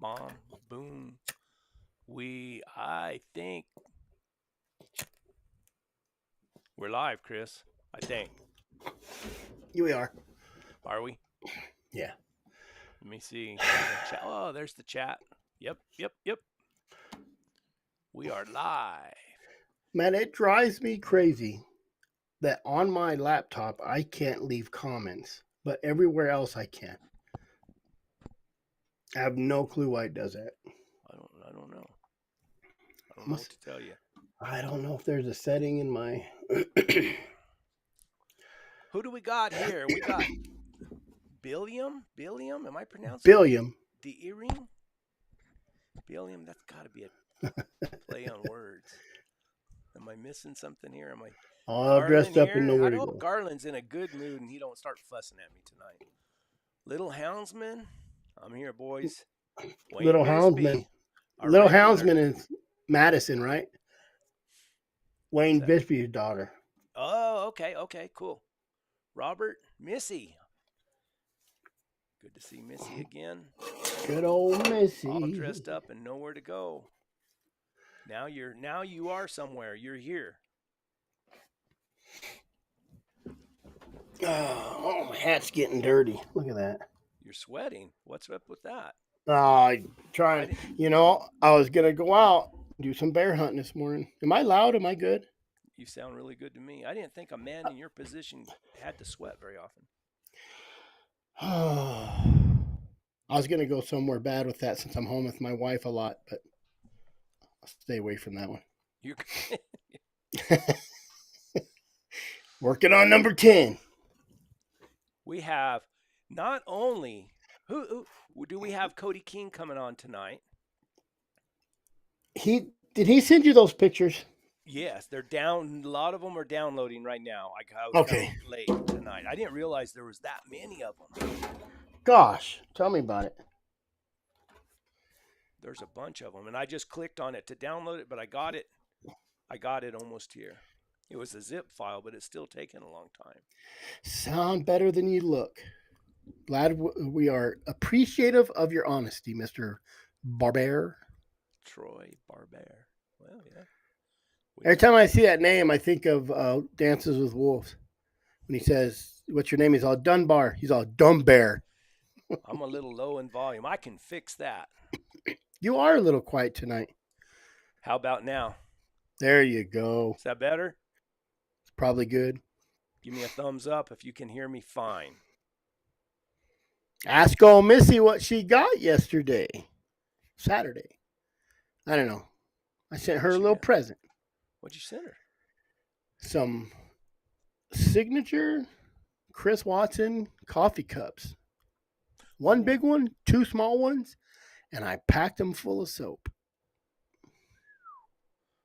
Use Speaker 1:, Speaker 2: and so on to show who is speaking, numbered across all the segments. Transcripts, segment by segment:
Speaker 1: bomb, boom. I think we're live, Chris. I think.
Speaker 2: Here we are.
Speaker 1: Are we?
Speaker 2: Yeah.
Speaker 1: Let me see. Oh, there's the chat. Yep. We are live.
Speaker 2: Man, it drives me crazy that on my laptop I can't leave comments, but everywhere else I can. I have no clue why it does that.
Speaker 1: I don't know. I don't know what to tell you.
Speaker 2: I don't know if there's a setting in my.
Speaker 1: Who do we got here? We got Billiam. Am I pronouncing
Speaker 2: Billiam.
Speaker 1: the earring? Billiam. That's got to be a play on words. Am I missing something here? Am I
Speaker 2: All dressed up in nowhere
Speaker 1: I
Speaker 2: to
Speaker 1: hope
Speaker 2: go.
Speaker 1: Garland's in a good mood and he don't start fussing at me tonight. Little Houndsman, I'm here, boys. Wayne
Speaker 2: Little
Speaker 1: Bisbee,
Speaker 2: Houndsman.
Speaker 1: our
Speaker 2: Little
Speaker 1: regular.
Speaker 2: Houndsman is Madison, right? Wayne Bisbee's daughter.
Speaker 1: Oh, okay, cool. Robert, Missy. Good to see Missy again.
Speaker 2: Good old Missy.
Speaker 1: All dressed up and nowhere to go. Now you are somewhere. You're here.
Speaker 2: Oh, my hat's getting dirty. Look at that.
Speaker 1: You're sweating. What's up with that?
Speaker 2: Trying. I was gonna go out do some bear hunting this morning. Am I loud? Am I good?
Speaker 1: You sound really good to me. I didn't think a man in your position had to sweat very often.
Speaker 2: I was gonna go somewhere bad with that since I'm home with my wife a lot, but I'll stay away from that one.
Speaker 1: You're
Speaker 2: working on number 10.
Speaker 1: We have not only who do we have Cody King coming on tonight?
Speaker 2: Did he send you those pictures?
Speaker 1: Yes, they're down. A lot of them are downloading right now. I was
Speaker 2: okay.
Speaker 1: Late tonight. I didn't realize there was that many of them.
Speaker 2: Gosh, tell me about it.
Speaker 1: There's a bunch of them, and I just clicked on it to download it, but I got it. I got it almost here. It was a zip file, but it's still taking a long time.
Speaker 2: Sound better than you look. Glad we are appreciative of your honesty, Mr. Barber.
Speaker 1: Troy Barber. Well, yeah.
Speaker 2: Every time I see that name, I think of Dances with Wolves. When he says, "What's your name?" He's all Dunbar. He's all Dumbear.
Speaker 1: I'm a little low in volume. I can fix that.
Speaker 2: You are a little quiet tonight.
Speaker 1: How about now?
Speaker 2: There you go.
Speaker 1: Is that better?
Speaker 2: It's probably good.
Speaker 1: Give me a thumbs up if you can hear me fine.
Speaker 2: Ask old Missy what she got yesterday. Saturday. I don't know. I sent her a little present.
Speaker 1: What'd you send her?
Speaker 2: Some signature Chris Watson coffee cups. One big one, 2 small ones, and I packed them full of soap.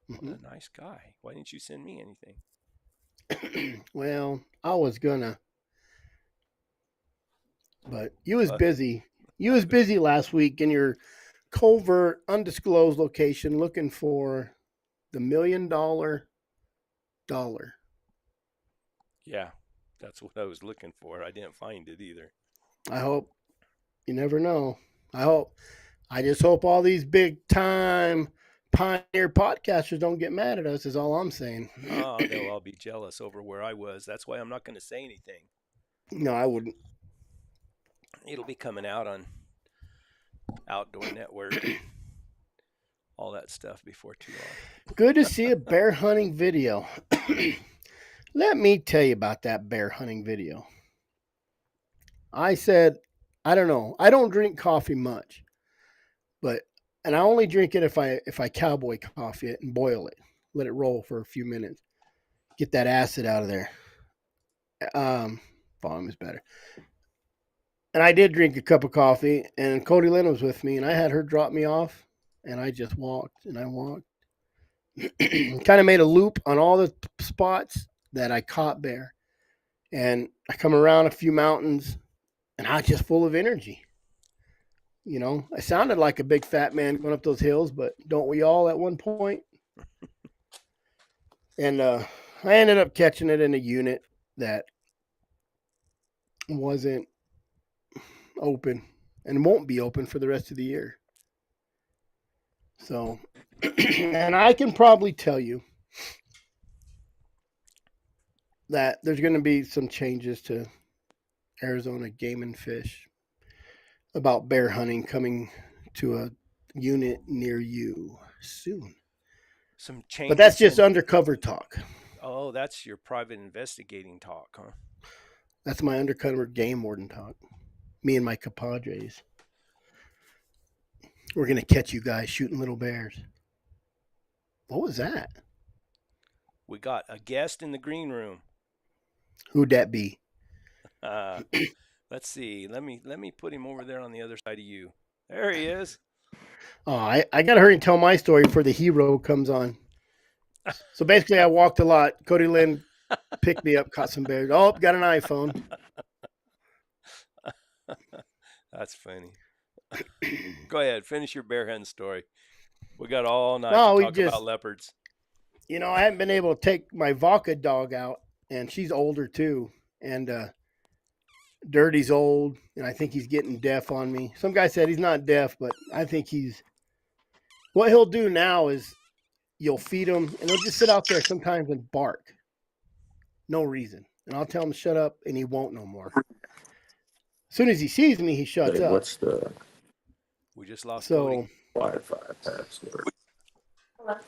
Speaker 1: What a nice guy. Why didn't you send me anything?
Speaker 2: Well, I was gonna, but you was busy. You was busy last week in your covert, undisclosed location looking for the $1 million dollar.
Speaker 1: Yeah, that's what I was looking for. I didn't find it either.
Speaker 2: I hope. You never know. I just hope all these big time pioneer podcasters don't get mad at us is all I'm saying.
Speaker 1: Oh, they'll all be jealous over where I was. That's why I'm not going to say anything.
Speaker 2: No, I wouldn't.
Speaker 1: It'll be coming out on Outdoor Network and all that stuff before too long.
Speaker 2: Good to see a bear hunting video. Let me tell you about that bear hunting video. I said, I don't know. I don't drink coffee much, and I only drink it if I cowboy coffee it and boil it, let it roll for a few minutes, get that acid out of there. Volume is better. And I did drink a cup of coffee, and Cody Lynn was with me, and I had her drop me off, and I just walked, and I walked. Kind of made a loop on all the spots that I caught bear. And I come around a few mountains, and I was just full of energy. I sounded like a big fat man going up those hills, but don't we all at one point? And I ended up catching it in a unit that wasn't open and won't be open for the rest of the year. So, and I can probably tell you that there's going to be some changes to Arizona Game and Fish about bear hunting coming to a unit near you soon.
Speaker 1: Some changes.
Speaker 2: But that's just undercover talk.
Speaker 1: Oh, that's your private investigating talk, huh?
Speaker 2: That's my undercover game warden talk. Me and my compadres. We're going to catch you guys shooting little bears. What was that?
Speaker 1: We got a guest in the green room.
Speaker 2: Who'd that be?
Speaker 1: Let's see. Let me put him over there on the other side of you. There he is.
Speaker 2: Oh, I got to hurry and tell my story before the hero comes on. So basically, I walked a lot. Cody Lynn picked me up, caught some bears. Oh, got an iPhone.
Speaker 1: That's funny. Go ahead, finish your bear hunting story. We got all night to talk about leopards.
Speaker 2: You know, I haven't been able to take my Vodka dog out, and she's older too. And Dirty's old, and I think he's getting deaf on me. Some guy said he's not deaf, but I think he's. What he'll do now is you'll feed him, and he'll just sit out there sometimes and bark. No reason. And I'll tell him to shut up, and he won't no more. As soon as he sees me, he shuts up.
Speaker 3: What's the...
Speaker 1: We just lost Cody.
Speaker 3: Wi-Fi password.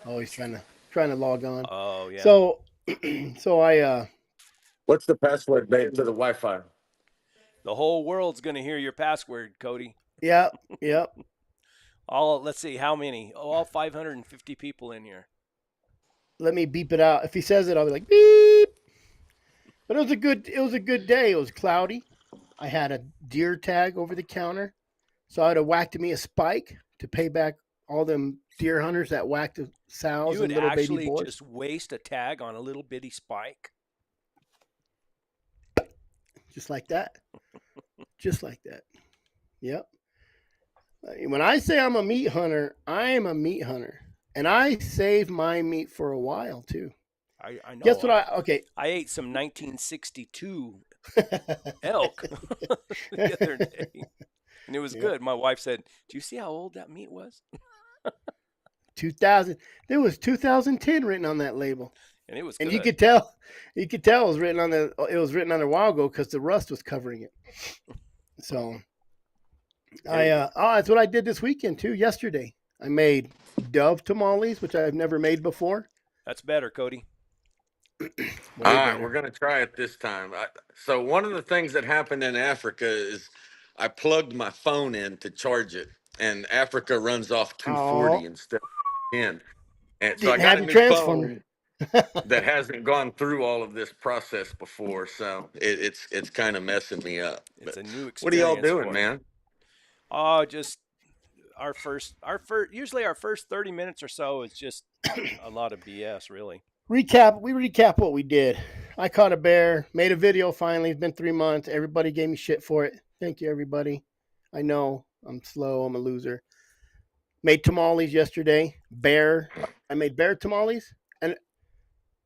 Speaker 2: Oh, he's trying to log on.
Speaker 1: Oh, yeah.
Speaker 2: So I...
Speaker 3: What's the password to the Wi-Fi?
Speaker 1: The whole world's going to hear your password, Cody.
Speaker 2: Yep.
Speaker 1: Let's see, how many? All 550 people in here.
Speaker 2: Let me beep it out. If he says it, I'll be like, beep. But it was a good day. It was cloudy. I had a deer tag over the counter. So I'd have whacked me a spike to pay back all them deer hunters that whacked the sows and little baby boys.
Speaker 1: You would actually just waste a tag on a little bitty spike?
Speaker 2: Just like that. Just like that. Yep. When I say I'm a meat hunter, I am a meat hunter. And I save my meat for a while, too.
Speaker 1: I know.
Speaker 2: Guess what
Speaker 1: I ate some 1962 elk the other day. And it was good. My wife said, "Do you see how old that meat was?"
Speaker 2: 2000. There was 2010 written on that label.
Speaker 1: And it was good.
Speaker 2: And you could tell it was written on a while ago because the rust was covering it. So that's what I did this weekend too. Yesterday, I made dove tamales, which I've never made before.
Speaker 1: That's better, Cody.
Speaker 3: All right, we're going to try it this time. So one of the things that happened in Africa is I plugged my phone in to charge it, and Africa runs off 240 instead of 10. And so I got a new phone that hasn't gone through all of this process before, so it's kind of messing me up.
Speaker 1: It's a new experience.
Speaker 3: What are y'all doing, man?
Speaker 1: Oh, just usually our first 30 minutes or so is just a lot of BS, really. We
Speaker 2: recap what we did. I caught a bear, made a video finally. It's been 3 months. Everybody gave me shit for it. Thank you, everybody. I know I'm slow. I'm a loser. Made tamales yesterday. I made bear tamales, and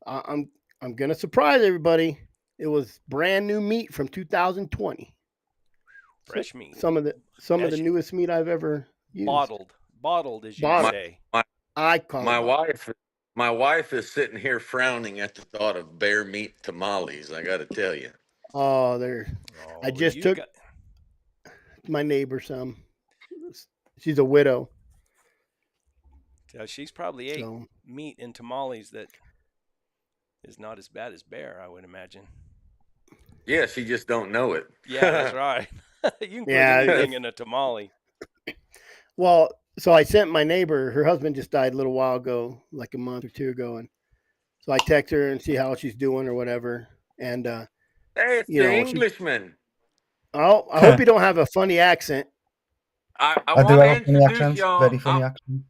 Speaker 2: I'm gonna surprise everybody. It was brand new meat from 2020.
Speaker 1: Fresh meat.
Speaker 2: Some of the newest meat I've ever used.
Speaker 1: Bottled, as you say.
Speaker 3: My wife is sitting here frowning at the thought of bear meat tamales. I got to tell you.
Speaker 2: I just took my neighbor some. She's a widow.
Speaker 1: She's probably ate meat in tamales that is not as bad as bear, I would imagine.
Speaker 3: Yeah, she just don't know it.
Speaker 1: Yeah, that's right. You can put anything in a tamale.
Speaker 2: Well, so I sent my neighbor, her husband just died a little while ago, like a month or two ago. And so I text her and see how she's doing or whatever. And,
Speaker 3: hey, it's the Englishman.
Speaker 2: I hope you don't have a funny accent.
Speaker 3: I want to introduce y'all.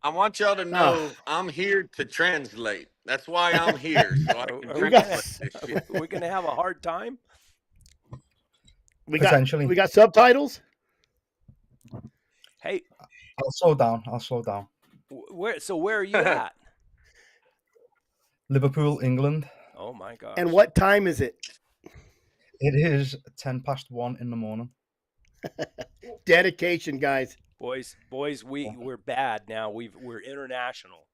Speaker 3: I want y'all to know I'm here to translate. That's why I'm here. So I can translate this shit.
Speaker 1: We're going to have a hard time?
Speaker 2: We got subtitles?
Speaker 1: Hey.
Speaker 4: I'll slow down.
Speaker 1: Where are you at?
Speaker 4: Liverpool, England.
Speaker 1: Oh my gosh.
Speaker 2: And what time is it?
Speaker 4: It is 1:10 in the morning.
Speaker 2: Dedication, guys.
Speaker 1: Boys, we're bad now. We're international.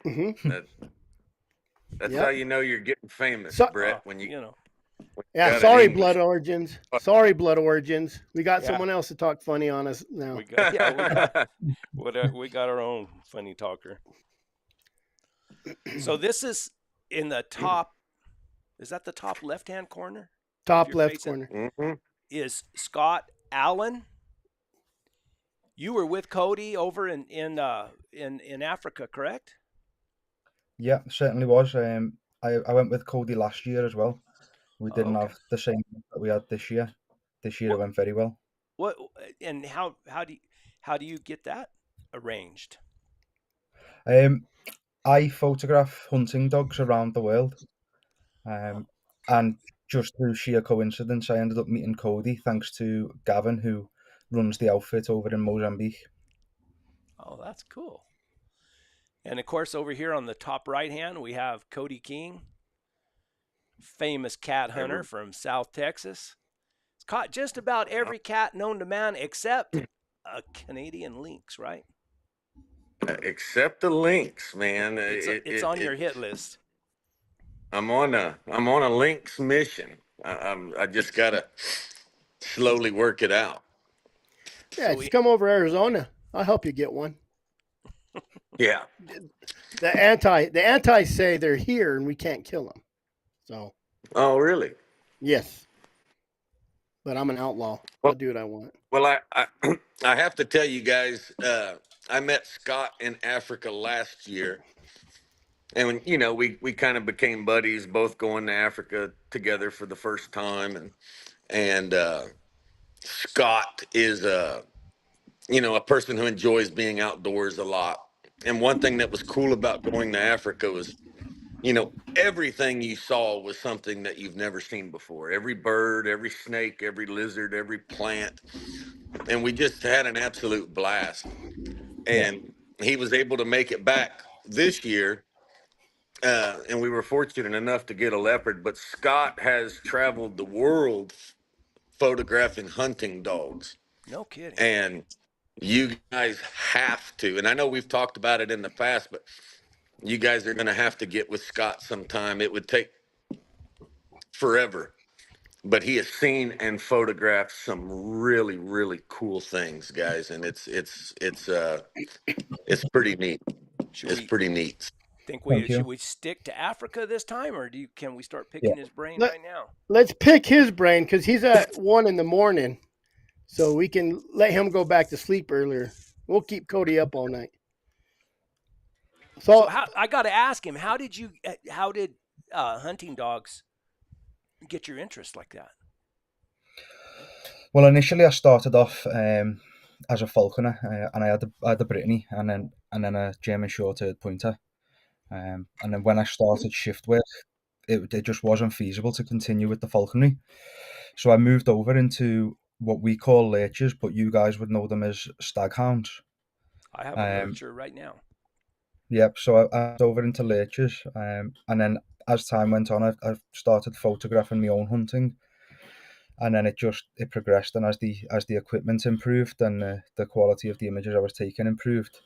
Speaker 2: Mm-hmm.
Speaker 3: That's
Speaker 2: Yep.
Speaker 3: how you know you're getting famous,
Speaker 2: So,
Speaker 3: Brett. When you
Speaker 2: yeah,
Speaker 3: got an
Speaker 2: sorry,
Speaker 3: English.
Speaker 2: Blood Origins. Sorry, Blood Origins. We got
Speaker 1: Yeah.
Speaker 2: someone else to talk funny on us now.
Speaker 1: we got our own funny talker. So this is in the top. Is that the top left-hand corner?
Speaker 2: Top left corner.
Speaker 3: Mm-hmm.
Speaker 1: Is Scott Allen. You were with Cody over in Africa, correct?
Speaker 4: Yeah, certainly was. I went with Cody last year as well. We didn't
Speaker 1: Okay.
Speaker 4: have the same that we had this year. This year
Speaker 1: What-
Speaker 4: it went very well.
Speaker 1: What and how do you get that arranged?
Speaker 4: I photograph hunting dogs around the world, and just through sheer coincidence, I ended up meeting Cody thanks to Gavin, who runs the outfit over in Mozambique.
Speaker 1: Oh, that's cool. And of course, over here on the top right hand, we have Cody King, famous cat hunter from South Texas. He's caught just about every cat known to man except a Canadian lynx, right?
Speaker 3: Except the lynx, man.
Speaker 1: It's on your hit list.
Speaker 3: I'm on a lynx mission. I just gotta slowly work it out.
Speaker 2: Yeah, just come over Arizona. I'll help you get one.
Speaker 3: Yeah.
Speaker 2: The anti say they're here and we can't kill them. So.
Speaker 3: Oh, really?
Speaker 2: Yes. But I'm an outlaw. I'll do what I want.
Speaker 3: Well, I have to tell you guys, I met Scott in Africa last year, and we kind of became buddies, both going to Africa together for the first time, and Scott is a person who enjoys being outdoors a lot. And one thing that was cool about going to Africa was, everything you saw was something that you've never seen before. Every bird, every snake, every lizard, every plant. And we just had an absolute blast. And he was able to make it back this year. And we were fortunate enough to get a leopard. But Scott has traveled the world photographing hunting dogs.
Speaker 1: No kidding.
Speaker 3: And you guys have to. And I know we've talked about it in the past, but you guys are going to have to get with Scott sometime. It would take forever, but he has seen and photographed some really, really cool things, guys, and it's pretty neat. Pretty neat.
Speaker 1: Should we stick to Africa this time, or can we start picking his brain right now?
Speaker 2: Let's pick his brain because he's at 1 a.m, so we can let him go back to sleep earlier. We'll keep Cody up all night.
Speaker 1: So I got to ask him, how did hunting dogs get your interest like that?
Speaker 4: Well, initially I started off as a falconer, and I had a Brittany and then a German short-haired pointer, and then when I started shift work, it just wasn't feasible to continue with the falconry, so I moved over into what we call lurchers, but you guys would know them as staghounds.
Speaker 1: I have a lurcher right now.
Speaker 4: Yep, so I went over into lurchers, and then as time went on, I started photographing my own hunting, and then it progressed, and as the equipment improved and the quality of the images I was taking improved,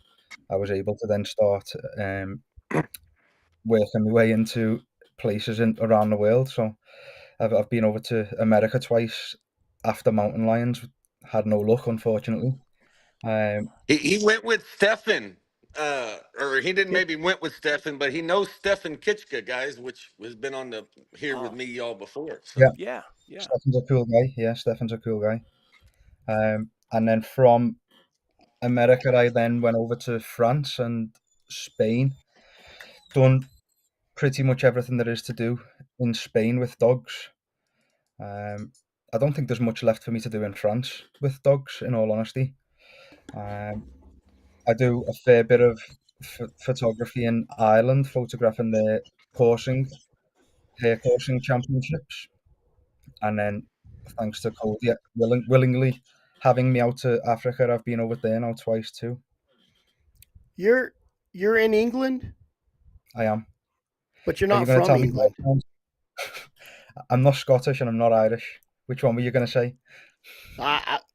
Speaker 4: I was able to then start working my way into places around the world. So I've been over to America twice after mountain lions, had no luck, unfortunately.
Speaker 3: He went with Stefan, or he didn't maybe went with Stefan, but he knows Stefan Kitchka, guys, which has been on here with me y'all before. So.
Speaker 1: Yeah.
Speaker 4: Stefan's a cool guy. Yeah, Stefan's a cool guy. And then from America, I then went over to France and Spain. Done pretty much everything there is to do in Spain with dogs. I don't think there's much left for me to do in France with dogs, in all honesty. I do a fair bit of photography in Ireland, photographing the hair coursing championships. And then, thanks to Cody willingly having me out to Africa, I've been over there now twice too.
Speaker 2: You're in England?
Speaker 4: I am.
Speaker 2: But you're not from England.
Speaker 4: I'm not Scottish and I'm not Irish. Which one were you going to say?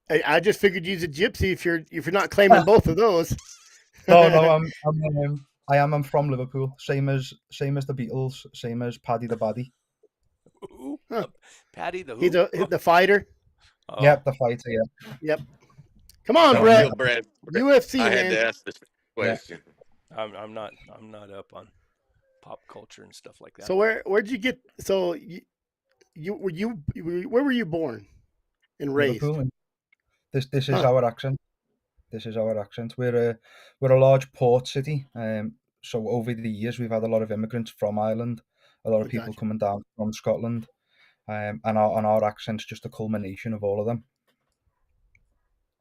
Speaker 2: I just figured you's a gypsy if you're not claiming both of those.
Speaker 4: No, I'm from Liverpool. Same as the Beatles. Same as Paddy the Baddy.
Speaker 1: Who?
Speaker 2: Huh.
Speaker 1: Patty the
Speaker 2: He's
Speaker 1: who?
Speaker 2: the fighter.
Speaker 1: Oh,
Speaker 4: Yep, the fighter. Yeah,
Speaker 2: Yep. Come on,
Speaker 3: So,
Speaker 4: so
Speaker 2: Brett.
Speaker 3: Neil, Brad,
Speaker 2: UFC
Speaker 3: I had
Speaker 2: man.
Speaker 3: to ask this
Speaker 4: yeah.
Speaker 3: question.
Speaker 1: I'm not up on pop culture and stuff like that.
Speaker 2: So where'd you get? So where were you born and raised?
Speaker 4: Liverpool. And this is
Speaker 2: Huh.
Speaker 4: our accent. This is our accent. We're a large port city. So over the years we've had a lot of immigrants from Ireland, a lot of people
Speaker 2: Gotcha.
Speaker 4: coming down from Scotland, and our accent's just a culmination of all of them.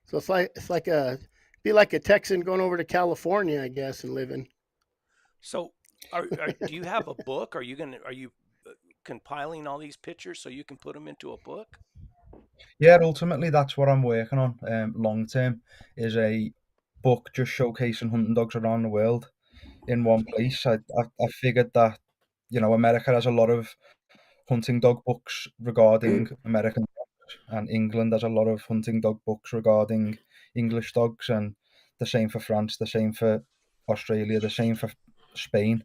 Speaker 2: So it's like be like a Texan going over to California, I guess, and living.
Speaker 1: So, do you have a book? Are you compiling all these pictures so you can put them into a book?
Speaker 4: Yeah, ultimately that's what I'm working on. Long term is a book just showcasing hunting dogs around the world in one place. I figured that America has a lot of hunting dog books regarding American dogs, and England has a lot of hunting dog books regarding English dogs, and the same for France, the same for Australia, the same for Spain.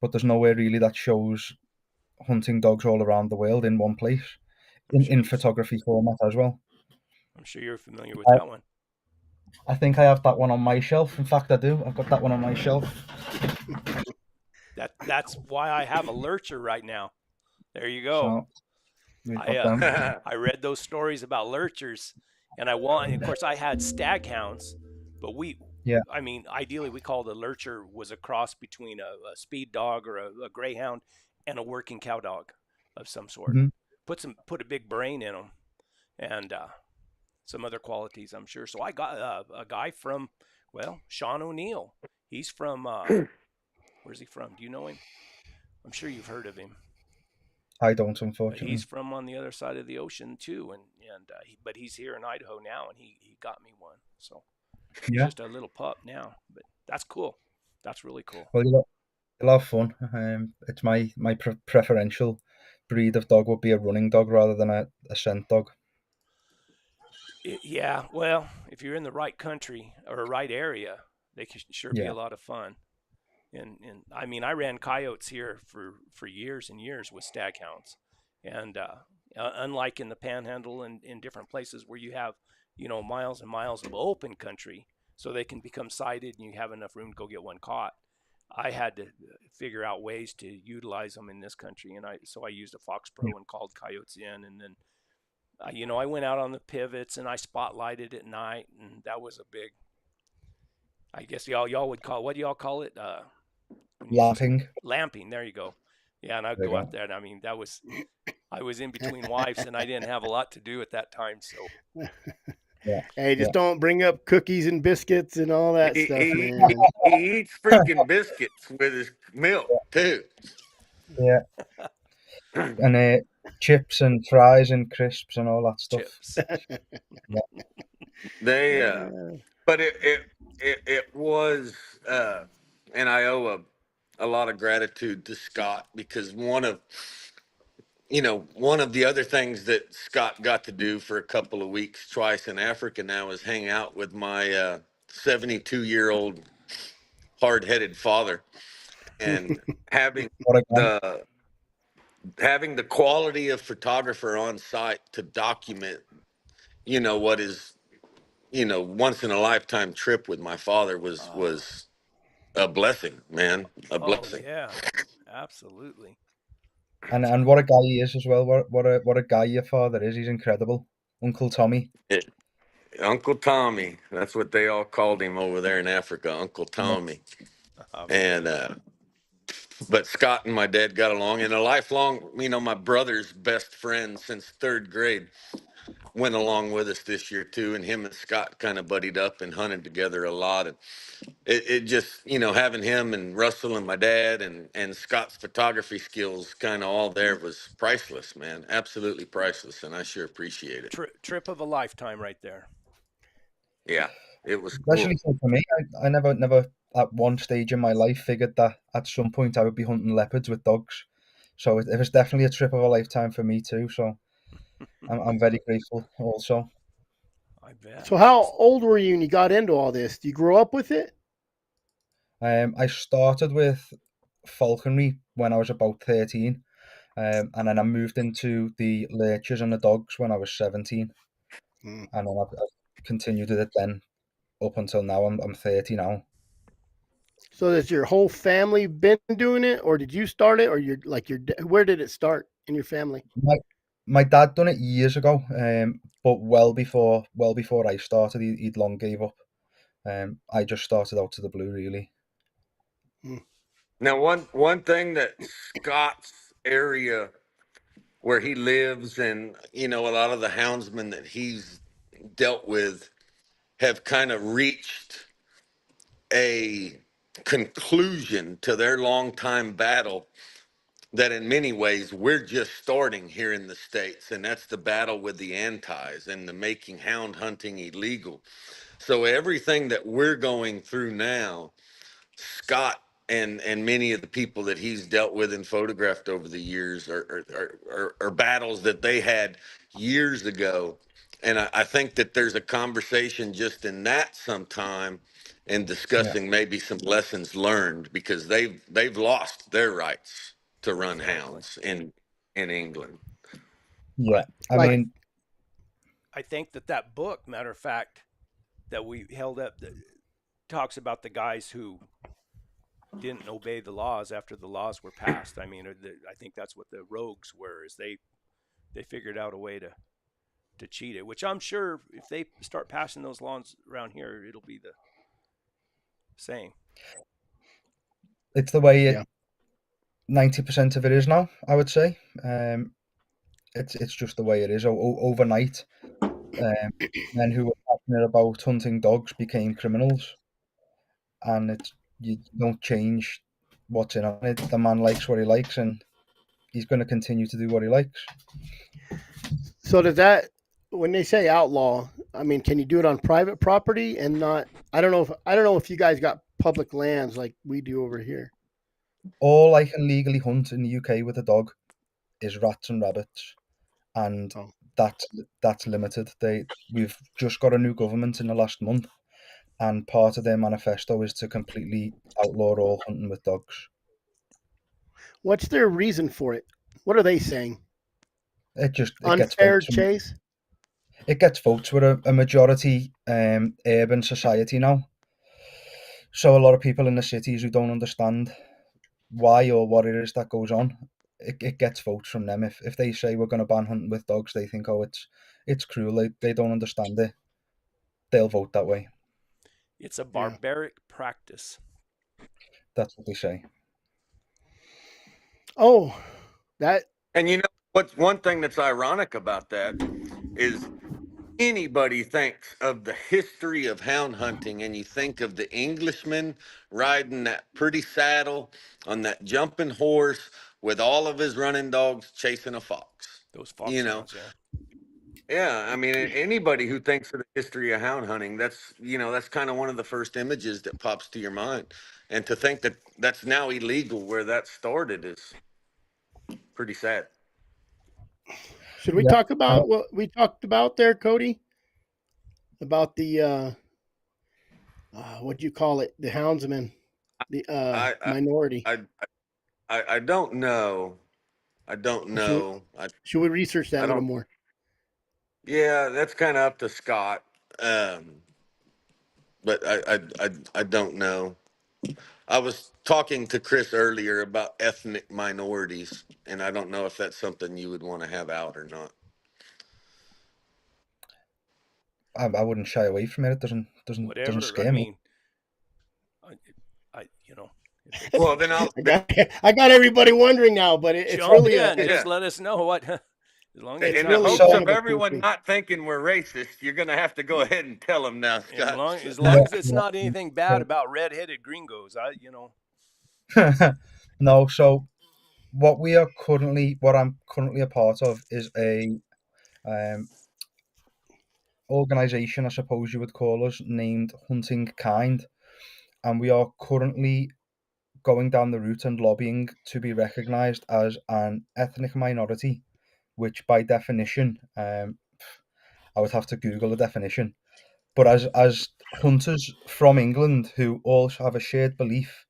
Speaker 4: But there's nowhere really that shows hunting dogs all around the world in one place, in photography format as well.
Speaker 1: I'm sure you're familiar with that one.
Speaker 4: I think I have that one on my shelf. In fact, I do. I've got that one on my shelf.
Speaker 1: That's why I have a lurcher right now. There you go.
Speaker 4: So
Speaker 1: I read those stories about lurchers, and of course, I had staghounds, but I mean, ideally, we called a lurcher was a cross between a speed dog or a greyhound and a working cow dog of some sort.
Speaker 4: Mm-hmm.
Speaker 1: Put a big brain in them, and some other qualities, I'm sure. So I got a guy from, Sean O'Neill. He's from, where's he from? Do you know him? I'm sure you've heard of him.
Speaker 4: I don't,
Speaker 1: But
Speaker 4: unfortunately.
Speaker 1: he's from on the other side of the ocean too, but he's here in Idaho now, and he got me one. So he's just a little pup now, but that's cool. That's really cool.
Speaker 4: Well, you'll have fun. It's my preferential breed of dog would be a running dog rather than a scent dog.
Speaker 1: Yeah, well, if you're in the right country or right area, they can sure be a lot of fun. And I mean, I ran coyotes here for years and years with staghounds, and unlike in the Panhandle and in different places where you have miles and miles of open country, so they can become sighted and you have enough room to go get one caught. I had to figure out ways to utilize them in this country, and so I used a Fox Pro and called coyotes in, and then I went out on the pivots and I spotlighted at night, and that was a big. I guess y'all would call, what do y'all call it?
Speaker 4: Lamping.
Speaker 1: Lamping. There you go. Yeah, and I'd go out there, and I mean, I was in between wives, and I didn't have a lot to do at that time, so.
Speaker 2: Yeah. Hey, just don't bring up cookies and biscuits and all that stuff, man.
Speaker 3: He eats freaking biscuits with his milk too.
Speaker 4: Yeah. And chips and fries and crisps and all that stuff.
Speaker 1: Chips.
Speaker 3: But it was, and I owe a lot of gratitude to Scott, because one of the other things that Scott got to do for a couple of weeks twice in Africa now is hang out with my 72-year-old hard-headed father, and having the quality of photographer on site to document what is once in a lifetime trip with my father was a blessing, man. A blessing.
Speaker 1: Oh yeah, absolutely.
Speaker 4: And what a guy he is as well. What a guy your father is. He's incredible. Uncle Tommy.
Speaker 3: Uncle Tommy. That's what they all called him over there in Africa, Uncle Tommy. And but Scott and my dad got along, and a lifelong, my brother's best friend since third grade went along with us this year too, and him and Scott kind of buddied up and hunted together a lot. And it just, having him and Russell and my dad and Scott's photography skills kind of all there was priceless, man. Absolutely priceless, and I sure appreciate it.
Speaker 1: Trip of a lifetime right there.
Speaker 3: Yeah, it was cool.
Speaker 4: Especially for me, I never at one stage in my life figured that at some point I would be hunting leopards with dogs. So it was definitely a trip of a lifetime for me too. So I'm very grateful also.
Speaker 1: I bet.
Speaker 2: So how old were you when you got into all this? Do you grow up with it?
Speaker 4: I started with falconry when I was about 13, and then I moved into the lurchers and the dogs when I was 17,
Speaker 2: Hmm.
Speaker 4: and then I've continued with it then up until now. I'm 30 now.
Speaker 2: So has your whole family been doing it, or did you start it, or where did it start in your family?
Speaker 4: My dad done it years ago, but well before I started, he'd long gave up. I just started out to the blue, really.
Speaker 3: Now, one thing that Scott's area where he lives, and a lot of the houndsmen that he's dealt with have kind of reached a conclusion to their long time battle that in many ways we're just starting here in the States, and that's the battle with the antis and the making hound hunting illegal. So everything that we're going through now, Scott and many of the people that he's dealt with and photographed over the years are battles that they had years ago. And I think that there's a conversation just in that sometime and
Speaker 4: Yeah,
Speaker 3: discussing maybe some lessons learned, because they've lost their rights to run
Speaker 1: Exactly.
Speaker 3: hounds in England.
Speaker 4: yeah. I
Speaker 2: Like,
Speaker 4: mean,
Speaker 1: I think that book, matter of fact, that we held up, that talks about the guys who didn't obey the laws after the laws were passed. I mean, I think that's what the rogues were, is they figured out a way to cheat it, which I'm sure if they start passing those laws around here, it'll be the same.
Speaker 4: it's the way
Speaker 2: yeah.
Speaker 4: 90% of it is now, I would say. It's just the way it is. Overnight, men who were passionate about hunting dogs became criminals, and you don't change what's in it. The man likes what he likes, and he's going to continue to do what he likes.
Speaker 2: So does that, when they say outlaw, I mean, can you do it on private property and not? I don't know if you guys got public lands like we do over here.
Speaker 4: All I can legally hunt in the UK with a dog is rats and rabbits, and
Speaker 2: Oh.
Speaker 4: that's limited. We've just got a new government in the last month, and part of their manifesto is to completely outlaw all hunting with dogs.
Speaker 2: What's their reason for it? What are they saying?
Speaker 4: It gets
Speaker 2: Unfair
Speaker 4: votes.
Speaker 2: chase?
Speaker 4: It gets votes with a majority urban society now. So a lot of people in the cities who don't understand why or what it is that goes on, it gets votes from them. If they say we're going to ban hunting with dogs, they think, oh, it's cruel. They don't understand it. They'll vote that way.
Speaker 1: It's a
Speaker 2: Yeah.
Speaker 1: barbaric practice.
Speaker 4: That's what they say.
Speaker 2: Oh, that
Speaker 3: And what's one thing that's ironic about that is anybody thinks of the history of hound hunting and you think of the Englishman riding that pretty saddle on that jumping horse with all of his running dogs chasing a fox.
Speaker 1: Those
Speaker 3: You
Speaker 1: fox
Speaker 3: know,
Speaker 1: hounds, yeah.
Speaker 3: yeah, I mean, anybody who thinks of the history of hound hunting, that's kind of one of the first images that pops to your mind. And to think that that's now illegal where that started is pretty sad.
Speaker 2: should we
Speaker 4: Yeah.
Speaker 2: talk about what we talked about there, Cody? About the what do you call it? The houndsman, the
Speaker 3: I
Speaker 2: minority.
Speaker 3: I I don't know. I don't
Speaker 2: Or should
Speaker 3: know.
Speaker 2: should we research that
Speaker 3: I
Speaker 2: a little
Speaker 3: don't.
Speaker 2: more?
Speaker 3: Yeah, that's kind of up to Scott. But I don't know. I was talking to Chris earlier about ethnic minorities, and I don't know if that's something you would want to have out or not.
Speaker 4: I wouldn't shy away from it. It doesn't
Speaker 1: Whatever. I
Speaker 4: scare me.
Speaker 1: mean, you know, if
Speaker 3: Well, then
Speaker 2: I got everybody wondering now, but it's
Speaker 1: jump
Speaker 2: really
Speaker 1: in,
Speaker 3: yeah.
Speaker 1: just let us know what. As long as
Speaker 2: it's
Speaker 3: In
Speaker 1: you're
Speaker 3: the
Speaker 1: not
Speaker 2: really
Speaker 3: hopes
Speaker 2: kind
Speaker 3: of
Speaker 2: of a cool
Speaker 3: everyone
Speaker 2: thing.
Speaker 3: not thinking we're racist, you're going to have to go ahead and tell them now,
Speaker 1: as
Speaker 3: Scott.
Speaker 1: long as
Speaker 4: Yeah,
Speaker 1: long as it's not anything bad about red-headed gringos,
Speaker 4: yeah. No, so what I'm currently a part of is a um, organization, I suppose you would call us, named Hunting Kind, and we are currently going down the route and lobbying to be recognised as an ethnic minority, which by definition, I would have to Google the definition, But as hunters from England who all have a shared belief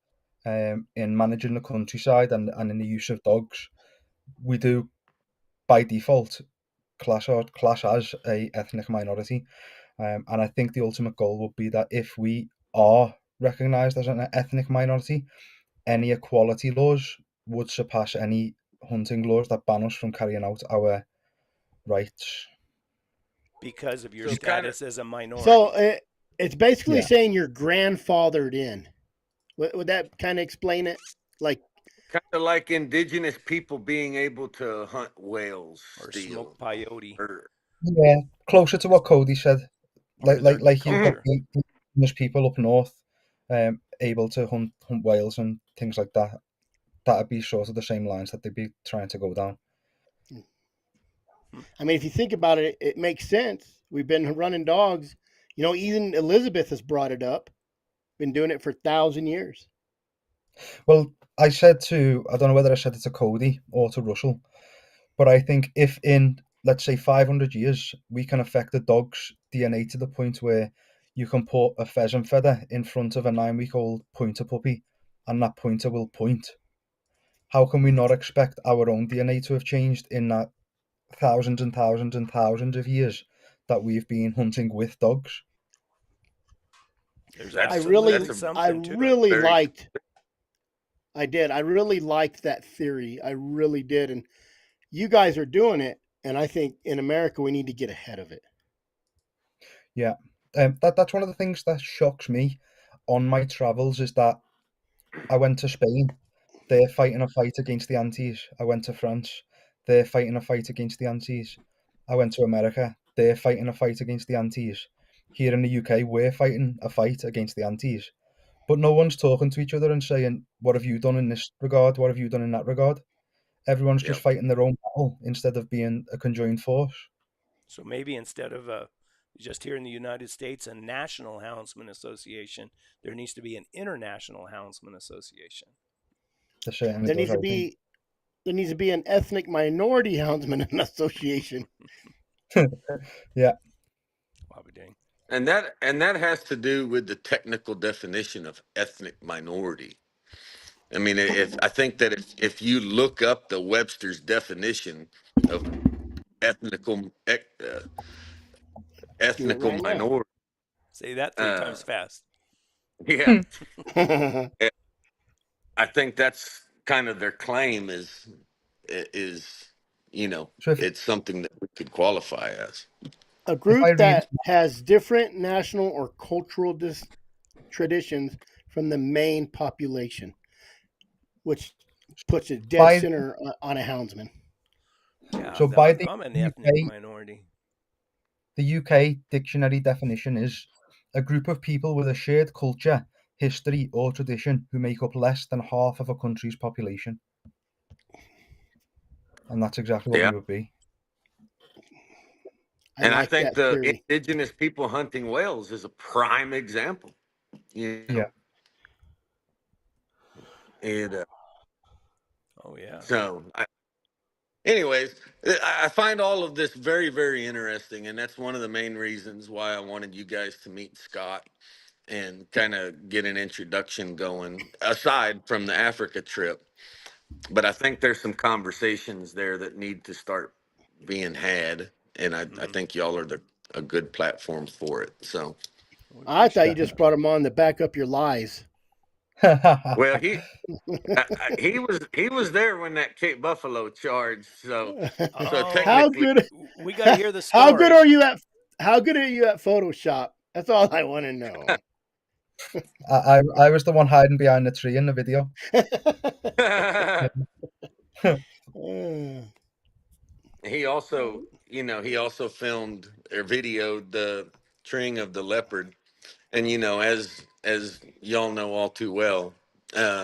Speaker 4: in managing the countryside and in the use of dogs, we do by default class as a ethnic minority. And I think the ultimate goal would be that if we are recognised as an ethnic minority, any equality laws would surpass any hunting laws that ban us from carrying out our rights.
Speaker 1: Because of your
Speaker 3: So it's kind of
Speaker 1: status as a minority.
Speaker 2: So it's basically
Speaker 4: Yeah.
Speaker 2: saying you're grandfathered in. Would that kind of explain it? Like,
Speaker 3: kind of like indigenous people being able to hunt whales
Speaker 1: or
Speaker 3: still.
Speaker 1: smoke peyote,
Speaker 4: Yeah, closer to what Cody said.
Speaker 1: or their
Speaker 4: Like you've got
Speaker 1: culture.
Speaker 4: the English people up north, able to hunt whales and things like that. That'd be sort of the same lines that they'd be trying to go down.
Speaker 2: I mean, if you think about it, it makes sense. We've been running dogs. You know, even Elizabeth has brought it up. Been doing it for 1,000 years.
Speaker 4: Well, I don't know whether I said it to Cody or to Russell, but I think if in, let's say, 500 years, we can affect the dog's DNA to the point where you can put a pheasant feather in front of a 9-week-old pointer puppy and that pointer will point, how can we not expect our own DNA to have changed in that thousands and thousands and thousands of years that we've been hunting with dogs?
Speaker 1: There's
Speaker 3: That's-
Speaker 2: I
Speaker 1: absolutely
Speaker 2: really
Speaker 1: something to it.
Speaker 2: I really liked that theory. I really did. And you guys are doing it. And I think in America, we need to get ahead of it.
Speaker 4: Yeah, that's one of the things that shocks me on my travels is that I went to Spain, they're fighting a fight against the Antilles. I went to France, they're fighting a fight against the Antilles. I went to America, they're fighting a fight against the Antilles. Here in the UK, we're fighting a fight against the Antilles. But no one's talking to each other and saying, what have you done in this regard? What have you done in that regard? Everyone's just fighting their own battle instead of being a conjoined force.
Speaker 1: So maybe instead of just here in the United States, a national houndsman association, there needs to be an international houndsman association.
Speaker 2: There needs to be an ethnic minority houndsman association.
Speaker 4: Yeah.
Speaker 3: And that has to do with the technical definition of ethnic minority. I mean, I think that if you look up the Webster's definition of ethnical minority,
Speaker 1: say that 3 times fast.
Speaker 3: Yeah, I think that's kind of their claim is it's something that we could qualify as
Speaker 2: a group that has different national or cultural traditions from the main population, which puts it dead center on a houndsman.
Speaker 1: Yeah,
Speaker 4: so by the
Speaker 1: I'm an ethnic minority.
Speaker 4: The UK dictionary definition is a group of people with a shared culture, history, or tradition who make up less than half of a country's population. And that's exactly what we would be.
Speaker 3: I think the indigenous people hunting whales is a prime example.
Speaker 4: Yeah.
Speaker 3: And
Speaker 1: oh yeah.
Speaker 3: So, anyways, I find all of this very, very interesting, and that's one of the main reasons why I wanted you guys to meet Scott and kind of get an introduction going. Aside from the Africa trip, but I think there's some conversations there that need to start being had, and I think y'all are a good platform for it. So,
Speaker 2: I thought you just brought him on to back up your lies.
Speaker 3: Well, he was there when that Cape Buffalo charged. So technically,
Speaker 2: how good?
Speaker 1: We got to hear the story.
Speaker 2: How good are you at Photoshop? That's all I want to know.
Speaker 4: I was the one hiding behind the tree in the video.
Speaker 3: He also filmed or videoed the treeing of the leopard, and as y'all know all too well,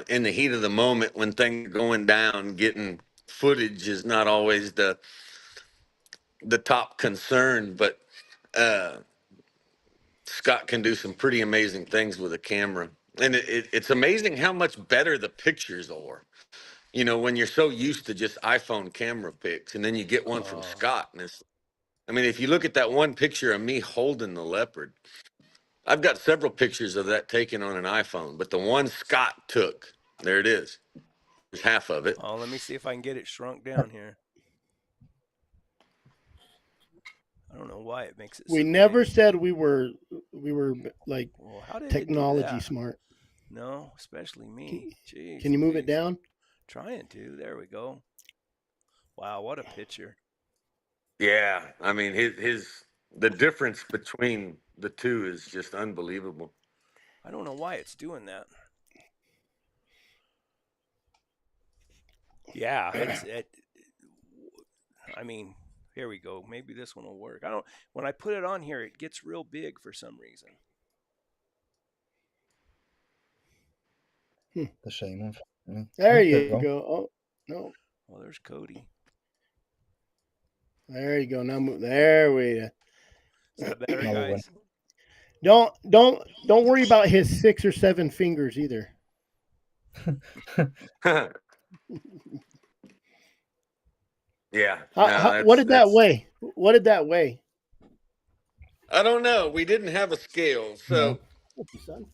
Speaker 3: in the heat of the moment when things are going down, getting footage is not always the top concern, but Scott can do some pretty amazing things with a camera, and it's amazing how much better the pictures are. When you're so used to just iPhone camera pics, and then you get one from Scott, and if you look at that one picture of me holding the leopard, I've got several pictures of that taken on an iPhone, but the one Scott took, there it is. There's half of it.
Speaker 1: Oh, let me see if I can get it shrunk down here. I don't know why it makes it
Speaker 2: We
Speaker 1: so
Speaker 2: never
Speaker 1: big.
Speaker 2: said we were like
Speaker 1: Well, how did
Speaker 2: technology
Speaker 1: it do that?
Speaker 2: smart.
Speaker 1: No, especially me. Jeez,
Speaker 2: Can you move it
Speaker 1: Louise.
Speaker 2: down?
Speaker 1: Trying to. There we go. Wow, what a picture.
Speaker 3: Yeah, I mean the difference between the two is just unbelievable.
Speaker 1: I don't know why it's doing that. Yeah, I mean, here we go. Maybe this one will work. I don't. When I put it on here, it gets real big for some reason.
Speaker 4: The same, unfortunately.
Speaker 2: There
Speaker 4: Oh,
Speaker 2: you go. Oh no,
Speaker 1: Well, there's Cody.
Speaker 2: there you go. Now move. There we.
Speaker 1: Is that better,
Speaker 4: Now we're
Speaker 1: guys?
Speaker 2: Don't worry about his 6 or 7 fingers either.
Speaker 3: Yeah.
Speaker 2: What did that weigh? What did that weigh?
Speaker 3: I don't know. We didn't have a scale, so
Speaker 2: Son.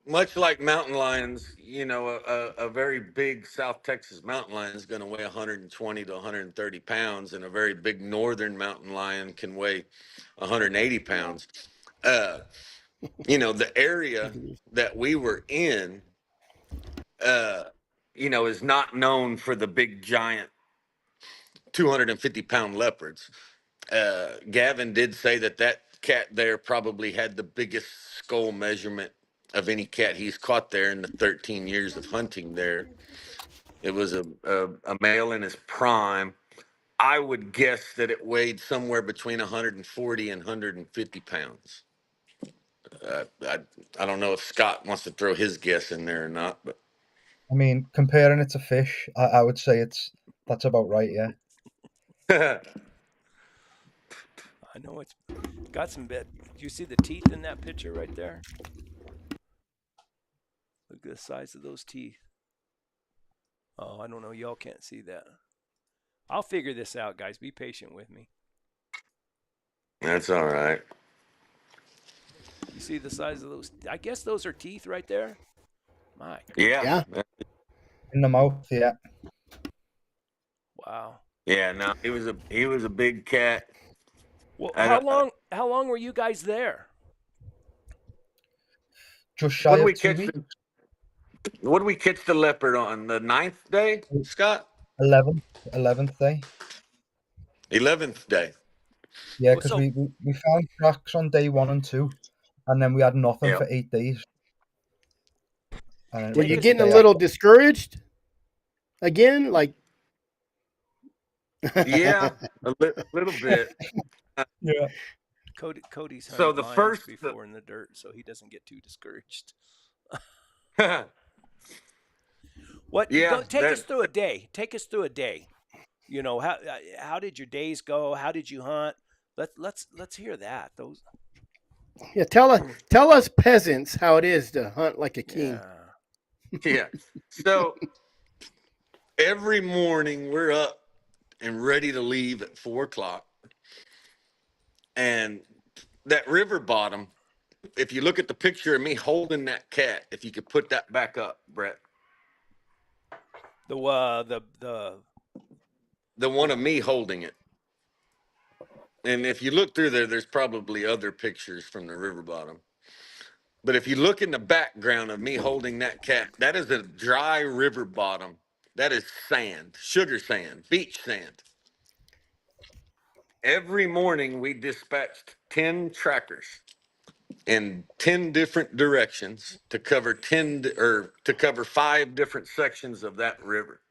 Speaker 3: much like mountain lions, a very big South Texas mountain lion is going to weigh 120 to 130 pounds, and a very big northern mountain lion can weigh 180 pounds. The area that we were in, is not known for the big giant 250-pound leopards. Gavin did say that cat there probably had the biggest skull measurement of any cat he's caught there in the 13 years of hunting there. It was a male in his prime. I would guess that it weighed somewhere between 140 and 150 pounds. I don't know if Scott wants to throw his guess in there or not, but
Speaker 4: I mean, comparing it to fish, I would say that's about right. Yeah.
Speaker 1: I know it's got some bit. Do you see the teeth in that picture right there? Look at the size of those teeth. Oh, I don't know. Y'all can't see that. I'll figure this out, guys. Be patient with me.
Speaker 3: That's all right.
Speaker 1: You see the size of those? I guess those are teeth right there. My God.
Speaker 3: Yeah.
Speaker 4: In the mouth, yeah.
Speaker 1: Wow.
Speaker 3: Yeah, no, he was a big cat.
Speaker 1: Well, how long were you guys there?
Speaker 4: Just shy of 2 weeks.
Speaker 3: What did we catch the leopard on? The 9th day, Scott?
Speaker 4: 11th day.
Speaker 3: 11th day.
Speaker 4: Yeah, because we found tracks on day 1 and 2, and then we had nothing for 8 days.
Speaker 2: Were you getting a little discouraged again? Like,
Speaker 3: yeah, a little bit.
Speaker 4: Yeah.
Speaker 1: Cody's hunted
Speaker 3: So the
Speaker 1: lions
Speaker 3: first
Speaker 1: before in the dirt, so he doesn't get too discouraged. What?
Speaker 3: Yeah,
Speaker 1: Take us through a day. Take us through a day. How did your days go? How did you hunt? Let's hear that. Those.
Speaker 2: Yeah, tell us peasants how it is to hunt like a king.
Speaker 3: Yeah. So every morning we're up and ready to leave at 4:00, and that river bottom. If you look at the picture of me holding that cat, if you could put that back up, Brett.
Speaker 1: The
Speaker 3: one of me holding it. And if you look through there, there's probably other pictures from the river bottom. But if you look in the background of me holding that cat, that is a dry river bottom. That is sand, sugar sand, beach sand. Every morning we dispatched 10 trackers in 10 different directions to cover 5 different sections of that river.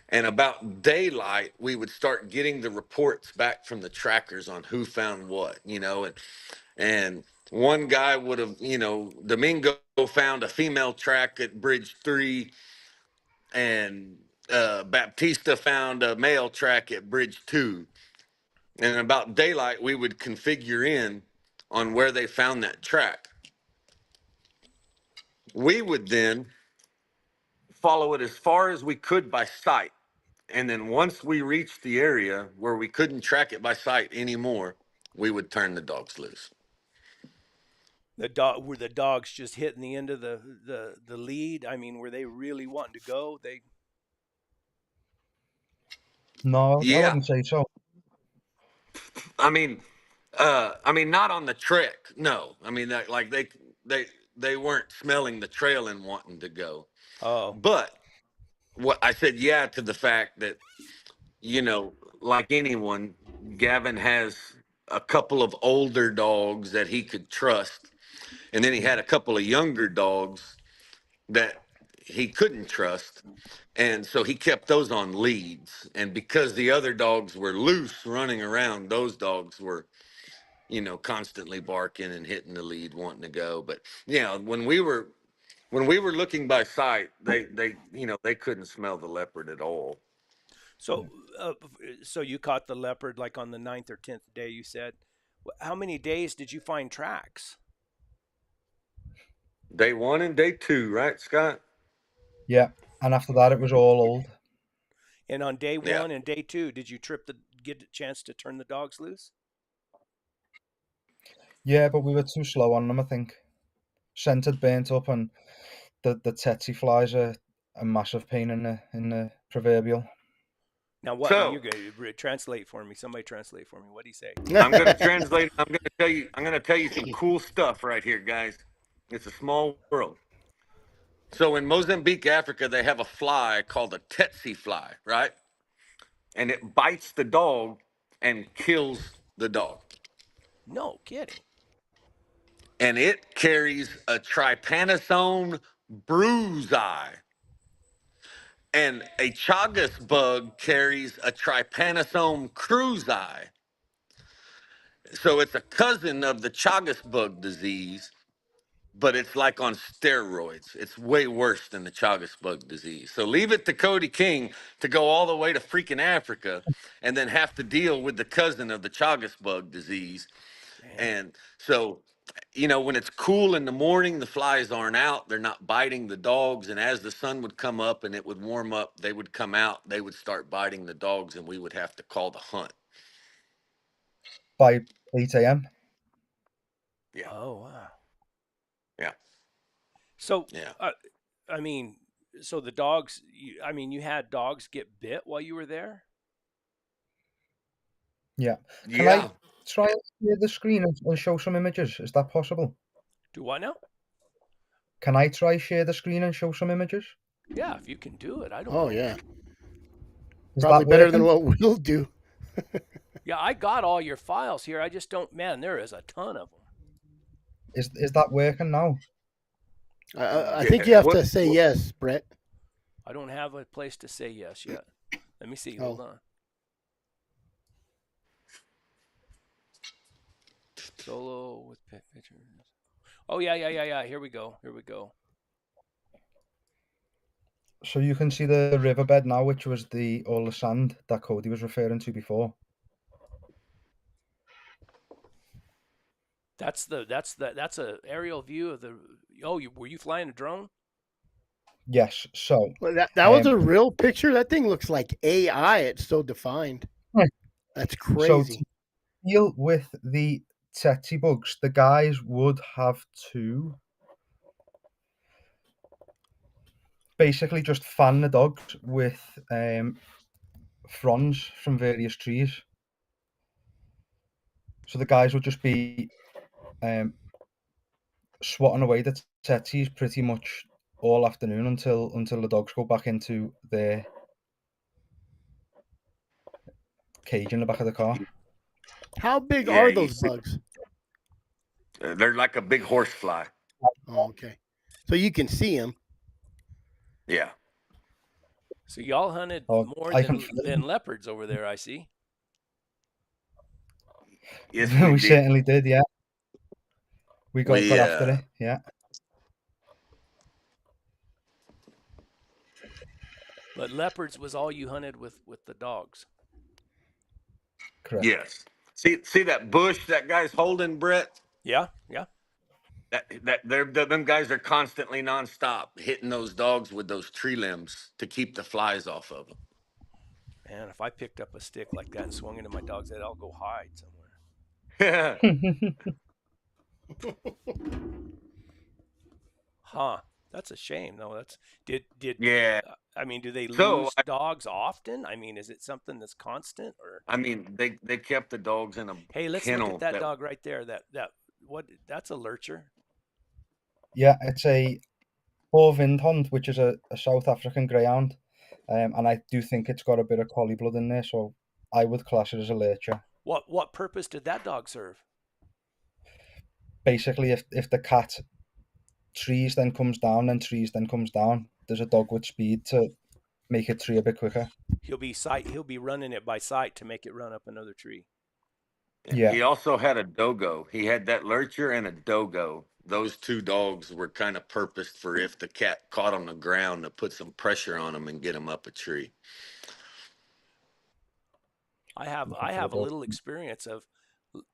Speaker 3: And about daylight, we would start getting the reports back from the trackers on who found what, and one guy would have, Domingo found a female track at Bridge 3, and Baptista found a male track at Bridge 2. And about daylight, we would configure in on where they found that track. We would then follow it as far as we could by sight. And then once we reached the area where we couldn't track it by sight anymore, we would turn the dogs loose.
Speaker 1: Were the dogs just hitting the end of the lead? I mean, were they really wanting to go? They
Speaker 4: No, I
Speaker 3: Yeah,
Speaker 4: wouldn't say so.
Speaker 3: I mean, not on the trek. No, I mean that like they they weren't smelling the trail and wanting to go.
Speaker 1: oh
Speaker 3: But what I said, yeah, to the fact that like anyone, Gavin has a couple of older dogs that he could trust, and then he had a couple of younger dogs that he couldn't trust. And so he kept those on leads. And because the other dogs were loose running around, those dogs were, constantly barking and hitting the lead, wanting to go. But yeah, when we were looking by sight, they couldn't smell the leopard at all.
Speaker 1: so uh, so you caught the leopard like on the ninth or 10th day, you said. How many days did you find tracks?
Speaker 3: Day one and day two, right, Scott?
Speaker 4: Yeah, and after that it was all old.
Speaker 1: And on day
Speaker 3: Yeah.
Speaker 1: one and day two, did you get a chance to turn the dogs loose?
Speaker 4: Yeah, but we were too slow on them, I think. Scent had burnt up, and the tsetse flies are a massive pain in the proverbial.
Speaker 1: Now, what
Speaker 3: So
Speaker 1: you're going to translate for me? Somebody translate for me. What do you say?
Speaker 3: I'm going to translate. I'm going to tell you. I'm going to tell you some cool stuff right here, guys. It's a small world. So in Mozambique, Africa, they have a fly called a tsetse fly, right? And it bites the dog and kills the dog.
Speaker 1: No kidding.
Speaker 3: And it carries a trypanosome brucei. And a chagas bug carries a trypanosome cruzi. So it's a cousin of the chagas bug disease, but it's like on steroids. It's way worse than the Chagas bug disease. So leave it to Cody King to go all the way to freaking Africa and then have to deal with the cousin of the Chagas bug disease.
Speaker 1: Man.
Speaker 3: And so, when it's cool in the morning, the flies aren't out. They're not biting the dogs. And as the sun would come up and it would warm up, they would come out. They would start biting the dogs, and we would have to call the hunt.
Speaker 4: By 8 a.m.
Speaker 3: Yeah.
Speaker 1: Oh wow.
Speaker 3: Yeah.
Speaker 1: So,
Speaker 3: Yeah.
Speaker 1: I mean, so the dogs. You had dogs get bit while you were there.
Speaker 4: Yeah. Can I
Speaker 3: Yeah.
Speaker 4: try and share the screen and show some images? Is that possible?
Speaker 1: Do what now?
Speaker 4: Can I try share the screen and show some images?
Speaker 1: Yeah, if you can do it. I don't
Speaker 2: Oh
Speaker 1: know.
Speaker 2: yeah,
Speaker 4: Is
Speaker 2: probably
Speaker 4: that
Speaker 2: better than
Speaker 4: working?
Speaker 2: what we'll do.
Speaker 1: Yeah, I got all your files here. I just don't. Man, there is a ton of them.
Speaker 4: Is that working now?
Speaker 2: I
Speaker 3: Yeah.
Speaker 2: think you have
Speaker 3: What?
Speaker 2: to say yes, Brett.
Speaker 1: I don't have a place to say yes yet. Let me see.
Speaker 2: Oh.
Speaker 1: Hold on. Solo with pictures. Oh yeah. Here we go.
Speaker 4: So you can see the riverbed now, which was all the sand that Cody was referring to before.
Speaker 1: That's a aerial view of the. Oh, were you flying a drone?
Speaker 4: Yes. So
Speaker 2: Well, that was
Speaker 4: um,
Speaker 2: a real picture. That thing looks like AI. It's so defined. That's
Speaker 4: so
Speaker 2: crazy.
Speaker 4: to deal with the tsetse bugs, the guys would have to basically just fan the dogs with fronds from various trees. So the guys would just be swatting away the tsetses pretty much all afternoon until the dogs go back into their cage in the back of the car.
Speaker 2: How big
Speaker 3: Yeah.
Speaker 2: are
Speaker 3: You
Speaker 2: those
Speaker 3: see,
Speaker 2: bugs?
Speaker 3: they're like a big horse fly.
Speaker 2: Oh, okay. So you can see them.
Speaker 3: Yeah.
Speaker 1: So y'all hunted
Speaker 4: Oh,
Speaker 1: more
Speaker 4: I can
Speaker 1: than leopards over there. I see.
Speaker 3: Yes,
Speaker 4: we
Speaker 3: we did.
Speaker 4: certainly did, yeah. We got
Speaker 3: We
Speaker 4: after it, yeah.
Speaker 1: But leopards was all you hunted with the dogs.
Speaker 4: Correct.
Speaker 3: Yes. See that bush that guy's holding, Brett?
Speaker 1: Yeah.
Speaker 3: Them guys are constantly nonstop hitting those dogs with those tree limbs to keep the flies off of them.
Speaker 1: Man, if I picked up a stick like that and swung into my dog's head, I'll go hide somewhere. Huh. That's a shame, though. That's did
Speaker 3: Yeah.
Speaker 1: I mean, do they
Speaker 3: So
Speaker 1: lose dogs often? I mean, is it something that's constant or?
Speaker 3: I mean, they kept the dogs in a
Speaker 1: Hey, let's look at
Speaker 3: kennel
Speaker 1: that
Speaker 3: that
Speaker 1: dog right there. That what? That's a lurcher.
Speaker 4: Yeah, it's a Boer Windhond, which is a South African greyhound, and I do think it's got a bit of collie blood in there, so I would class it as a lurcher.
Speaker 1: What purpose did that dog serve?
Speaker 4: Basically, if the cat trees then comes down, then trees then comes down, there's a dog with speed to make it tree a bit quicker.
Speaker 1: He'll be running it by sight to make it run up another tree.
Speaker 4: Yeah.
Speaker 3: He also had a dogo. He had that lurcher and a dogo. Those two dogs were kind of purposed for if the cat caught on the ground to put some pressure on him and get him up a tree.
Speaker 1: I have a little experience of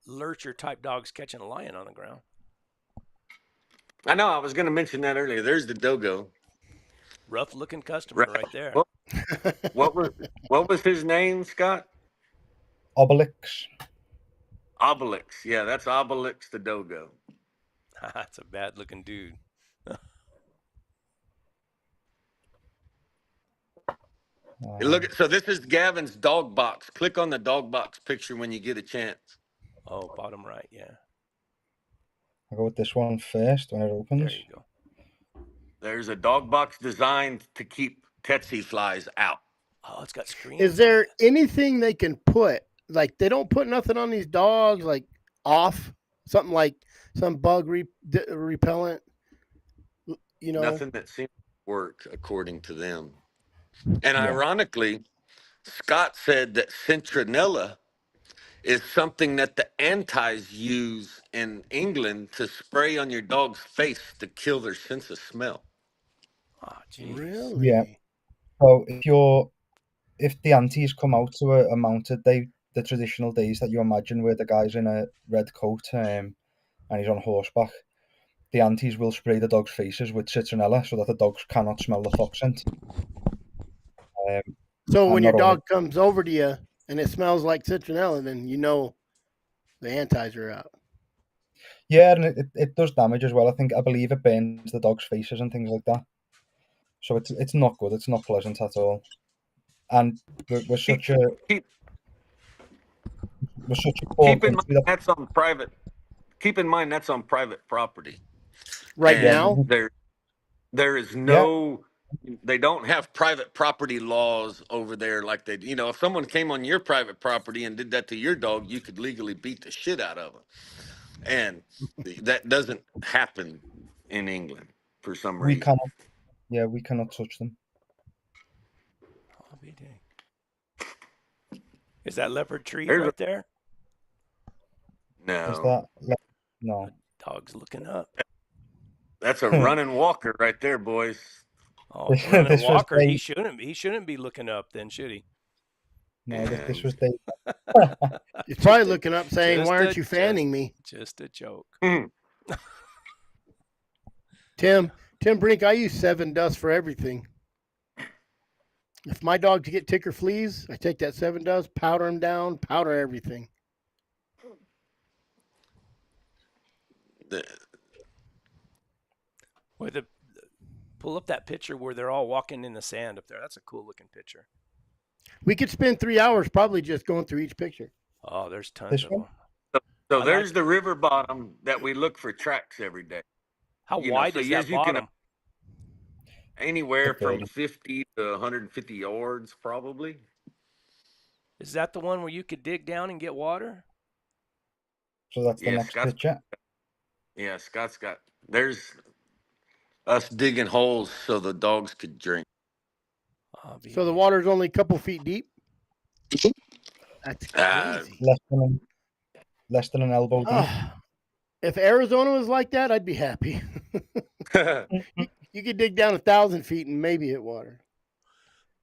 Speaker 1: lurcher type dogs catching a lion on the ground.
Speaker 3: I know. I was going to mention that earlier. There's the dogo.
Speaker 1: Rough looking customer right there.
Speaker 3: What was his name, Scott?
Speaker 4: Obelix.
Speaker 3: Obelix. Yeah, that's Obelix the dogo.
Speaker 1: That's a bad looking dude.
Speaker 3: So this is Gavin's dog box. Click on the dog box picture when you get a chance.
Speaker 1: Oh, bottom right, yeah.
Speaker 4: I'll go with this one first when it opens.
Speaker 1: There you go.
Speaker 3: There's a dog box designed to keep tsetse flies out.
Speaker 1: Oh, it's got screens.
Speaker 2: Is there anything they can put? Like, they don't put nothing on these dogs, like off something like some bug repellent. You know,
Speaker 3: Nothing that seems to work according to them. And ironically, Scott said that citronella is something that the antis use in England to spray on your dog's face to kill their sense of smell.
Speaker 1: Oh, geez.
Speaker 2: really?
Speaker 4: Yeah. So if the antis come out to a mounted day, the traditional days that you imagine where the guy's in a red coat and he's on horseback, the antis will spray the dog's faces with citronella so that the dogs cannot smell the fox scent.
Speaker 2: So when your dog comes over to you and it smells like citronella, then you know the antis are out.
Speaker 4: Yeah, and it does damage as well. I believe it burns the dog's faces and things like that. So it's not good. It's not pleasant at all. And we're such a poor
Speaker 3: Keep in
Speaker 4: country
Speaker 3: mind that's on private. Keep in mind that's on private property.
Speaker 2: Right now,
Speaker 3: there is no. They don't have private property laws over there like they. If someone came on your private property and did that to your dog, you could legally beat the shit out of them. And that doesn't happen in England for some reason.
Speaker 4: We cannot touch them.
Speaker 1: I'll be dang. Is that leopard tree right there?
Speaker 3: No.
Speaker 4: Is that no?
Speaker 1: The dog's looking up.
Speaker 3: That's a running walker right there, boys.
Speaker 1: Oh, running walker. He shouldn't be looking up then, should he?
Speaker 4: No, this was Dave.
Speaker 2: He's probably looking up saying, "Why aren't you fanning me?"
Speaker 1: Just a joke.
Speaker 2: Tim Brink, I use 7 Dust for everything. If my dogs get tick or fleas, I take that 7 Dust, powder them down, powder everything.
Speaker 1: Pull up that picture where they're all walking in the sand up there. That's a cool looking picture.
Speaker 2: We could spend 3 hours probably just going through each picture.
Speaker 1: Oh, there's tons of them.
Speaker 3: So there's the river bottom that we look for tracks every day.
Speaker 1: How wide is that bottom?
Speaker 3: Anywhere from 50 to 150 yards, probably.
Speaker 1: Is that the one where you could dig down and get water?
Speaker 4: So that's the next picture.
Speaker 3: Yeah, Scott's got. There's us digging holes so the dogs could drink.
Speaker 2: So the water's only a couple feet deep? That's crazy.
Speaker 4: Less than an elbow deep.
Speaker 2: If Arizona was like that, I'd be happy. You could dig down 1,000 feet and maybe hit water.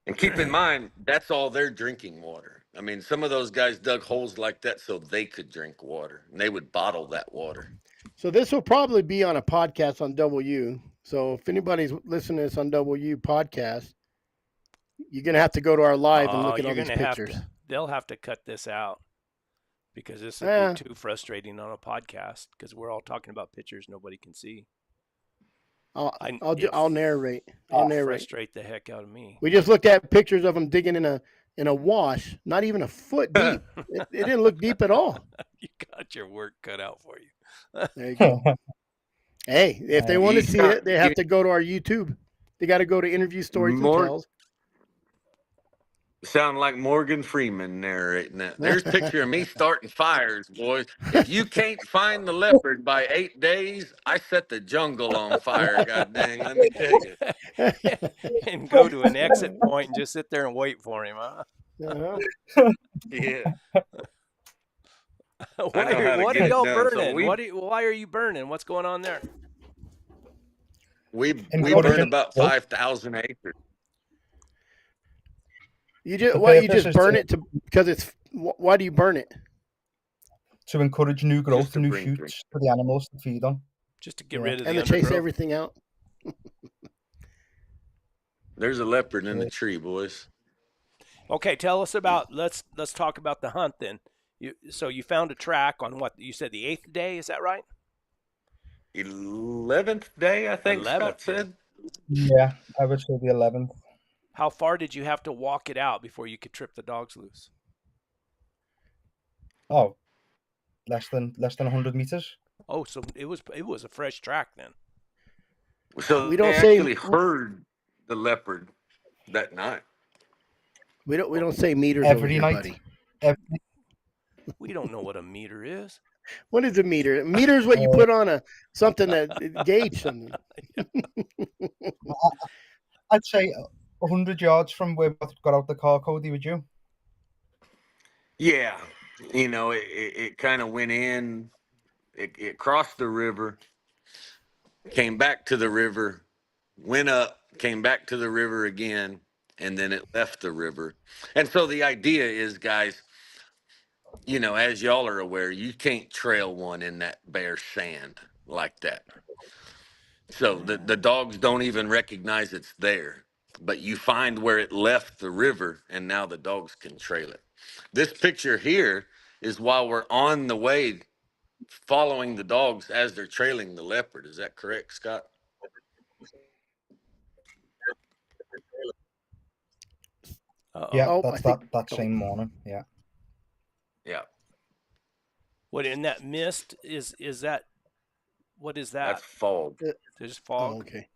Speaker 3: And keep in mind, that's all their drinking water. I mean, some of those guys dug holes like that so they could drink water, and they would bottle that water.
Speaker 2: So this will probably be on a podcast on W. So if anybody's listening to this on W podcast, you're going to have to go to our live and look at all these pictures.
Speaker 1: They'll have to cut this out because this would be too frustrating on a podcast because we're all talking about pictures nobody can see.
Speaker 2: I'll narrate. I'll narrate.
Speaker 1: Frustrate the heck out of me.
Speaker 2: We just looked at pictures of them digging in a wash, not even a foot deep. It didn't look deep at all.
Speaker 1: You got your work cut out for you.
Speaker 2: There you go. Hey, if they want to see it, they have to go to our YouTube. They got to go to Interview Stories and Tells.
Speaker 3: Sound like Morgan Freeman narrating that. There's a picture of me starting fires, boys. If you can't find the leopard by 8 days, I set the jungle on fire, god dang, let me tell you.
Speaker 1: And go to an exit point and just sit there and wait for him, huh?
Speaker 3: Yeah.
Speaker 1: What are y'all burning? So why are you burning? What's going on there?
Speaker 3: We burn about 5,000 acres.
Speaker 2: You just burn it because it's. Why do you burn it?
Speaker 4: To encourage new growth, new shoots for the animals to feed on.
Speaker 1: Just to get rid of the
Speaker 2: and to chase everything out.
Speaker 3: There's a leopard in the tree, boys.
Speaker 1: Okay, tell us about. Let's talk about the hunt then. So you found a track on what you said the 8th day, is that right?
Speaker 3: 11th day, I think Scott said.
Speaker 4: Yeah, I would say the 11th.
Speaker 1: How far did you have to walk it out before you could trip the dogs loose?
Speaker 4: Oh, less than 100 meters.
Speaker 1: Oh, so it was a fresh track then.
Speaker 3: So we don't actually heard the leopard that night.
Speaker 2: We don't say meters
Speaker 4: every night.
Speaker 2: Buddy.
Speaker 1: We don't know what a meter is.
Speaker 2: What is a meter? A meter is what you put on something that gauge something.
Speaker 4: I'd say 100 yards from where we got out the car, Cody, would you?
Speaker 3: Yeah. It kind of went in, it crossed the river, came back to the river, went up, came back to the river again, and then it left the river. And so the idea is, guys, as y'all are aware, you can't trail one in that bare sand like that. So the dogs don't even recognize it's there. But you find where it left the river, and now the dogs can trail it. This picture here is while we're on the way following the dogs as they're trailing the leopard. Is that correct, Scott?
Speaker 4: Yeah, that's that same morning. Yeah.
Speaker 3: Yeah.
Speaker 1: What in that mist is that? What is that?
Speaker 3: That's fog.
Speaker 1: There's fog.
Speaker 2: Oh, okay.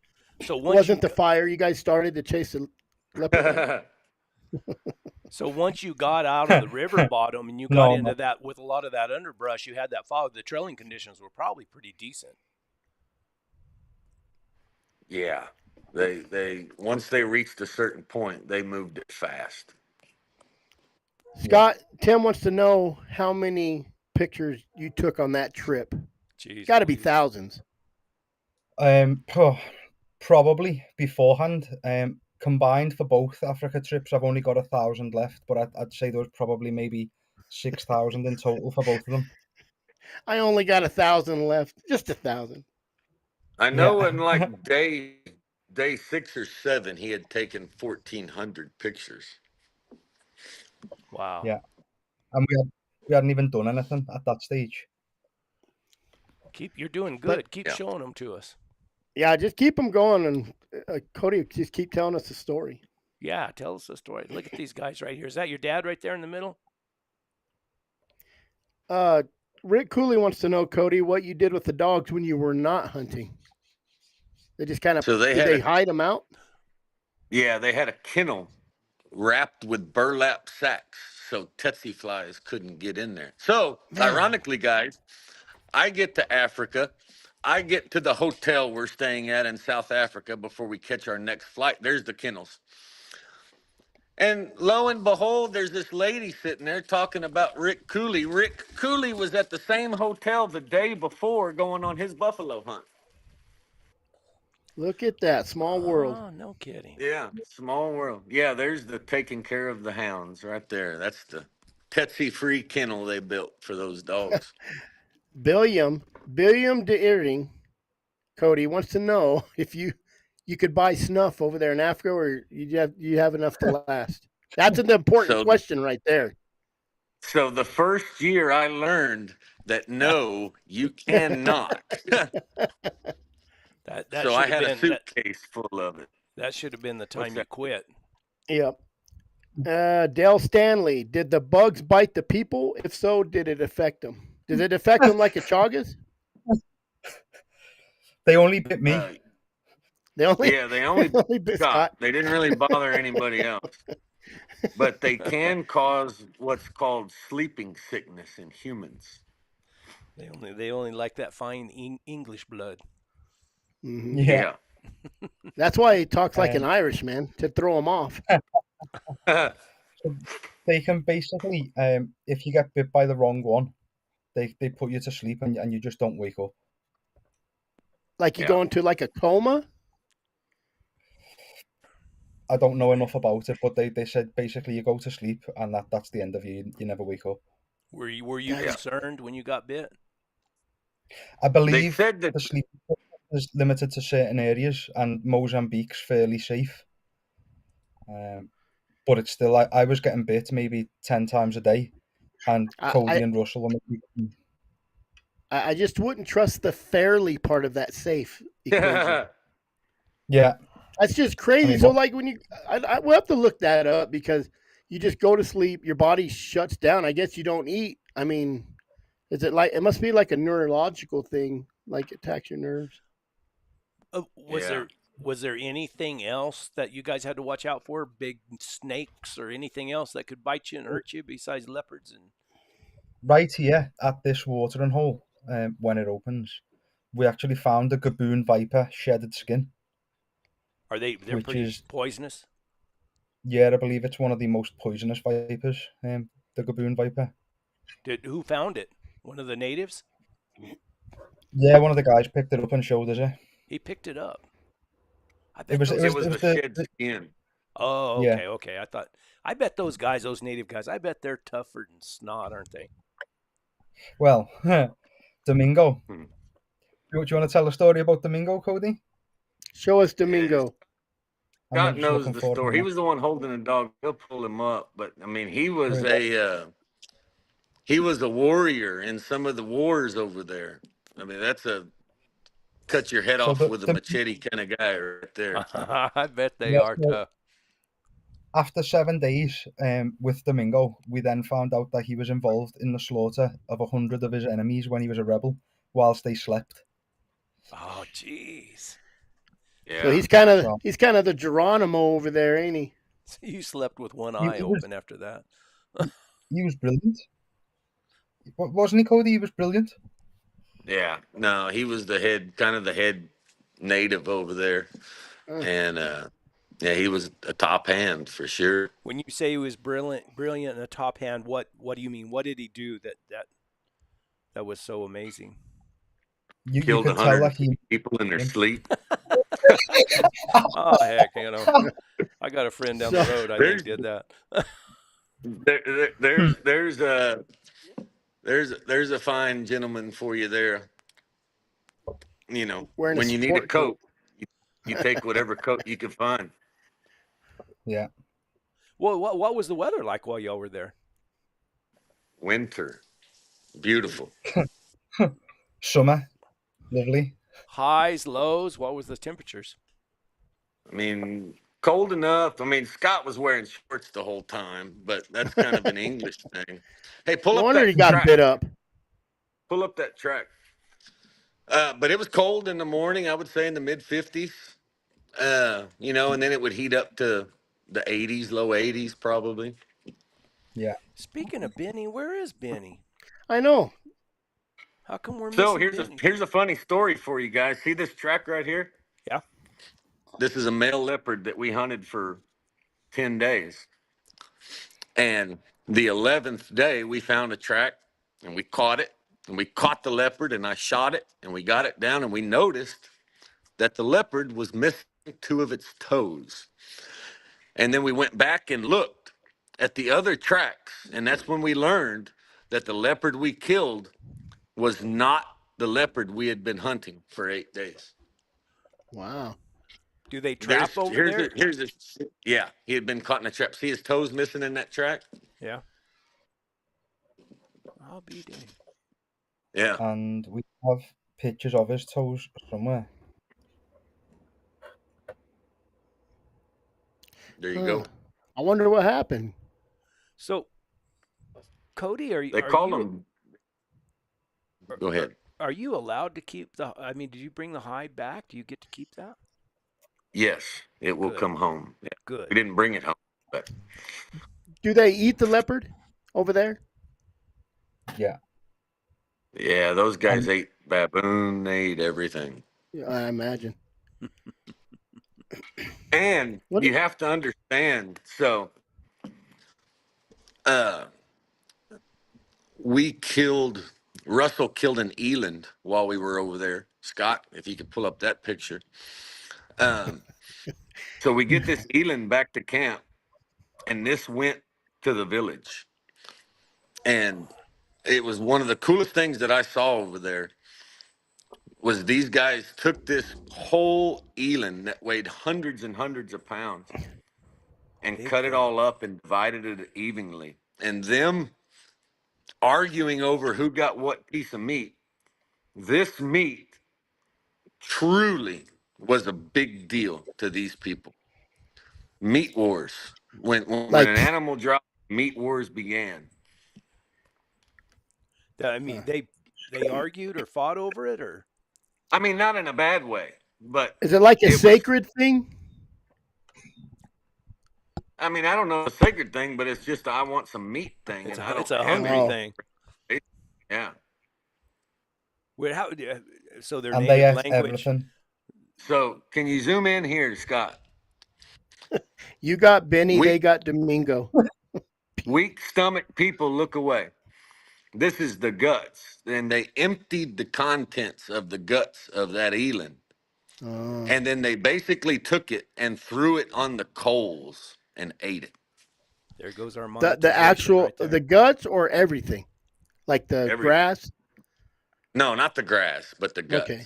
Speaker 1: So
Speaker 2: it wasn't the fire you guys started to chase the leopard?
Speaker 1: So once you got out of the river bottom and you got into that with a lot of that underbrush, you had that fog. The trailing conditions were probably pretty decent.
Speaker 3: Yeah. They once they reached a certain point, they moved it fast.
Speaker 2: Scott, Tim wants to know how many pictures you took on that trip.
Speaker 1: Jeez,
Speaker 2: got to be thousands.
Speaker 4: Probably beforehand. Combined for both Africa trips, I've only got 1,000 left, but I'd say there was probably maybe 6,000 in total for both of them.
Speaker 2: I only got 1,000 left, just 1,000.
Speaker 3: I know in like day 6 or 7, he had taken 1,400 pictures.
Speaker 1: Wow.
Speaker 4: Yeah, and we hadn't even done anything at that stage.
Speaker 1: You're doing good. Keep showing them to us.
Speaker 2: Yeah, just keep them going, and Cody, just keep telling us the story.
Speaker 1: Yeah, tell us the story. Look at these guys right here. Is that your dad right there in the middle?
Speaker 2: Rick Cooley wants to know, Cody, what you did with the dogs when you were not hunting. They just kind of did they hide them out?
Speaker 3: Yeah, they had a kennel wrapped with burlap sacks so tsetse flies couldn't get in there. So, ironically, guys, I get to Africa. I get to the hotel we're staying at in South Africa before we catch our next flight. There's the kennels. And lo and behold, there's this lady sitting there talking about Rick Cooley. Rick Cooley was at the same hotel the day before going on his buffalo hunt.
Speaker 2: Look at that. Small world.
Speaker 1: Oh, no kidding.
Speaker 3: Yeah, small world. Yeah, there's the taking care of the hounds right there. That's the tsetse-free kennel they built for those dogs.
Speaker 2: Billiam de Earring, Cody, wants to know if you could buy snuff over there in Africa, or you have enough to last. That's an important question right there.
Speaker 3: So the first year I learned that no, you cannot.
Speaker 1: That
Speaker 3: So I
Speaker 1: should have
Speaker 3: had a
Speaker 1: been
Speaker 3: suitcase full of it.
Speaker 1: that should have been the
Speaker 3: What's
Speaker 1: time you
Speaker 3: that?
Speaker 1: quit.
Speaker 2: Yep. Dale Stanley, did the bugs bite the people? If so, did it affect them? Did it affect them like a chagas?
Speaker 4: They only bit me.
Speaker 2: They only,
Speaker 3: Yeah, they only
Speaker 2: only bit
Speaker 3: Scott.
Speaker 2: Scott.
Speaker 3: They didn't really bother anybody else. But they can cause what's called sleeping sickness in humans.
Speaker 1: They only like that fine English blood.
Speaker 2: Mm-hmm.
Speaker 4: Yeah.
Speaker 3: Yeah.
Speaker 2: That's why he talks like an
Speaker 4: Um,
Speaker 2: Irishman to throw him off.
Speaker 4: so they can basically, if you get bit by the wrong one, they put you to sleep and you just don't wake up.
Speaker 2: Like you
Speaker 3: Yeah.
Speaker 2: go into like a coma.
Speaker 4: I don't know enough about it, but they said basically you go to sleep and that's the end of you. You never wake up.
Speaker 1: Were you
Speaker 2: That's-
Speaker 1: concerned when you got bit?
Speaker 4: I
Speaker 3: They
Speaker 4: believe
Speaker 3: said that
Speaker 4: the sleep is limited to certain areas, and Mozambique's fairly safe. But it's still, I was getting bit maybe 10 times a day, and Cody
Speaker 2: I,
Speaker 4: and Russell were
Speaker 2: I just wouldn't trust the fairly part of that safe equation.
Speaker 4: yeah.
Speaker 2: That's just
Speaker 4: I
Speaker 2: crazy.
Speaker 4: mean,
Speaker 2: So like when you, we'll have to look that up because you just go to sleep, your body shuts down. I guess you don't eat. I mean, is it like it must be like a neurological thing, like it attacks your nerves?
Speaker 3: Yeah.
Speaker 1: Was there anything else that you guys had to watch out for? Big snakes or anything else that could bite you and hurt you besides leopards and
Speaker 4: right here at this watering hole, when it opens, we actually found a gaboon viper shedded skin,
Speaker 1: they're
Speaker 4: which
Speaker 1: pretty
Speaker 4: is,
Speaker 1: poisonous?
Speaker 4: yeah, I believe it's one of the most poisonous vipers, the gaboon viper.
Speaker 1: Who found it? One of the natives?
Speaker 4: Yeah, one of the guys picked it up and showed us it.
Speaker 1: He picked it up. I
Speaker 4: It
Speaker 1: bet
Speaker 4: was, it
Speaker 1: those.
Speaker 3: It
Speaker 4: was,
Speaker 3: was
Speaker 4: it
Speaker 3: the
Speaker 4: was
Speaker 3: shed
Speaker 4: the
Speaker 3: skin.
Speaker 1: Oh,
Speaker 4: yeah.
Speaker 1: okay. I bet those guys, those native guys, I bet they're tougher than snot, aren't they?
Speaker 4: Well, Domingo.
Speaker 3: Hmm.
Speaker 4: Do you want to tell a story about Domingo, Cody?
Speaker 2: Show us
Speaker 3: Yeah,
Speaker 2: Domingo.
Speaker 3: Scott
Speaker 4: just
Speaker 3: knows
Speaker 4: looking
Speaker 3: the
Speaker 4: for it
Speaker 3: story. He
Speaker 4: now.
Speaker 3: was the one holding the dog. He'll pull him up. But I mean,
Speaker 4: There
Speaker 3: he was a warrior in some of the wars over there. I mean, that's a cut your head
Speaker 4: So
Speaker 3: off with a
Speaker 4: the
Speaker 3: machete kind of guy right there.
Speaker 1: I bet they
Speaker 4: yeah,
Speaker 1: are
Speaker 4: so
Speaker 1: tough.
Speaker 4: after 7 days with Domingo, we then found out that he was involved in the slaughter of 100 of his enemies when he was a rebel, whilst they slept.
Speaker 1: Oh, jeez.
Speaker 2: So
Speaker 3: Yeah.
Speaker 4: So
Speaker 2: he's kind of the Geronimo over there, ain't he?
Speaker 1: So you slept with one
Speaker 4: he,
Speaker 1: eye
Speaker 4: he was
Speaker 1: open after that.
Speaker 4: he was brilliant, wasn't he, Cody? He was brilliant.
Speaker 3: Yeah. No, he was kind of the head native over there.
Speaker 2: Uh,
Speaker 3: And yeah, he was a top hand for sure.
Speaker 1: When you say he was brilliant and a top hand, what do you mean? What did he do that was so amazing?
Speaker 4: You
Speaker 3: Killed
Speaker 4: could tell that
Speaker 3: 150 people in their sleep.
Speaker 1: Oh heck, I got a friend down the
Speaker 2: so
Speaker 1: road I
Speaker 3: There's
Speaker 1: think did that.
Speaker 3: there's a fine gentleman for you there. You know,
Speaker 2: wearing a
Speaker 3: when you need a
Speaker 2: sport coat.
Speaker 3: coat, you take whatever coat you can find.
Speaker 4: Yeah,
Speaker 1: Well, what was the weather like while y'all were there?
Speaker 3: Winter, beautiful.
Speaker 4: summer, lovely.
Speaker 1: Highs, lows, what was the temperatures?
Speaker 3: I mean, cold enough. I mean, Scott was wearing shorts the whole time, but that's kind of an English thing. Hey, pull
Speaker 2: No
Speaker 3: up
Speaker 2: wonder
Speaker 3: that
Speaker 2: he got
Speaker 3: track.
Speaker 2: bit up.
Speaker 3: Pull up that track. But it was cold in the morning. I would say in the mid 50s. And then it would heat up to the 80s, low 80s probably.
Speaker 4: Yeah.
Speaker 1: Speaking of Benny, where is Benny?
Speaker 2: I know.
Speaker 1: How come we're
Speaker 3: So
Speaker 1: missing Benny?
Speaker 3: here's a funny story for you guys. See this track right here?
Speaker 1: Yeah.
Speaker 3: This is a male leopard that we hunted for 10 days. And the 11th day, we found a track and we caught it. And we caught the leopard and I shot it and we got it down and we noticed that the leopard was missing two of its toes. And then we went back and looked at the other tracks. And that's when we learned that the leopard we killed was not the leopard we had been hunting for 8 days.
Speaker 2: Wow.
Speaker 1: Do they trap over there?
Speaker 3: Yeah, he had been caught in a trap. See his toes missing in that track?
Speaker 1: Yeah. I'll be damned.
Speaker 3: Yeah.
Speaker 4: And we have pictures of his toes somewhere.
Speaker 3: There you go.
Speaker 2: I wonder what happened.
Speaker 1: So, Cody, are
Speaker 3: They call them. Go ahead.
Speaker 1: Are you allowed to keep the? I mean, did you bring the hide back? Do you get to keep that?
Speaker 3: Yes, it will
Speaker 1: Good.
Speaker 3: come home. Yeah.
Speaker 1: Good.
Speaker 3: We didn't bring it home, but
Speaker 2: Do they eat the leopard over there?
Speaker 4: Yeah.
Speaker 3: yeah, those guys ate baboon. They ate everything.
Speaker 2: Yeah, I imagine.
Speaker 3: And
Speaker 2: What?
Speaker 3: you have to understand. So, Russell killed an eland while we were over there. Scott, if you could pull up that picture. So we get this eland back to camp, and this went to the village. And it was one of the coolest things that I saw over there was these guys took this whole eland that weighed hundreds and hundreds of pounds and
Speaker 1: Big
Speaker 3: cut it
Speaker 1: thing.
Speaker 3: all up and divided it evenly. And them arguing over who got what piece of meat. This meat truly was a big deal to these people. Meat wars. When
Speaker 2: Like,
Speaker 3: an animal dropped, meat wars began.
Speaker 1: I mean, they argued or fought over it, or
Speaker 3: I mean, not in a bad way, but
Speaker 2: is it like a
Speaker 3: it was-
Speaker 2: sacred thing?
Speaker 3: I mean, I don't know a sacred thing, but it's just I want some meat thing.
Speaker 1: it's
Speaker 3: and I don't
Speaker 1: a
Speaker 3: have
Speaker 1: hungry
Speaker 2: Oh.
Speaker 1: thing.
Speaker 3: it. Yeah.
Speaker 1: Where how? So their
Speaker 4: And they
Speaker 1: native
Speaker 4: ate
Speaker 1: language.
Speaker 4: everything.
Speaker 3: So can you zoom in here, Scott?
Speaker 2: You got Benny,
Speaker 3: We-
Speaker 2: they got Domingo.
Speaker 3: Weak stomach people look away. This is the guts. And they emptied the contents of the guts of that eland. And then they basically took it and threw it on the coals and ate it.
Speaker 1: There goes our
Speaker 2: The
Speaker 1: monetization
Speaker 2: actual
Speaker 1: right there.
Speaker 2: the guts or everything, like the grass.
Speaker 3: No, not the grass, but the guts.
Speaker 2: Okay.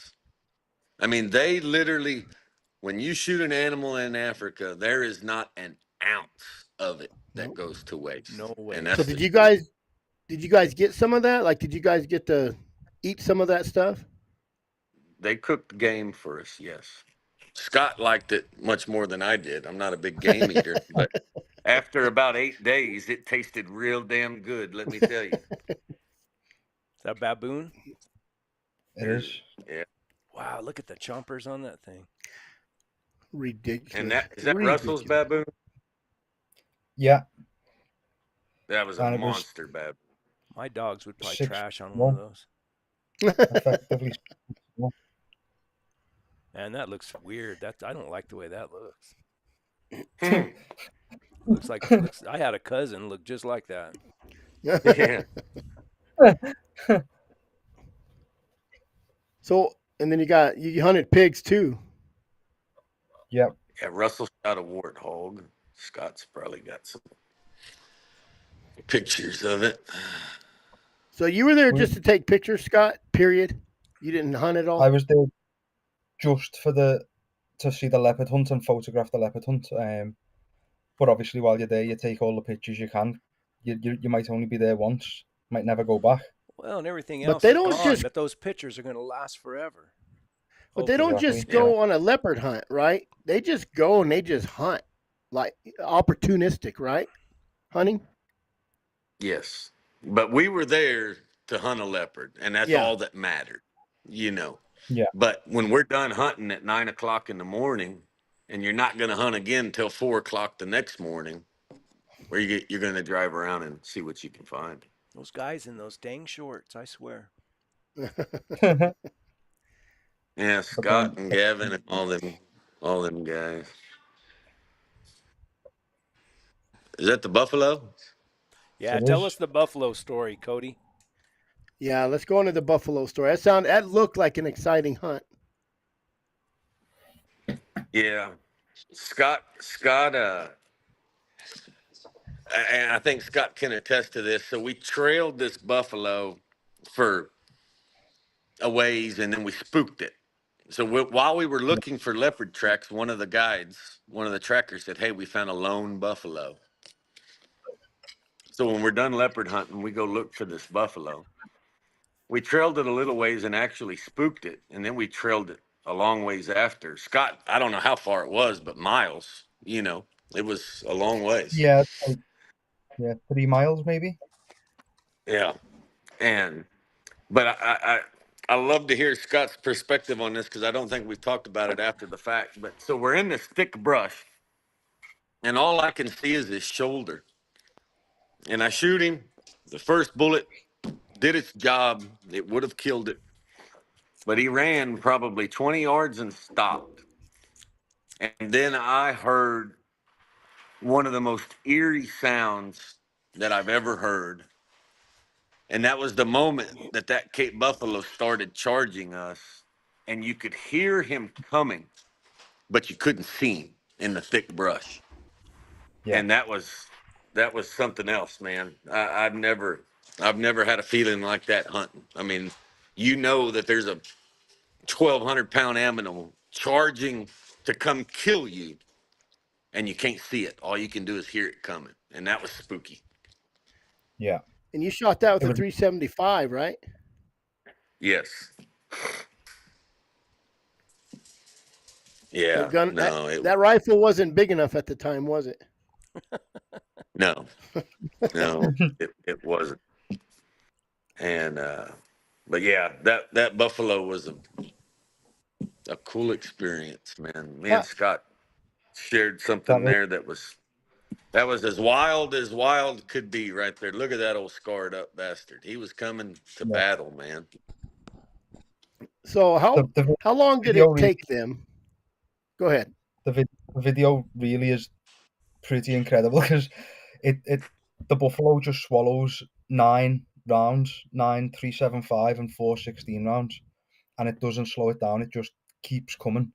Speaker 3: I mean, they literally, when you shoot an animal in Africa, there is not an ounce of it that
Speaker 2: Nope.
Speaker 3: goes to waste.
Speaker 1: No way.
Speaker 3: And
Speaker 2: So
Speaker 3: that's
Speaker 2: did you guys get some of that? Like, did you guys get to eat some of that stuff?
Speaker 3: They cooked game for us, yes. Scott liked it much more than I did. I'm not a big game eater, but after about 8 days, it tasted real damn good, let me tell you.
Speaker 1: Is that baboon?
Speaker 4: It is.
Speaker 3: Yeah.
Speaker 1: Wow, look at the chompers on that thing.
Speaker 2: Ridiculous.
Speaker 3: And is that Russell's baboon?
Speaker 4: Yeah.
Speaker 3: That was a
Speaker 4: And it was-
Speaker 3: monster baboon.
Speaker 1: My dogs would probably
Speaker 4: 6
Speaker 1: trash on
Speaker 4: long.
Speaker 1: one of those.
Speaker 4: Effectively.
Speaker 1: Man, that looks weird. I don't like the way that looks.
Speaker 3: Hmm.
Speaker 1: Looks like I had a cousin look just like that.
Speaker 3: Yeah.
Speaker 2: So, and then you hunted pigs too.
Speaker 4: Yep.
Speaker 3: Yeah, Russell shot a warthog. Scott's probably got some pictures of it.
Speaker 2: So you were there just to take pictures, Scott? Period. You didn't hunt at all.
Speaker 4: I was there just to see the leopard hunt and photograph the leopard hunt. But obviously, while you're there, you take all the pictures you can. You might only be there once. Might never go back.
Speaker 1: Well, and everything
Speaker 2: But
Speaker 1: else
Speaker 2: they
Speaker 1: is
Speaker 2: don't
Speaker 1: gone,
Speaker 2: just-
Speaker 1: but those pictures are going to last forever.
Speaker 2: But they don't
Speaker 1: Hopefully.
Speaker 2: just go on a leopard hunt, right? They just go and they just hunt, like opportunistic, right? Hunting.
Speaker 3: Yes. But we were there to hunt a leopard, and that's
Speaker 2: Yeah.
Speaker 3: all that mattered, you know.
Speaker 4: Yeah.
Speaker 3: But when we're done hunting at 9 o'clock in the morning, and you're not going to hunt again until 4 o'clock the next morning, where you're going to drive around and see what you can find.
Speaker 1: Those guys in those dang shorts, I swear.
Speaker 3: Yeah, Scott and Gavin and all them guys. Is that the buffalo?
Speaker 1: Yeah,
Speaker 4: It
Speaker 1: tell
Speaker 4: is.
Speaker 1: us the buffalo story, Cody.
Speaker 2: Yeah, let's go into the buffalo story. That looked like an exciting hunt.
Speaker 3: Yeah, Scott, and I think Scott can attest to this. So we trailed this buffalo for a ways, and then we spooked it. So while we were looking for leopard tracks, one of the trackers said, "Hey, we found a lone buffalo." So when we're done leopard hunting, we go look for this buffalo. We trailed it a little ways and actually spooked it, and then we trailed it a long ways after. Scott, I don't know how far it was, but miles. You know, it was a long ways.
Speaker 4: Yeah, 3 miles maybe.
Speaker 3: Yeah, but I love to hear Scott's perspective on this because I don't think we've talked about it after the fact. But so we're in this thick brush, and all I can see is his shoulder. And I shoot him. The first bullet did its job. It would have killed it. But he ran probably 20 yards and stopped. And then I heard one of the most eerie sounds that I've ever heard. And that was the moment that Cape Buffalo started charging us. And you could hear him coming, but you couldn't see him in the thick brush.
Speaker 4: Yeah.
Speaker 3: And that was something else, man. I've never had a feeling like that hunting. I mean, you know that there's a 1,200-pound animal charging to come kill you, and you can't see it. All you can do is hear it coming, and that was spooky.
Speaker 4: Yeah.
Speaker 2: And you shot that with a 375, right?
Speaker 3: Yes. Yeah.
Speaker 2: That rifle wasn't big enough at the time, was it?
Speaker 3: No, it wasn't. And but yeah, that buffalo was a cool experience, man. Me and Scott shared something there that was as wild could be right there. Look at that old scarred up bastard. He was coming to battle, man.
Speaker 2: So how long did it take them? Go ahead.
Speaker 4: The video really is pretty incredible because the buffalo just swallows 9 rounds, 9 375 and 4 16 rounds, and it doesn't slow it down. It just keeps coming,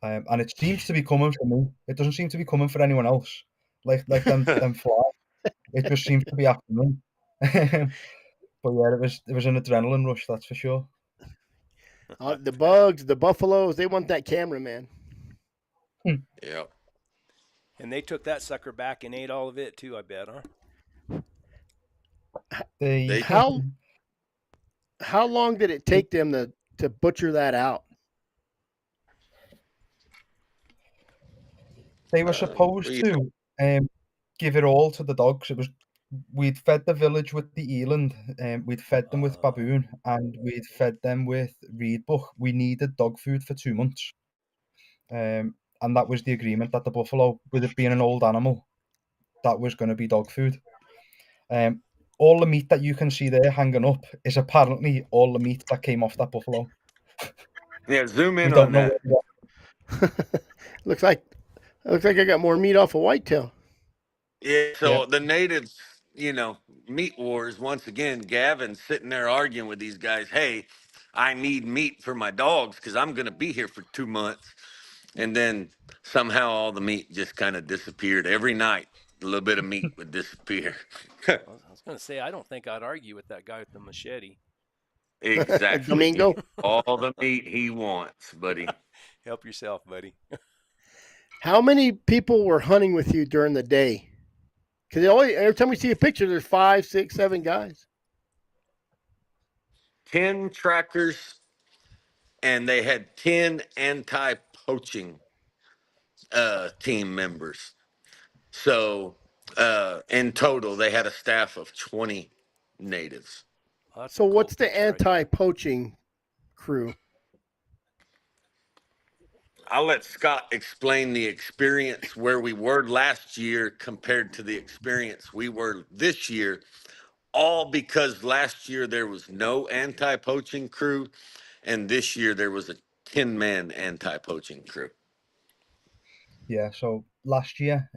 Speaker 4: and it seems to be coming for me. It doesn't seem to be coming for anyone else. Like them flies. It just seems to be after me. But yeah, it was an adrenaline rush, that's for sure.
Speaker 2: The bugs, the buffaloes, they want that camera, man.
Speaker 3: Yeah.
Speaker 1: And they took that sucker back and ate all of it too, I bet,
Speaker 2: huh? How long did it take them to butcher that out?
Speaker 4: They were supposed to give it all to the dogs. We'd fed the village with the eland, we'd fed them with baboon, and we'd fed them with reedbuck. We needed dog food for 2 months. And that was the agreement, that the buffalo, with it being an old animal, that was going to be dog food. All the meat that you can see there hanging up is apparently all the meat that came off that buffalo.
Speaker 3: Yeah, zoom in on that.
Speaker 2: Looks like I got more meat off a whitetail.
Speaker 3: Yeah, so the natives, meat wars, once again, Gavin's sitting there arguing with these guys, hey, I need meat for my dogs because I'm going to be here for 2 months. And then somehow all the meat just kind of disappeared. Every night, a little bit of meat would disappear.
Speaker 1: I was going to say, I don't think I'd argue with that guy with the machete.
Speaker 3: Exactly.
Speaker 2: Domingo.
Speaker 3: All the meat he wants, buddy.
Speaker 1: Help yourself, buddy.
Speaker 2: How many people were hunting with you during the day? Because every time we see a picture, there's 5, 6, 7 guys.
Speaker 3: 10 trackers, and they had 10 anti-poaching team members. So in total, they had a staff of 20 natives.
Speaker 2: So what's the anti-poaching crew?
Speaker 3: I'll let Scott explain the experience where we were last year compared to the experience we were this year, all because last year there was no anti-poaching crew, and this year there was a 10-man anti-poaching crew.
Speaker 4: Yeah, so last year,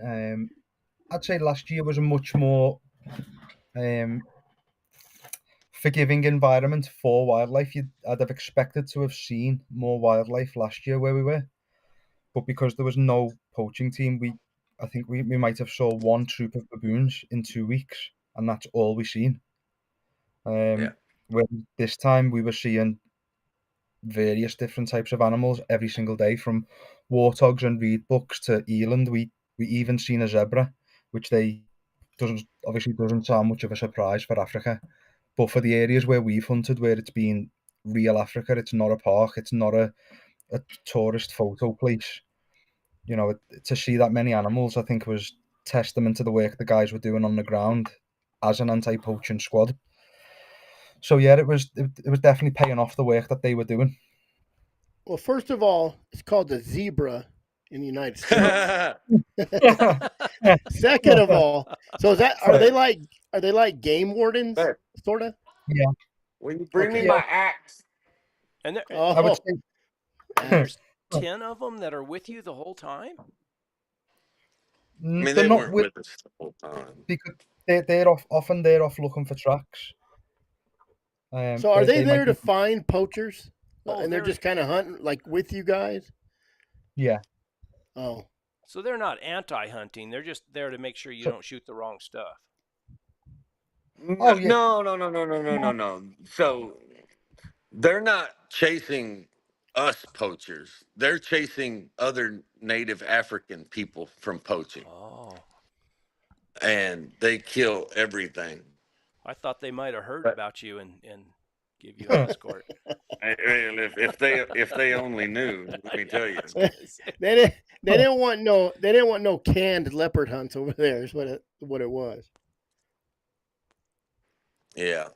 Speaker 4: I'd say last year was a much more forgiving environment for wildlife. I'd have expected to have seen more wildlife last year where we were, but because there was no poaching team, I think we might have saw 1 troop of baboons in 2 weeks, and that's all we seen. Where this time we were seeing various different types of animals every single day, from warthogs and reedbucks to eland. We even seen a zebra, which they doesn't sound much of a surprise for Africa, but for the areas where we've hunted, where it's been real Africa, it's not a park, it's not a tourist photo place. You know, to see that many animals, I think, was testament to the work the guys were doing on the ground as an anti-poaching squad. So yeah, it was definitely paying off the work that they were doing.
Speaker 2: Well, first of all, it's called the zebra in the United States. Second of all, so is that are they like game wardens, sort of?
Speaker 4: Yeah.
Speaker 3: Will you bring me
Speaker 2: Okay.
Speaker 3: my axe?
Speaker 1: And there,
Speaker 2: Oh,
Speaker 4: I would say
Speaker 1: and there's 10 of them that are with you the whole time?
Speaker 3: I mean,
Speaker 4: they're
Speaker 3: they
Speaker 4: not
Speaker 3: weren't with us the whole time.
Speaker 4: because they're off looking for tracks.
Speaker 2: so are they there
Speaker 4: might
Speaker 2: to
Speaker 4: be,
Speaker 2: find poachers?
Speaker 1: Oh,
Speaker 2: And they're just kind of hunting like with you guys?
Speaker 4: yeah.
Speaker 2: Oh,
Speaker 1: So they're not anti-hunting. They're just there to make sure you
Speaker 4: So-
Speaker 1: don't shoot the wrong stuff.
Speaker 4: Oh, yeah.
Speaker 3: No. So they're not chasing us poachers. They're chasing other native African people from poaching.
Speaker 1: Oh,
Speaker 3: And they kill everything.
Speaker 1: I thought they might have heard
Speaker 3: But-
Speaker 1: about you and give you an escort.
Speaker 3: If they only knew, let me tell you.
Speaker 2: they didn't want no canned leopard hunts over there. Is what it was.
Speaker 3: Yeah.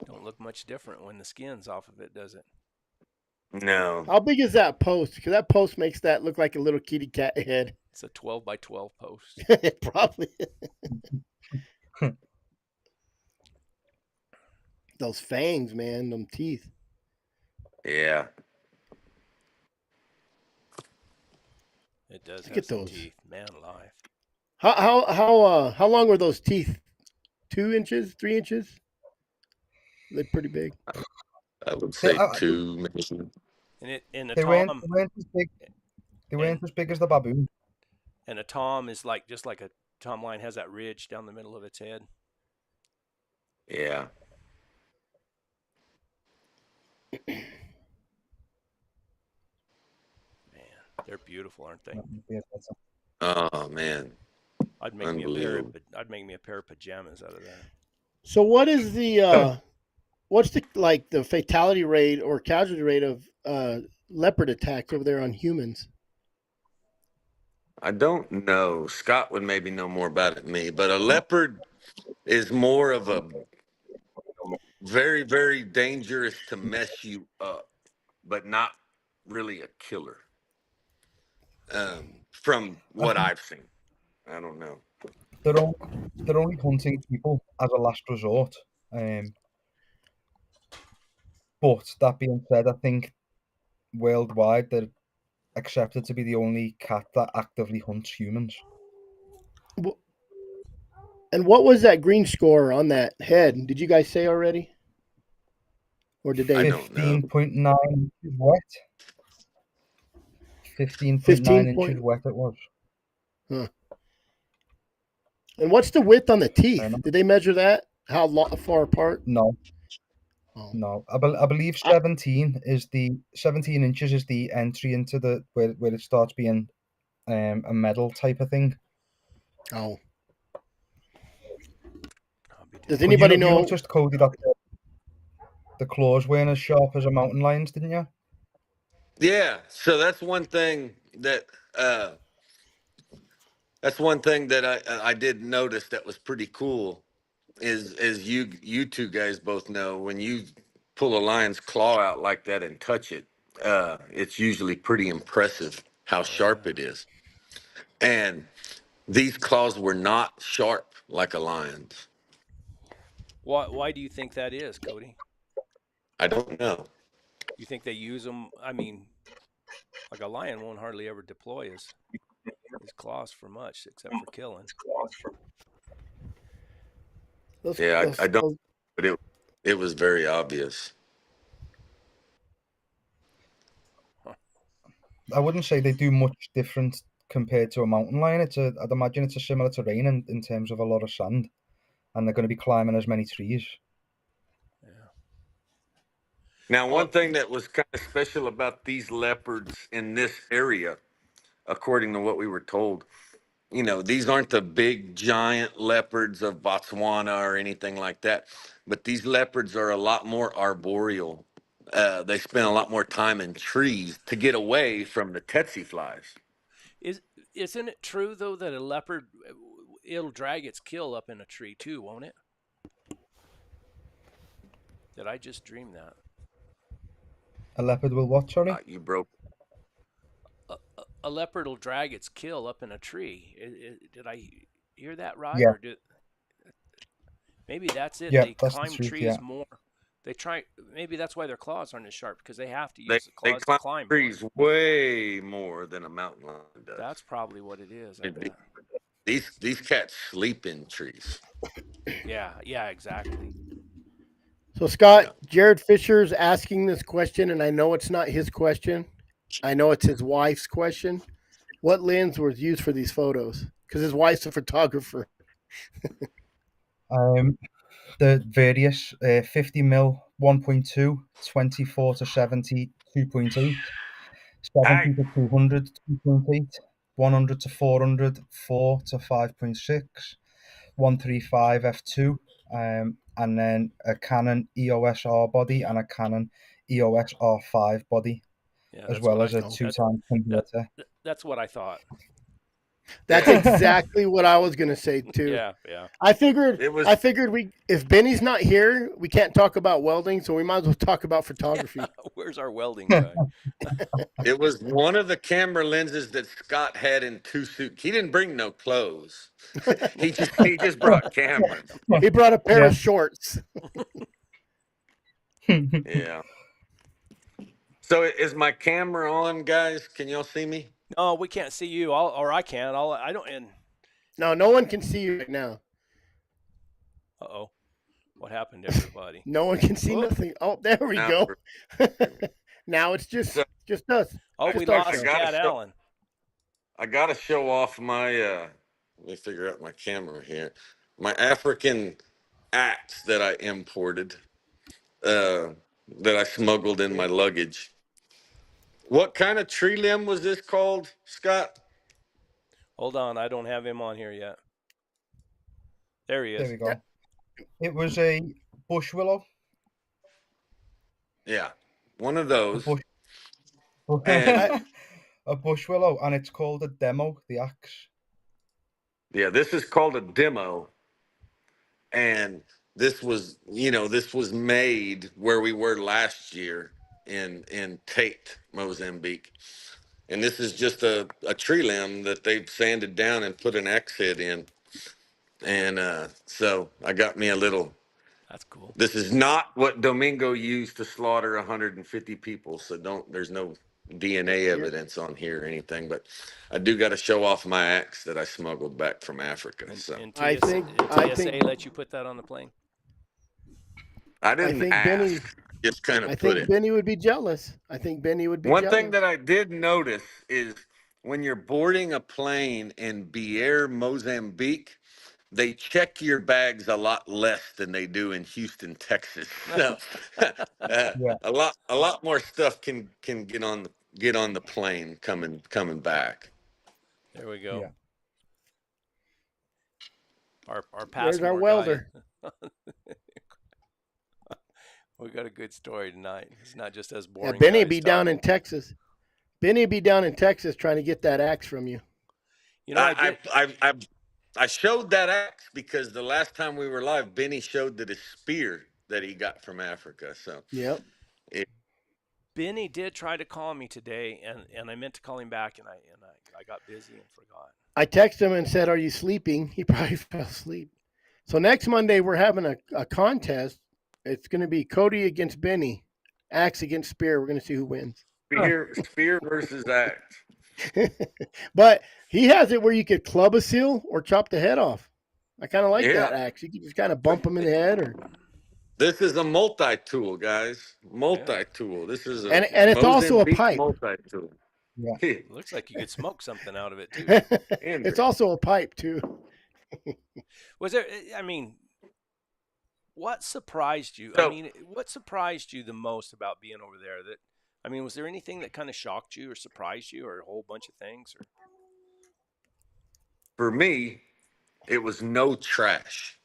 Speaker 1: Don't look much different when the skin's off of it, does it?
Speaker 3: No.
Speaker 2: How big is that post? Because that post makes that look like a little kitty cat head.
Speaker 1: It's a 12 by 12 post.
Speaker 2: Probably. Those fangs, man, them teeth.
Speaker 3: Yeah.
Speaker 1: It does
Speaker 2: Look
Speaker 1: have
Speaker 2: at
Speaker 1: some
Speaker 2: those.
Speaker 1: teeth, man alive.
Speaker 2: How long were those teeth? 2 inches, 3 inches? They're pretty big.
Speaker 3: I would say
Speaker 4: I-
Speaker 3: 2, maybe.
Speaker 1: And a
Speaker 4: They
Speaker 1: tom
Speaker 4: weren't as big. They weren't as big as the baboon.
Speaker 1: and a tom is like just like a tom lion has that ridge down the middle of its head.
Speaker 3: Yeah.
Speaker 1: Man, they're beautiful, aren't they?
Speaker 3: Oh man.
Speaker 1: I'd make me a pair of pajamas out of that.
Speaker 2: So what is the what's the fatality rate or casualty rate of leopard attacks over there on humans?
Speaker 3: I don't know. Scott would maybe know more about it than me, but a leopard is more of a very, very dangerous to mess you up, but not really a killer. From what I've seen. I don't know.
Speaker 4: They're only hunting people as a last resort. But that being said, I think worldwide they're accepted to be the only cat that actively hunts humans.
Speaker 2: And what was that green score on that head? Did you guys say already? Or did they?
Speaker 3: I don't know.
Speaker 4: 15.9 inches wet. 15.9 inches wet it was.
Speaker 2: Huh. And what's the width on the teeth? Did they measure that? How far apart?
Speaker 4: No.
Speaker 2: Oh.
Speaker 4: No, I believe 17 inches is the entry into the where it starts being a medal type of thing.
Speaker 2: Oh. Does anybody know?
Speaker 4: You noticed, Cody, that the claws weren't as sharp as a mountain lion's, didn't you?
Speaker 3: Yeah, so that's one thing that I did notice that was pretty cool. Is as you two guys both know, when you pull a lion's claw out like that and touch it, it's usually pretty impressive how sharp it is. And these claws were not sharp like a lion's.
Speaker 1: Why do you think that is, Cody?
Speaker 3: I don't know.
Speaker 1: You think they use them? I mean, like a lion won't hardly ever deploy his claws for much except for killing.
Speaker 3: I don't, but it was very obvious.
Speaker 4: I wouldn't say they do much different compared to a mountain lion. I'd imagine it's a similar terrain in terms of a lot of sand, and they're going to be climbing as many trees.
Speaker 1: Yeah.
Speaker 3: Now, one thing that was kind of special about these leopards in this area, according to what we were told, these aren't the big giant leopards of Botswana or anything like that, but these leopards are a lot more arboreal. They spend a lot more time in trees to get away from the tsetse flies.
Speaker 1: Isn't it true though that a leopard, it'll drag its kill up in a tree too, won't it? Did I just dream that?
Speaker 4: A leopard will what, sorry?
Speaker 3: You broke.
Speaker 1: A leopard will drag its kill up in a tree. Did I hear that right?
Speaker 4: Yeah.
Speaker 1: Or maybe that's it.
Speaker 4: Yeah,
Speaker 1: They
Speaker 4: that's the
Speaker 1: climb
Speaker 4: truth,
Speaker 1: trees
Speaker 4: yeah.
Speaker 1: more. They try. Maybe that's why their claws aren't as sharp, because they have to
Speaker 3: They
Speaker 1: use the claws to
Speaker 3: climb
Speaker 1: climb
Speaker 3: trees
Speaker 1: more.
Speaker 3: way more than a mountain lion does.
Speaker 1: That's probably what it is. I bet.
Speaker 3: These cats sleep in trees.
Speaker 1: Yeah, exactly.
Speaker 2: So, Scott,
Speaker 3: Yeah.
Speaker 2: Jared Fisher's asking this question, and I know it's not his question. I know it's his wife's question. What lens was used for these photos? Because his wife's a photographer.
Speaker 4: The various 50mm 1.2, 24 to 70 2.8, 70 to 200 2.8, 100 to 400 4 to 5.6, 135 f2, and then a Canon EOS R body and a Canon EOS R5 body,
Speaker 1: Yeah,
Speaker 4: as well as a 2-time converter.
Speaker 1: That's what I thought.
Speaker 2: That's exactly what I was gonna say too.
Speaker 1: Yeah.
Speaker 2: I figured
Speaker 3: It was
Speaker 2: if Benny's not here, we can't talk about welding, so we might as well talk about photography.
Speaker 1: Where's our welding guy?
Speaker 3: it was one of the camera lenses that Scott had in 2 suits. He didn't bring no clothes. he just brought cameras.
Speaker 2: He brought a pair
Speaker 4: Yeah.
Speaker 2: of shorts.
Speaker 3: Yeah. So is my camera on, guys? Can y'all see me?
Speaker 1: No, we can't see you. I can. I don't. And
Speaker 2: No one can see you right now.
Speaker 1: uh-oh, what happened to everybody?
Speaker 2: No one can see
Speaker 1: Whoop.
Speaker 2: nothing. Oh, there we
Speaker 3: Now
Speaker 2: go.
Speaker 3: we're-
Speaker 2: Now it's just
Speaker 3: So-
Speaker 2: us.
Speaker 1: Oh,
Speaker 2: Just
Speaker 1: we
Speaker 2: our
Speaker 1: lost
Speaker 2: show.
Speaker 1: Cat Allen.
Speaker 3: I gotta show off my let me figure out my camera here. My African axe that I imported, that I smuggled in my luggage. What kind of tree limb was this called, Scott?
Speaker 1: Hold on, I don't have him on here yet. There he is.
Speaker 4: There we go. It was a bush willow.
Speaker 3: Yeah, one of those.
Speaker 4: And a bush willow, and it's called a demo, the axe.
Speaker 3: Yeah, this is called a demo, and this was made where we were last year in Tate, Mozambique. And this is just a tree limb that they've sanded down and put an axe head in. And so I got me a little.
Speaker 1: That's cool.
Speaker 3: This is not what Domingo used to slaughter 150 people. So there's no DNA evidence on here or anything. But I do got to show off my axe that I smuggled back from Africa. So
Speaker 1: And
Speaker 2: I think
Speaker 1: TSA let you put that on the plane?
Speaker 3: I didn't
Speaker 2: think
Speaker 3: ask.
Speaker 2: Benny-
Speaker 3: Just kind of
Speaker 2: I
Speaker 3: put
Speaker 2: think
Speaker 3: it.
Speaker 2: Benny would be jealous.
Speaker 3: One thing that I did notice is when you're boarding a plane in Bière, Mozambique, they check your bags a lot less than they do in Houston, Texas. So, a lot more stuff can get on the plane coming back.
Speaker 1: There we go.
Speaker 4: Yeah.
Speaker 1: Our
Speaker 2: There's
Speaker 1: passport
Speaker 2: our
Speaker 1: guy.
Speaker 2: welder.
Speaker 1: We got a good story tonight. It's not just us
Speaker 2: Yeah,
Speaker 1: boring.
Speaker 2: Benny
Speaker 1: guys
Speaker 2: be down
Speaker 1: talking.
Speaker 2: in Texas. Benny be down in Texas trying to get that axe from you.
Speaker 1: You know,
Speaker 3: I showed that axe because the last time we were live, Benny showed that his spear that he got from Africa. So
Speaker 2: Yep.
Speaker 1: Benny did try to call me today, and I meant to call him back, and I got busy and forgot.
Speaker 2: I texted him and said, "Are you sleeping?" He probably fell asleep. So next Monday we're having a contest. It's going to be Cody against Benny, axe against spear. We're going to see who wins.
Speaker 3: Spear versus axe.
Speaker 2: But he has it where you could club a seal or chop the head off. I kind of like
Speaker 3: Yeah.
Speaker 2: that axe. You can just kind of bump him in the head, or
Speaker 3: This is a multi-tool, guys. Multi-tool. This is a
Speaker 2: and it's also a
Speaker 3: Mozambique
Speaker 2: pipe.
Speaker 3: multi-tool.
Speaker 4: Yeah.
Speaker 1: Looks like you could smoke something out of it too.
Speaker 2: It's also a pipe too.
Speaker 1: Was there? I mean, what surprised you?
Speaker 3: So-
Speaker 1: what surprised you the most about being over there? Was there anything that kind of shocked you or surprised you, or a whole bunch of things? Or
Speaker 3: for me, it was no trash.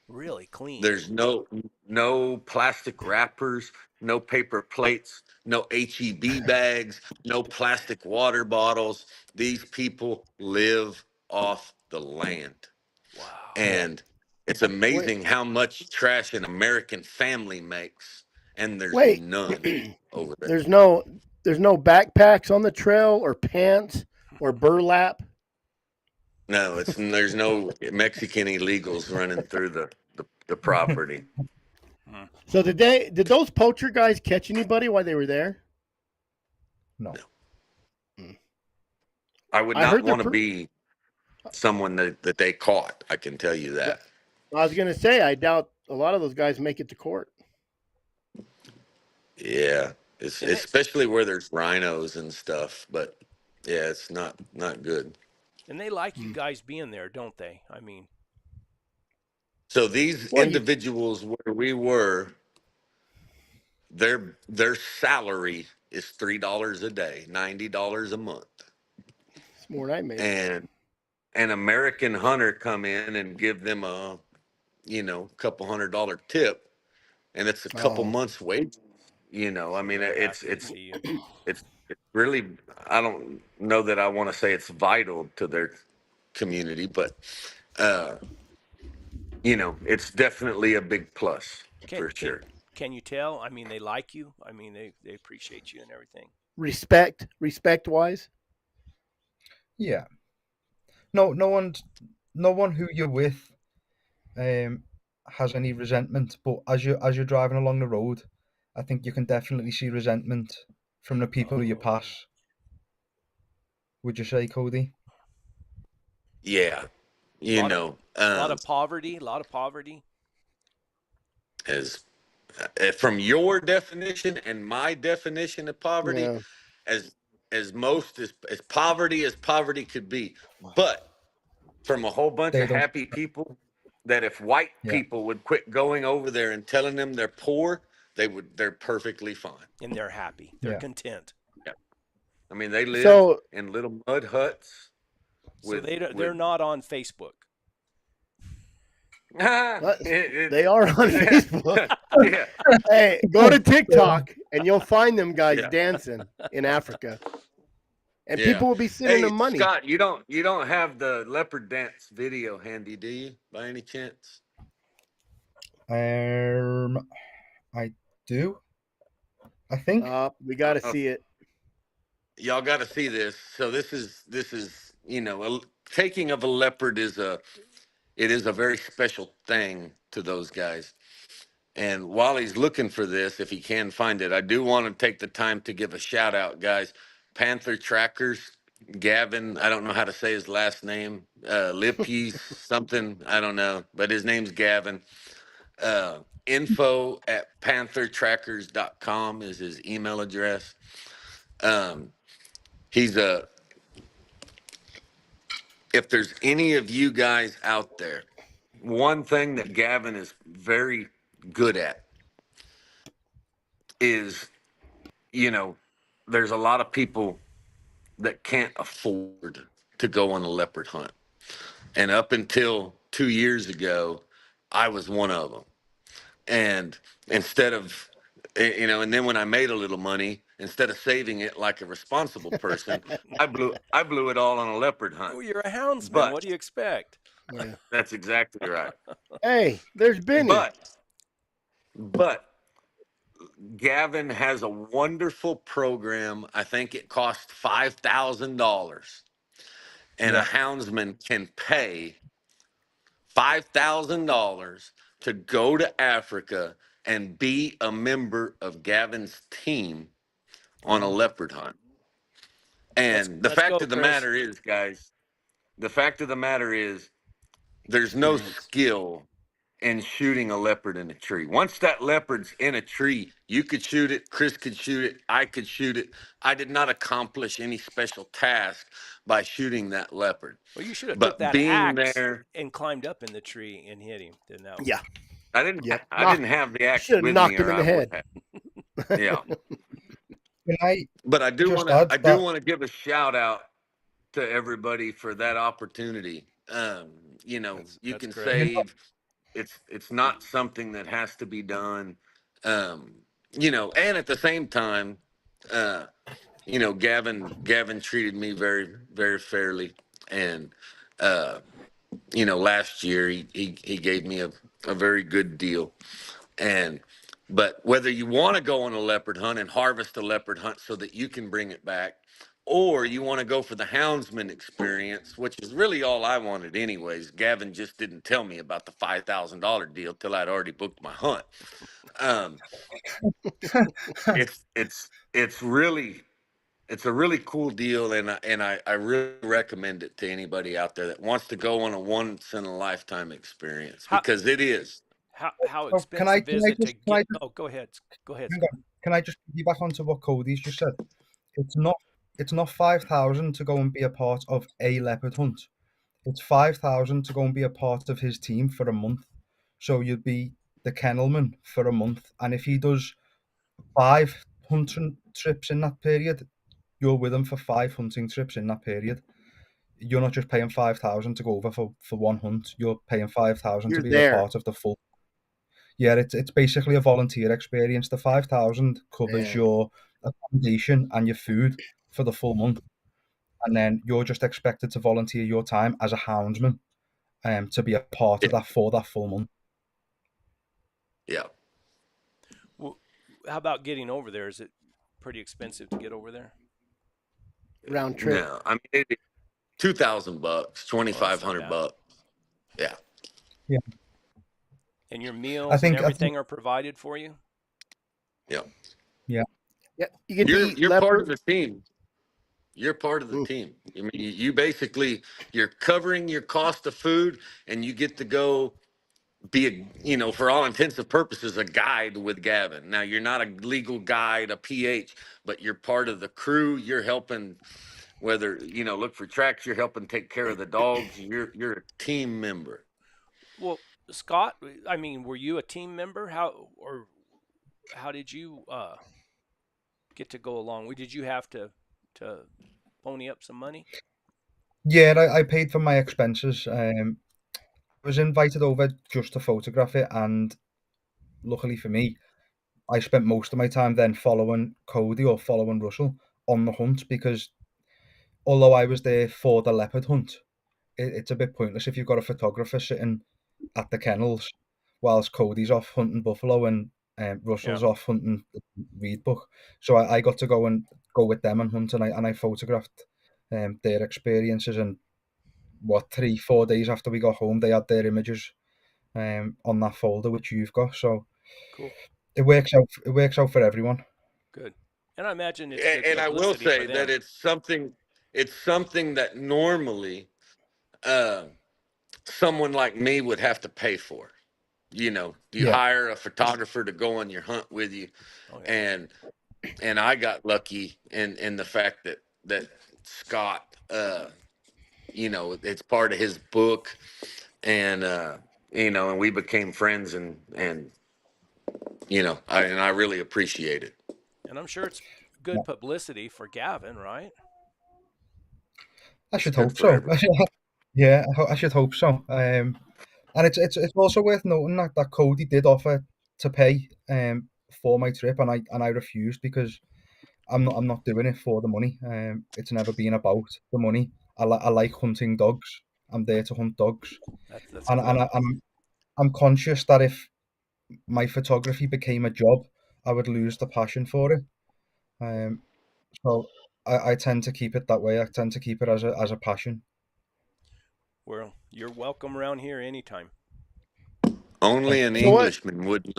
Speaker 1: Really clean.
Speaker 3: There's no plastic wrappers, no paper plates, no HEB bags, no plastic water bottles. These people live off the land.
Speaker 1: Wow.
Speaker 3: And it's amazing how much trash an American family makes, and there's
Speaker 2: Wait,
Speaker 3: none over there.
Speaker 2: there's no backpacks on the trail or pants or burlap.
Speaker 3: No, there's no Mexican illegals running through the property.
Speaker 2: So did those poacher guys catch anybody while they were there?
Speaker 4: No.
Speaker 3: I would
Speaker 2: I
Speaker 3: not
Speaker 2: heard they're
Speaker 3: want to be someone that they caught. I can tell you that.
Speaker 2: I was gonna say I doubt a lot of those guys make it to court.
Speaker 3: Yeah, it's especially where there's rhinos and stuff. But yeah, it's not good.
Speaker 1: And they like you guys being there, don't they? I mean,
Speaker 3: So these individuals where we were, their salary is $3 a day, $90 a month,
Speaker 2: It's more than I made.
Speaker 3: and an American hunter come in and give them a couple $100 tip, and it's a couple months wages. I mean, it's really, I don't know that I want to say it's vital to their community, but it's definitely a big plus for sure.
Speaker 1: Can you tell? I mean, they like you. I mean, they appreciate you and everything.
Speaker 2: Respect wise.
Speaker 4: Yeah. No one who you're with has any resentment, but as you're driving along the road, I think you can definitely see resentment from the people you pass. Would you say, Cody?
Speaker 3: Yeah,
Speaker 1: a lot of poverty.
Speaker 3: As from your definition and my definition of poverty, as poverty as poverty could be, but from a whole bunch of happy people, that if white people would quit going over there and telling them they're poor, they're perfectly fine.
Speaker 1: And they're happy. They're content.
Speaker 3: Yeah. I mean, they live in little mud huts.
Speaker 1: So they're not on Facebook.
Speaker 2: They are on Facebook. Yeah. Hey, go to TikTok and you'll find them guys dancing in Africa. And people will be sending them money.
Speaker 3: Scott, you don't have the leopard dance video handy, do you, by any chance?
Speaker 4: I do. I think.
Speaker 2: We got to see it.
Speaker 3: Y'all got to see this. So this is taking of a leopard is a very special thing to those guys. And while he's looking for this, if he can find it, I do want to take the time to give a shout out, guys. Panther Trackers, Gavin, I don't know how to say his last name, Lipke something, I don't know, but his name's Gavin. info@panthertrackers.com is his email address. If there's any of you guys out there, one thing that Gavin is very good at is, there's a lot of people that can't afford to go on a leopard hunt. And up until 2 years ago, I was one of them. And instead of, and then when I made a little money, instead of saving it like a responsible person, I blew it all on a leopard hunt.
Speaker 1: Oh, you're a houndsman. What do you expect?
Speaker 2: Yeah.
Speaker 3: That's exactly right.
Speaker 2: Hey, there's Benny.
Speaker 3: But Gavin has a wonderful program. I think it costs $5,000, and a houndsman can pay $5,000 to go to Africa and be a member of Gavin's team on a leopard hunt. And the fact of the matter is, guys, there's no skill in shooting a leopard in a tree. Once that leopard's in a tree, you could shoot it, Chris could shoot it, I could shoot it. I did not accomplish any special task by shooting that leopard.
Speaker 1: Well, you should have took that axe and climbed up in the tree and hit him. Then that was...
Speaker 2: Yeah.
Speaker 3: I didn't have the axe with me.
Speaker 2: Knocked him in the head.
Speaker 3: Yeah.
Speaker 4: Can I
Speaker 3: but I do want to give a shout out to everybody for that opportunity. You know, you
Speaker 1: That's
Speaker 3: can
Speaker 1: great.
Speaker 3: save. It's not something that has to be done. You know, and at the same time, uh, you know, Gavin treated me very fairly, and uh, you know, last year he gave me a very good deal. And but whether you want to go on a leopard hunt and harvest a leopard hunt so that you can bring it back, or you want to go for the Houndsman experience, which is really all I wanted anyways. Gavin just didn't tell me about the $5,000 deal till I'd already booked my hunt. Um, it's really it's a really cool deal, and I really recommend it to anybody out there that wants to go on a once in a lifetime experience,
Speaker 1: How
Speaker 3: because it is.
Speaker 1: how
Speaker 4: So
Speaker 1: expensive is it to
Speaker 4: can I
Speaker 1: get?
Speaker 4: just
Speaker 1: Oh, go ahead. Go ahead,
Speaker 4: hang
Speaker 1: Scott.
Speaker 4: on, can I just piggyback onto what Cody's just said? It's not it's not 5,000 to go and be a part of a leopard hunt. It's 5,000 to go and be a part of his team for a month. So you'd be the kennelman for a month, and if he does 5 hunting trips in that period, you're with him for 5 hunting trips in that period. You're not just paying 5,000 to go over for one hunt. You're paying 5,000 to
Speaker 2: You're
Speaker 4: be the
Speaker 2: there.
Speaker 4: part of the full. Yeah, it's basically a volunteer experience. The 5,000 covers
Speaker 2: Man.
Speaker 4: your accommodation and your food for the full month, and then you're just expected to volunteer your time as a houndsman, to be a part
Speaker 3: Yeah,
Speaker 4: of that for that full month.
Speaker 3: yeah.
Speaker 1: Well, how about getting over there? Is it pretty expensive to get over there?
Speaker 2: Round trip.
Speaker 3: No, I mean, 2,000 bucks, twenty
Speaker 1: Oh, that's
Speaker 3: five
Speaker 1: not
Speaker 3: hundred
Speaker 1: bad.
Speaker 3: bucks. Yeah,
Speaker 4: Yeah,
Speaker 1: And your
Speaker 4: I
Speaker 1: meals and
Speaker 4: think I think
Speaker 1: everything are provided for you?
Speaker 3: yeah.
Speaker 4: yeah,
Speaker 2: Yeah, you get to eat
Speaker 3: You're part of
Speaker 2: leopard.
Speaker 3: the team. You're part of the
Speaker 2: Mm.
Speaker 3: team. I mean, you basically you're covering your cost of food, and you get to go be a, you know, for all intents and purposes, a guide with Gavin. Now you're not a legal guide, a PH, but you're part of the crew. You're helping, whether, you know, look for tracks. You're helping take care of the dogs. You're a team member.
Speaker 1: Well, Scott, I mean, were you a team member? How did you get to go along? Did you have to pony up some money?
Speaker 4: yeah. I paid for my expenses. I was invited over just to photograph it, and luckily for me, I spent most of my time then following Cody or following Russell on the hunt, because although I was there for the leopard hunt, it's a bit pointless if you've got a photographer sitting at the kennels whilst Cody's off hunting buffalo and
Speaker 1: Yeah,
Speaker 4: Russell's off hunting reed buck. So I got to go with them and hunt, and I photographed their experiences. And what, 3-4 days after we got home, they had their images on that folder which you've got. So
Speaker 1: cool,
Speaker 4: it works out. It works out for everyone.
Speaker 1: good. And I imagine it's
Speaker 3: And,
Speaker 1: good
Speaker 3: and I will
Speaker 1: publicity for
Speaker 3: say that
Speaker 1: them.
Speaker 3: it's something that normally uh, someone like me would have to pay for. You know, you
Speaker 4: Yeah,
Speaker 3: hire a photographer to go on your hunt with you,
Speaker 1: Oh yeah,
Speaker 3: and I got lucky in the fact that Scott, you know, it's part of his book, and you know, and we became friends, and you know, I really appreciate it.
Speaker 1: and I'm sure it's
Speaker 4: yeah.
Speaker 1: good publicity for Gavin, right?
Speaker 4: I
Speaker 3: It's
Speaker 4: should
Speaker 3: good
Speaker 4: hope
Speaker 3: for
Speaker 4: so.
Speaker 3: everybody.
Speaker 4: Yeah, I should hope so. And it's also worth noting that Cody did offer to pay for my trip, and I refused, because I'm not doing it for the money. It's never been about the money. I like hunting dogs. I'm there to hunt dogs,
Speaker 1: That's
Speaker 4: and
Speaker 1: good.
Speaker 4: I'm conscious that if my photography became a job, I would lose the passion for it. Um, so I tend to keep it that way. I tend to keep it as a passion.
Speaker 1: Well, you're welcome around here anytime.
Speaker 3: Only an
Speaker 2: So what?
Speaker 3: Englishman wouldn't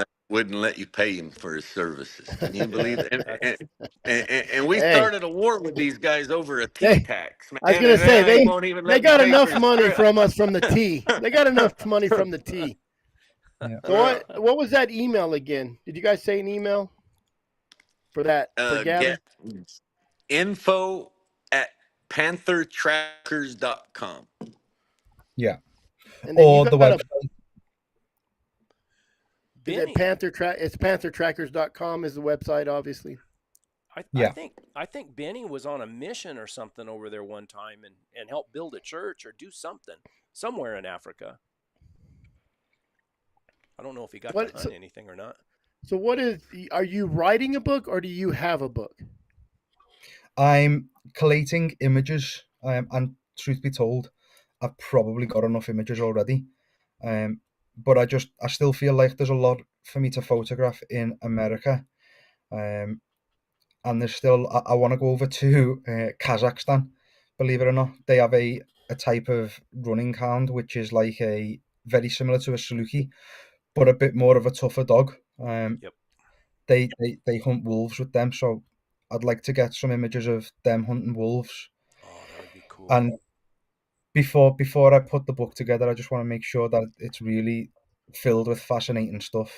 Speaker 3: let you pay him for his services. Can you believe
Speaker 1: Yeah,
Speaker 3: it? And,
Speaker 1: that's
Speaker 3: and, and we
Speaker 2: Hey,
Speaker 3: started a war with these guys over a tea
Speaker 2: they.
Speaker 3: tax,
Speaker 2: I was
Speaker 3: man,
Speaker 2: gonna
Speaker 3: and
Speaker 2: say
Speaker 3: now he won't even
Speaker 2: they
Speaker 3: let me
Speaker 2: got
Speaker 3: pay for
Speaker 2: enough
Speaker 3: his
Speaker 2: money
Speaker 3: trip.
Speaker 2: from us from the tea. They got enough money from the tea.
Speaker 4: Yeah.
Speaker 2: So what was that email again? Did you guys say an email for that for
Speaker 3: Get
Speaker 2: Gavin?
Speaker 3: info at panthertrackers.com.
Speaker 4: Yeah.
Speaker 2: And then you
Speaker 4: Or the
Speaker 2: got a
Speaker 4: website.
Speaker 2: is it
Speaker 1: Benny.
Speaker 2: Panther Track? It's panthertrackers.com is the website, obviously.
Speaker 1: I think Benny was on a mission or something over there one time and helped build a church or do something somewhere in Africa. I don't know if he got to hunt anything or not.
Speaker 2: So are you writing a book or do you have a book?
Speaker 4: I'm collating images, and truth be told, I've probably got enough images already. But I still feel like there's a lot for me to photograph in America. And there's still, I want to go over to Kazakhstan, believe it or not. They have a type of running hound, which is like a very similar to a Saluki, but a bit more of a tougher dog.
Speaker 1: Yep.
Speaker 4: They hunt wolves with them, so I'd like to get some images of them hunting wolves.
Speaker 1: Oh, that would be cool.
Speaker 4: And before I put the book together, I just want to make sure that it's really filled with fascinating stuff.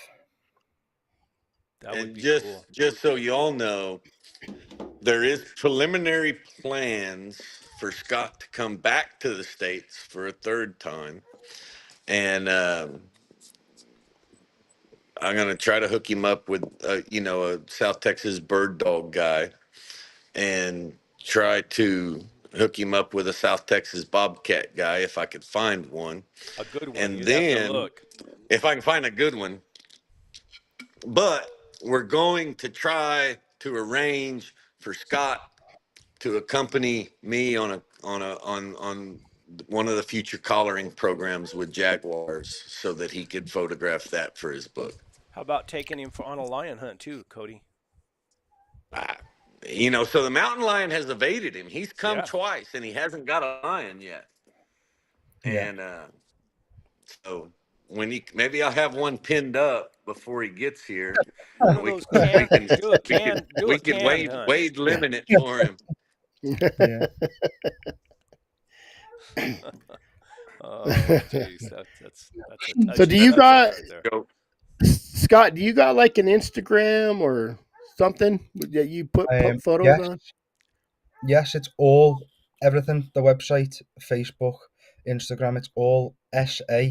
Speaker 1: That would be cool.
Speaker 3: Just so you all know, there is preliminary plans for Scott to come back to the States for a third time. And I'm going to try to hook him up with, a South Texas bird dog guy and try to hook him up with a South Texas bobcat guy if I could find one.
Speaker 1: A good one.
Speaker 3: And
Speaker 1: You'd
Speaker 3: then,
Speaker 1: have to look.
Speaker 3: if I can find a good one. But we're going to try to arrange for Scott to accompany me on one of the future collaring programs with jaguars so that he could photograph that for his book.
Speaker 1: How about taking him on a lion hunt too, Cody?
Speaker 3: So the mountain lion has evaded him. He's come twice and he hasn't got a lion yet.
Speaker 4: Yeah.
Speaker 3: And so maybe I'll have one pinned up before he gets here.
Speaker 1: One of those
Speaker 3: we can Wade limit it for him.
Speaker 4: Yeah.
Speaker 1: Oh, jeez, that's a
Speaker 2: So do you got
Speaker 1: right
Speaker 2: Scott? Do you got like an Instagram or something that you put photos on?
Speaker 4: Yes, it's everything. The website, Facebook, Instagram. It's all SA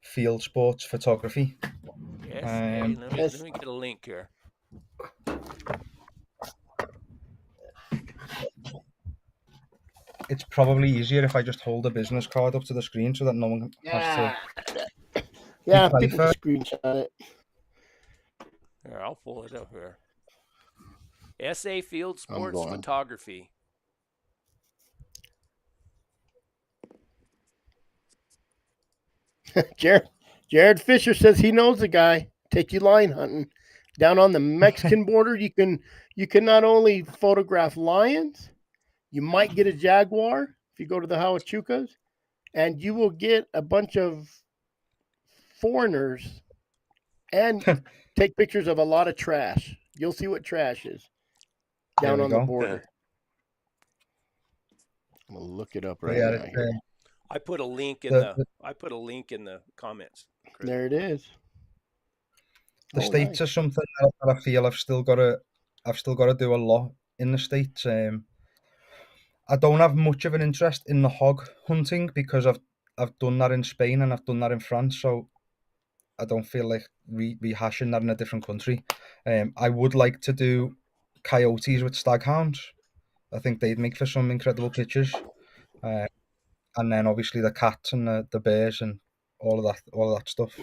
Speaker 4: Field Sports Photography.
Speaker 1: Yes. Let me get a link here.
Speaker 4: It's probably easier if I just hold a business card up to the screen so that no one has to.
Speaker 2: Yeah, people can screenshot it.
Speaker 1: Here, I'll pull it up here. SA Field Sports Photography.
Speaker 2: Jared Fisher says he knows a guy. Take you line hunting down on the Mexican border. You can not only photograph lions, you might get a jaguar if you go to the Huachucas, and you will get a bunch of foreigners and take pictures of a lot of trash. You'll see what trash is down on the border. I'm gonna look it up right now.
Speaker 1: I put a link in the comments. Chris.
Speaker 2: There it is.
Speaker 4: The States are something that I feel I've still got to do a lot in the States. I don't have much of an interest in the hog hunting because I've done that in Spain and I've done that in France, so I don't feel like rehashing that in a different country. I would like to do coyotes with staghounds. I think they'd make for some incredible pictures. And then obviously the cats and the bears and all of that stuff.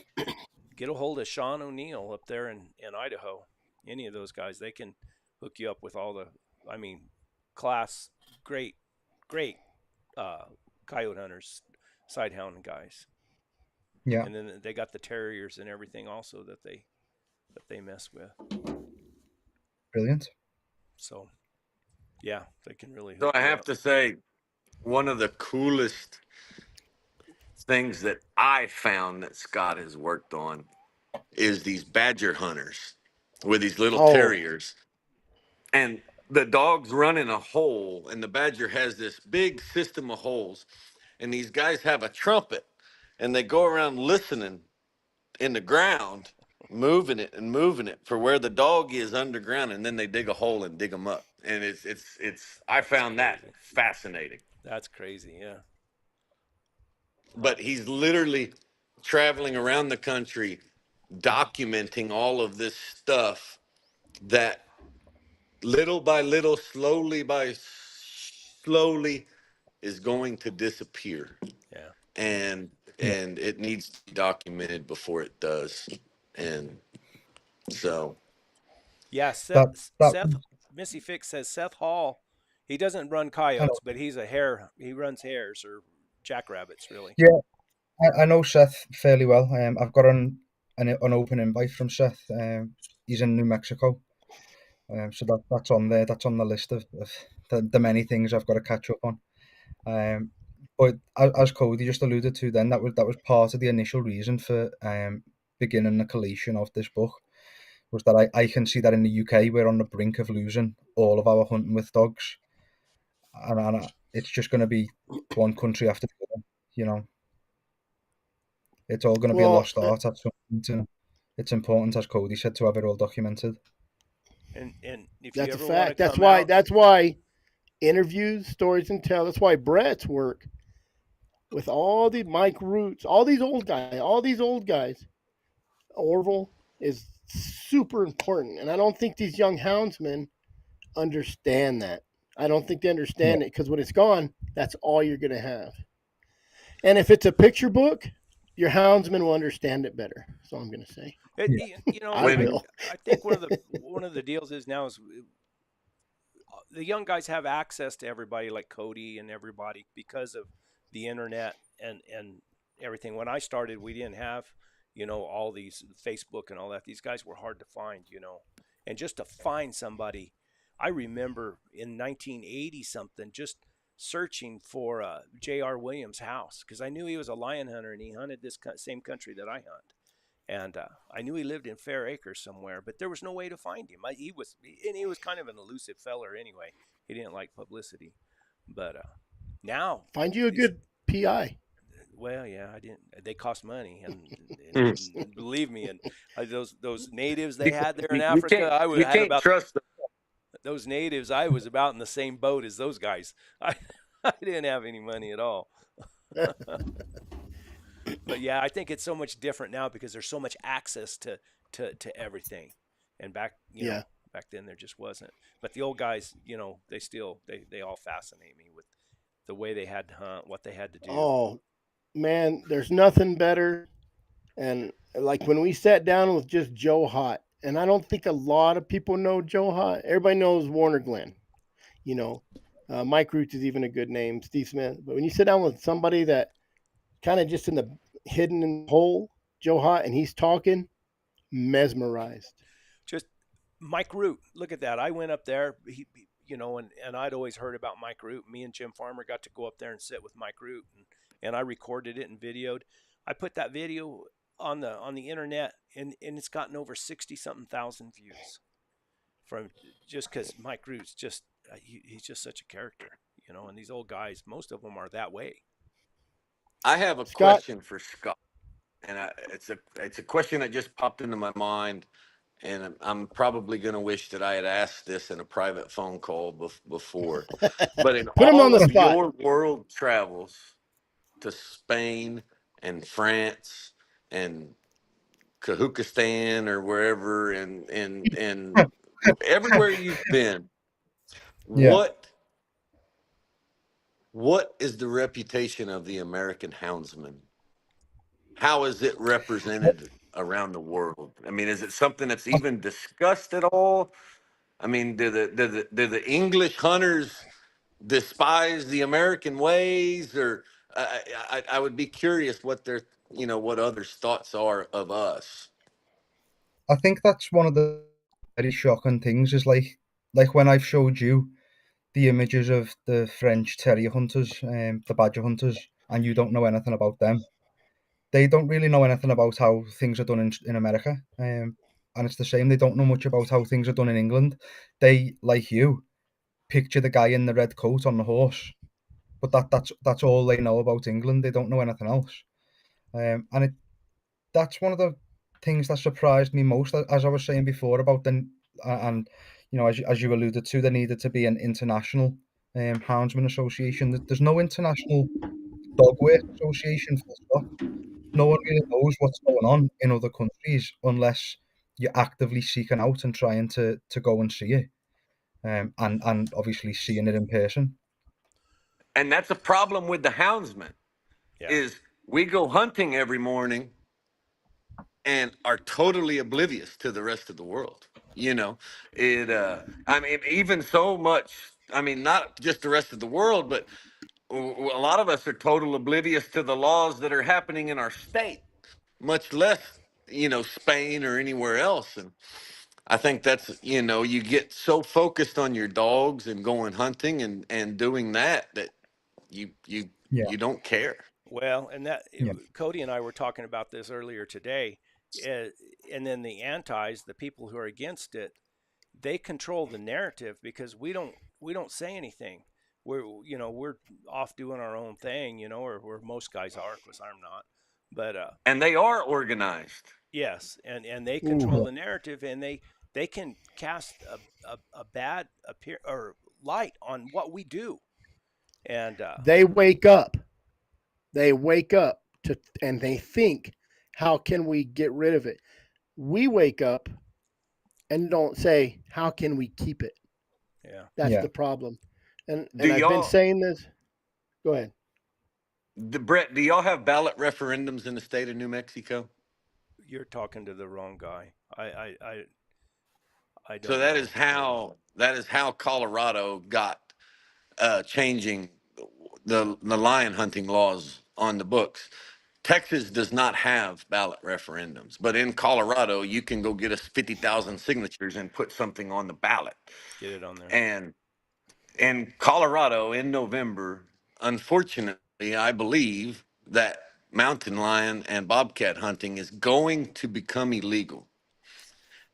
Speaker 1: Get a hold of Sean O'Neill up there in Idaho. Any of those guys, they can hook you up with all the, class, great coyote hunters, sidehound guys.
Speaker 4: Yeah.
Speaker 1: And then they got the terriers and everything also that they mess with.
Speaker 4: Brilliant.
Speaker 1: So, yeah, they can really.
Speaker 3: So I have to say, one of the coolest things that I found that Scott has worked on is these badger hunters with these little terriers. And the dog's running a hole, and the badger has this big system of holes. And these guys have a trumpet, and they go around listening in the ground, moving it for where the dog is underground, and then they dig a hole and dig them up. And I found that fascinating.
Speaker 1: That's crazy, yeah.
Speaker 3: But he's literally traveling around the country documenting all of this stuff that little by little, slowly, is going to disappear,
Speaker 1: Yeah.
Speaker 3: and
Speaker 4: Yeah.
Speaker 3: it needs to be documented before it does. And so,
Speaker 1: Yeah.
Speaker 4: That that
Speaker 1: Seth Missy Fix says Seth Hall. He doesn't run
Speaker 4: I know.
Speaker 1: coyotes, but he's a hare. He runs hares or jackrabbits, really.
Speaker 4: Yeah, I know Seth fairly well. I've got an open invite from Seth. He's in New Mexico. So that's on there. That's on the list of the many things I've got to catch up on. But as Cody just alluded to, then that was part of the initial reason for beginning the collation of this book, was that I can see that in the UK we're on the brink of losing all of our hunting with dogs, and it's just going to be one country after the other. You know, it's all going to be a
Speaker 2: Well,
Speaker 4: lost art at some point, and it's important, as Cody said, to have it all documented.
Speaker 1: And if you
Speaker 2: that's a
Speaker 1: ever want to
Speaker 2: fact. That's
Speaker 1: come
Speaker 2: why.
Speaker 1: out,
Speaker 2: That's why interviews, stories, and tell. That's why Brett's work with all the Mike Roots, all these old guys, Orville is super important. And I don't think these young houndsmen understand that. I don't think they
Speaker 4: Yeah,
Speaker 2: understand it because when it's gone, that's all you're going to have. And if it's a picture book, your houndsman will understand it better. That's all I'm going to say. I
Speaker 3: when
Speaker 2: will.
Speaker 1: I think one of the deals is now is the young guys have access to everybody like Cody and everybody because of the internet and everything. When I started, we didn't have, all these Facebook and all that. These guys were hard to find. And just to find somebody, I remember in 1980 something, just searching for J.R. Williams' house because I knew he was a lion hunter and he hunted this same country that I hunt. And I knew he lived in Fair Acres somewhere, but there was no way to find him. He was kind of an elusive feller anyway. He didn't like publicity, but now
Speaker 2: Find you a
Speaker 1: these,
Speaker 2: good PI.
Speaker 1: well, yeah, I didn't. They cost money,
Speaker 3: mm,
Speaker 1: and believe me, and those natives they
Speaker 3: you,
Speaker 1: had there in
Speaker 3: you
Speaker 1: Africa,
Speaker 3: can't you
Speaker 1: had
Speaker 3: can't
Speaker 1: about
Speaker 3: trust them.
Speaker 1: those natives. I was about in the same boat as those guys. I didn't have any money at all. But yeah, I think it's so much different now because there's so much access to everything. And
Speaker 2: Yeah.
Speaker 1: back then there just wasn't. But the old guys, they all fascinate me with the way they had to hunt, what they had to do.
Speaker 2: Oh, man, there's nothing better. And like when we sat down with just Joe Hott, and I don't think a lot of people know Joe Hott. Everybody knows Warner Glenn. You know, Mike Roots is even a good name, Steve Smith. But when you sit down with somebody that kind of just in the hidden in the hole, Joe Hott, and he's talking, mesmerized.
Speaker 1: Just Mike Root, look at that. I went up there, and I'd always heard about Mike Root. Me and Jim Farmer got to go up there and sit with Mike Root, and I recorded it and videoed. I put that video on the internet, and it's gotten over 60 something thousand views from just because Mike Root's just he's just such a character, And these old guys, most of them are that way.
Speaker 3: I have a
Speaker 2: Scott,
Speaker 3: question for Scott, and it's a question that just popped into my mind, and I'm probably going to wish that I had asked this in a private phone call before. But in
Speaker 2: put him on
Speaker 3: all
Speaker 2: the
Speaker 3: of
Speaker 2: spot.
Speaker 3: your world travels to Spain and France and Kazakhstan or wherever, and everywhere you've been,
Speaker 4: yeah.
Speaker 3: what is the reputation of the American houndsman? How is it represented around the world? I mean, is it something that's even discussed at all? I mean, do the English hunters despise the American ways, or I would be curious what what others' thoughts are of us.
Speaker 4: I think that's one of the very shocking things is like when I've showed you the images of the French terrier hunters, the badger hunters, and you don't know anything about them. They don't really know anything about how things are done in America. And it's the same. They don't know much about how things are done in England. They, like you, picture the guy in the red coat on the horse, but that's all they know about England. They don't know anything else. And that's one of the things that surprised me most, as I was saying before about and as you alluded to, there needed to be an international houndsman association. There's no international dog work association, full stop. No one really knows what's going on in other countries unless you're actively seeking out and trying to go and see it. and obviously seeing it in person.
Speaker 3: And that's a problem with the Houndsman.
Speaker 1: Yeah.
Speaker 3: Is we go hunting every morning and are totally oblivious to the rest of the world. You know, I mean, even so much. I mean, not just the rest of the world, but a lot of us are total oblivious to the laws that are happening in our state, much less, Spain or anywhere else. And I think that's, you get so focused on your dogs and going hunting and doing that you you
Speaker 4: Yeah,
Speaker 3: you don't care.
Speaker 1: Well, and that
Speaker 4: yeah,
Speaker 1: Cody and I were talking about this earlier today, uh, and then the antis, the people who are against it, they control the narrative because we don't say anything. We're off doing our own thing, or most guys are, because I'm not. But
Speaker 3: And they are organized.
Speaker 1: yes, and they
Speaker 2: Ooh.
Speaker 1: control the narrative, and they can cast a bad appear or light on what we do, and
Speaker 2: They wake up. They wake up and they think, how can we get rid of it? We wake up and don't say, how can we keep it?
Speaker 1: yeah,
Speaker 2: That's
Speaker 4: yeah.
Speaker 2: the problem.
Speaker 3: Do
Speaker 2: And I've been
Speaker 3: y'all,
Speaker 2: saying this. Go ahead.
Speaker 3: Brett, do y'all have ballot referendums in the state of New Mexico?
Speaker 1: you're talking to the wrong guy. I
Speaker 3: So
Speaker 1: don't know.
Speaker 3: that is how Colorado got changing the lion hunting laws on the books. Texas does not have ballot referendums, but in Colorado, you can go get us 50,000 signatures and put something on the ballot.
Speaker 1: Get it on there.
Speaker 3: And in Colorado in November, unfortunately, I believe that mountain lion and bobcat hunting is going to become illegal.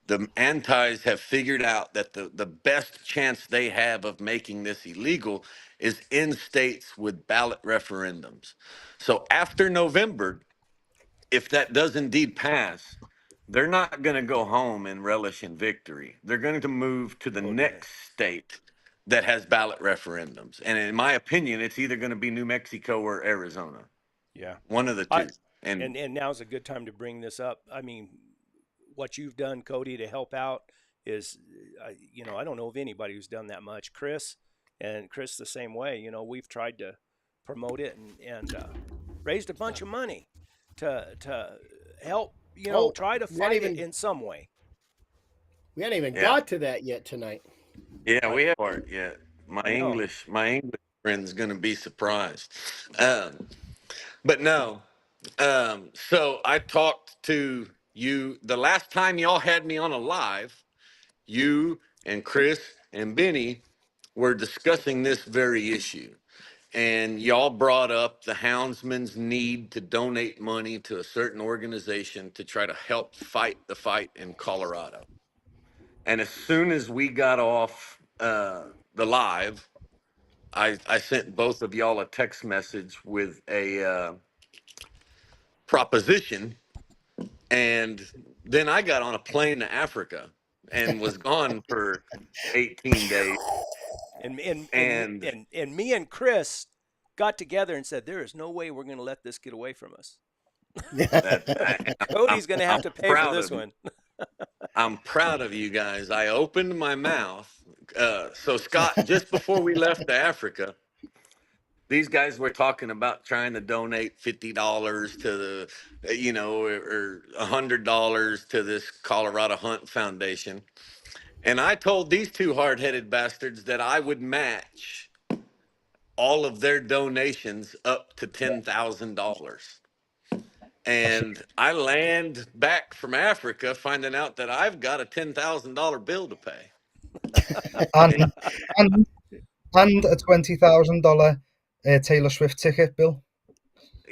Speaker 3: The antis have figured out that the best chance they have of making this illegal is in states with ballot referendums. So after November, if that does indeed pass, they're not going to go home and relish in victory. They're going to move to the
Speaker 1: Oh dear.
Speaker 3: next state that has ballot referendums. And in my opinion, it's either going to be New Mexico or Arizona,
Speaker 1: Yeah.
Speaker 3: one of the
Speaker 1: I
Speaker 3: two. And
Speaker 1: and now's a good time to bring this up. I mean, what you've done, Cody, to help out is, I don't know of anybody who's done that much. Chris the same way. We've tried to promote it and raised a bunch of money to help.
Speaker 2: Oh,
Speaker 1: Try to
Speaker 2: we hadn't
Speaker 1: fight it
Speaker 2: even
Speaker 1: in some way.
Speaker 2: we hadn't even
Speaker 3: yeah,
Speaker 2: got to that yet tonight.
Speaker 3: yeah,
Speaker 1: I
Speaker 3: we have part. Yeah, my
Speaker 1: I know.
Speaker 3: English, my English friend's going to be surprised. Um, but no. So I talked to you the last time y'all had me on a live. You and Chris and Benny were discussing this very issue. And y'all brought up the Houndsman's need to donate money to a certain organization to try to help fight the fight in Colorado. And as soon as we got off the live, I sent both of y'all a text message with a proposition. And then I got on a plane to Africa and was gone for 18 days. And
Speaker 1: And me and Chris got together and said, there is no way we're going to let this get away from us.
Speaker 3: that
Speaker 1: Cody's going to have
Speaker 3: I'm
Speaker 1: to pay for
Speaker 3: proud
Speaker 1: this
Speaker 3: of you.
Speaker 1: one.
Speaker 3: I'm proud of you guys. I opened my mouth. So Scott, just before we left to Africa, these guys were talking about trying to donate $50 to the, or $100 to this Colorado Hunt Foundation. And I told these two hard-headed bastards that I would match all of their donations up to $10,000. And I land back from Africa finding out that I've got a $10,000 bill to pay.
Speaker 4: and and and a $20,000 Taylor Swift ticket bill.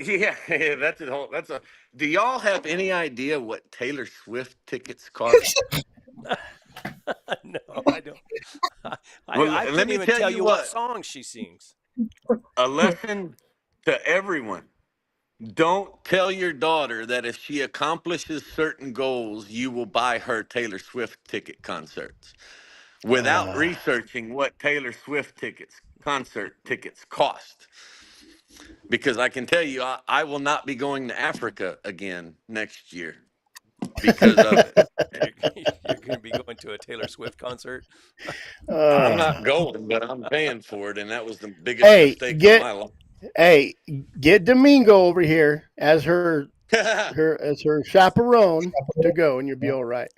Speaker 3: Yeah, that's a whole. That's a. Do y'all have any idea what Taylor Swift tickets cost?
Speaker 1: No, I don't.
Speaker 3: Well,
Speaker 1: I
Speaker 3: let
Speaker 1: couldn't
Speaker 3: me
Speaker 1: even
Speaker 3: tell
Speaker 1: tell
Speaker 3: you
Speaker 1: you what
Speaker 3: what.
Speaker 1: song she sings.
Speaker 3: A lesson to everyone: don't tell your daughter that if she accomplishes certain goals, you will buy her Taylor Swift ticket concerts without researching what Taylor Swift concert tickets cost. Because I can tell you, I will not be going to Africa again next year. because of it.
Speaker 1: You're going to be going to a Taylor Swift concert.
Speaker 3: I'm not
Speaker 2: Uh,
Speaker 3: going, but I'm paying for it, and that was the biggest
Speaker 2: hey,
Speaker 3: mistake of my life.
Speaker 2: get Domingo over here as her chaperone to go, and you'll be all right.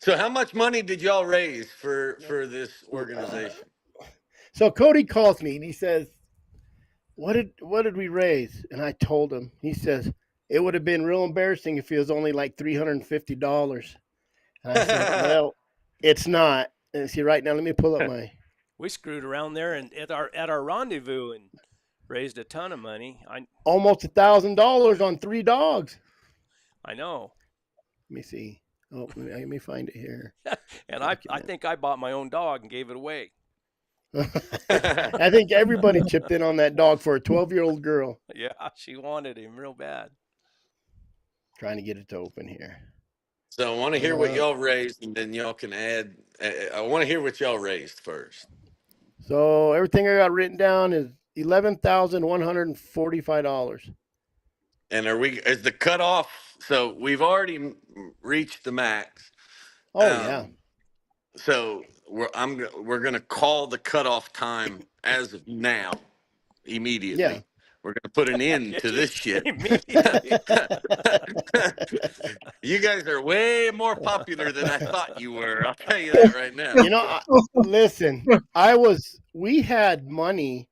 Speaker 3: So, how much money did y'all raise for this organization?
Speaker 2: So Cody calls me and he says, what did we raise? And I told him. He says, it would have been real embarrassing if it was only like $350. And I said, well, it's not. And see, right now, let me pull up my.
Speaker 1: We screwed around there and at our rendezvous and raised a ton of money.
Speaker 2: Almost $1,000 on 3 dogs.
Speaker 1: I know.
Speaker 2: Let me see. Oh, let me find it here.
Speaker 1: And I think I bought my own dog and gave it away.
Speaker 2: I think everybody chipped in on that dog for a 12-year-old girl.
Speaker 1: Yeah, she wanted him real bad.
Speaker 2: Trying to get it to open here.
Speaker 3: So I want to hear what y'all raised, and then y'all can add. I want to hear what y'all raised first.
Speaker 2: So everything I got written down is $11,145.
Speaker 3: And is the cutoff? So we've already reached the max.
Speaker 2: Oh yeah.
Speaker 3: So we're gonna call the cutoff time as of now, immediately.
Speaker 2: Yeah.
Speaker 3: We're gonna put an end to this shit.
Speaker 1: Immediately.
Speaker 3: You guys are way more popular than I thought you were. I'll tell you that right now.
Speaker 2: You know, listen, we had money.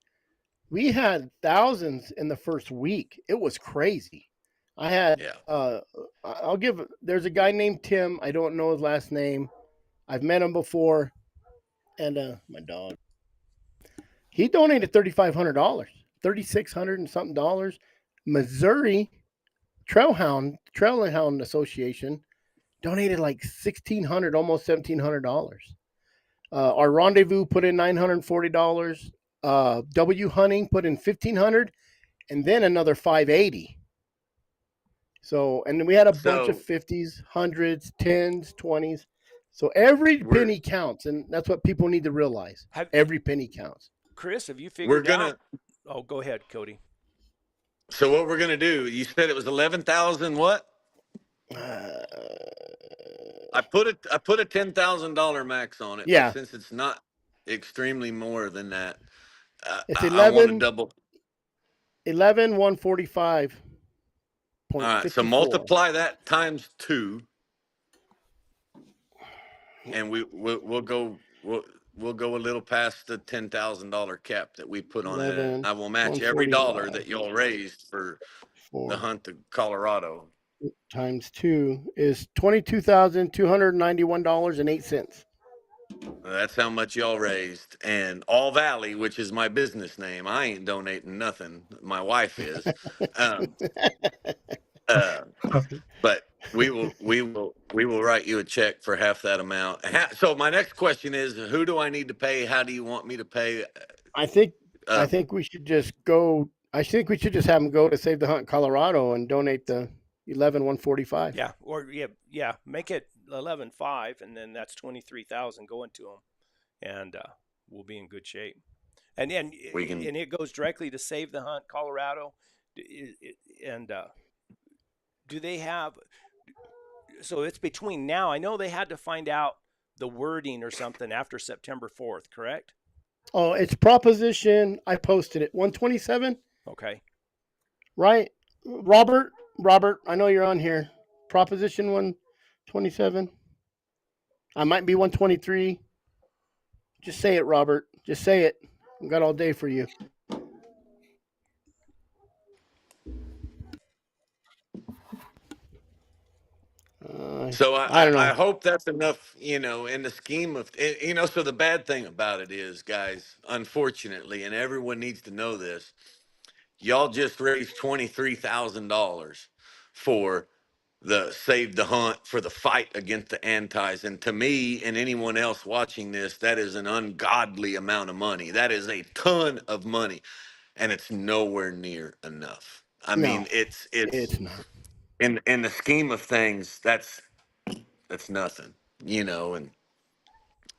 Speaker 2: We had thousands in the first week. It was crazy. I had, there's a guy named Tim. I don't know his last name. I've met him before. And my dog. He donated $3,500, $3,600 and something dollars. Missouri Trailhound Association donated like $1,600, almost $1,700. Our rendezvous put in $940. W Hunting put in $1,500, and then another $580. So, and then we had a bunch of 50s, 100s, 10s, 20s. So every penny counts, and that's what people need to realize. Every penny counts.
Speaker 1: Chris, have you figured out? Oh, go ahead, Cody.
Speaker 3: So what we're gonna do? You said it was 11,000. What? I put a $10,000 max on it.
Speaker 2: Yeah.
Speaker 3: But since it's not extremely more than that,
Speaker 2: it's
Speaker 3: I want to double.
Speaker 2: 11,145.
Speaker 3: All right. So multiply that times 2, and we'll go a little past the $10,000 cap that we put on it. And I will match every dollar that y'all raised for the hunt to Colorado.
Speaker 2: Times 2 is $22,291.08.
Speaker 3: That's how much y'all raised. And All Valley, which is my business name, I ain't donating nothing. My wife is. But we will write you a check for half that amount. So my next question is, who do I need to pay? How do you want me to pay?
Speaker 2: I think we should just go. I think we should just have them go to Save the Hunt Colorado and donate the 11,145.
Speaker 1: Yeah, or make it 11,500, and then that's 23,000 going to them, and we'll be in good shape. And then and it goes directly to Save the Hunt Colorado, and do they have? So it's between now. I know they had to find out the wording or something after September 4th, correct?
Speaker 2: Oh, it's proposition. I posted it 127.
Speaker 1: Okay.
Speaker 2: Right, Robert, I know you're on here. Proposition 127. I might be 123. Just say it, Robert. Just say it. I've got all day for you.
Speaker 3: So
Speaker 2: I don't know.
Speaker 3: I hope that's enough, in the scheme of, so the bad thing about it is, guys, unfortunately, and everyone needs to know this, y'all just raised $23,000 for the Save the Hunt, for the fight against the antis. And to me and anyone else watching this, that is an ungodly amount of money. That is a ton of money, and it's nowhere near enough. I mean, it's
Speaker 2: not.
Speaker 3: In the scheme of things, that's nothing, and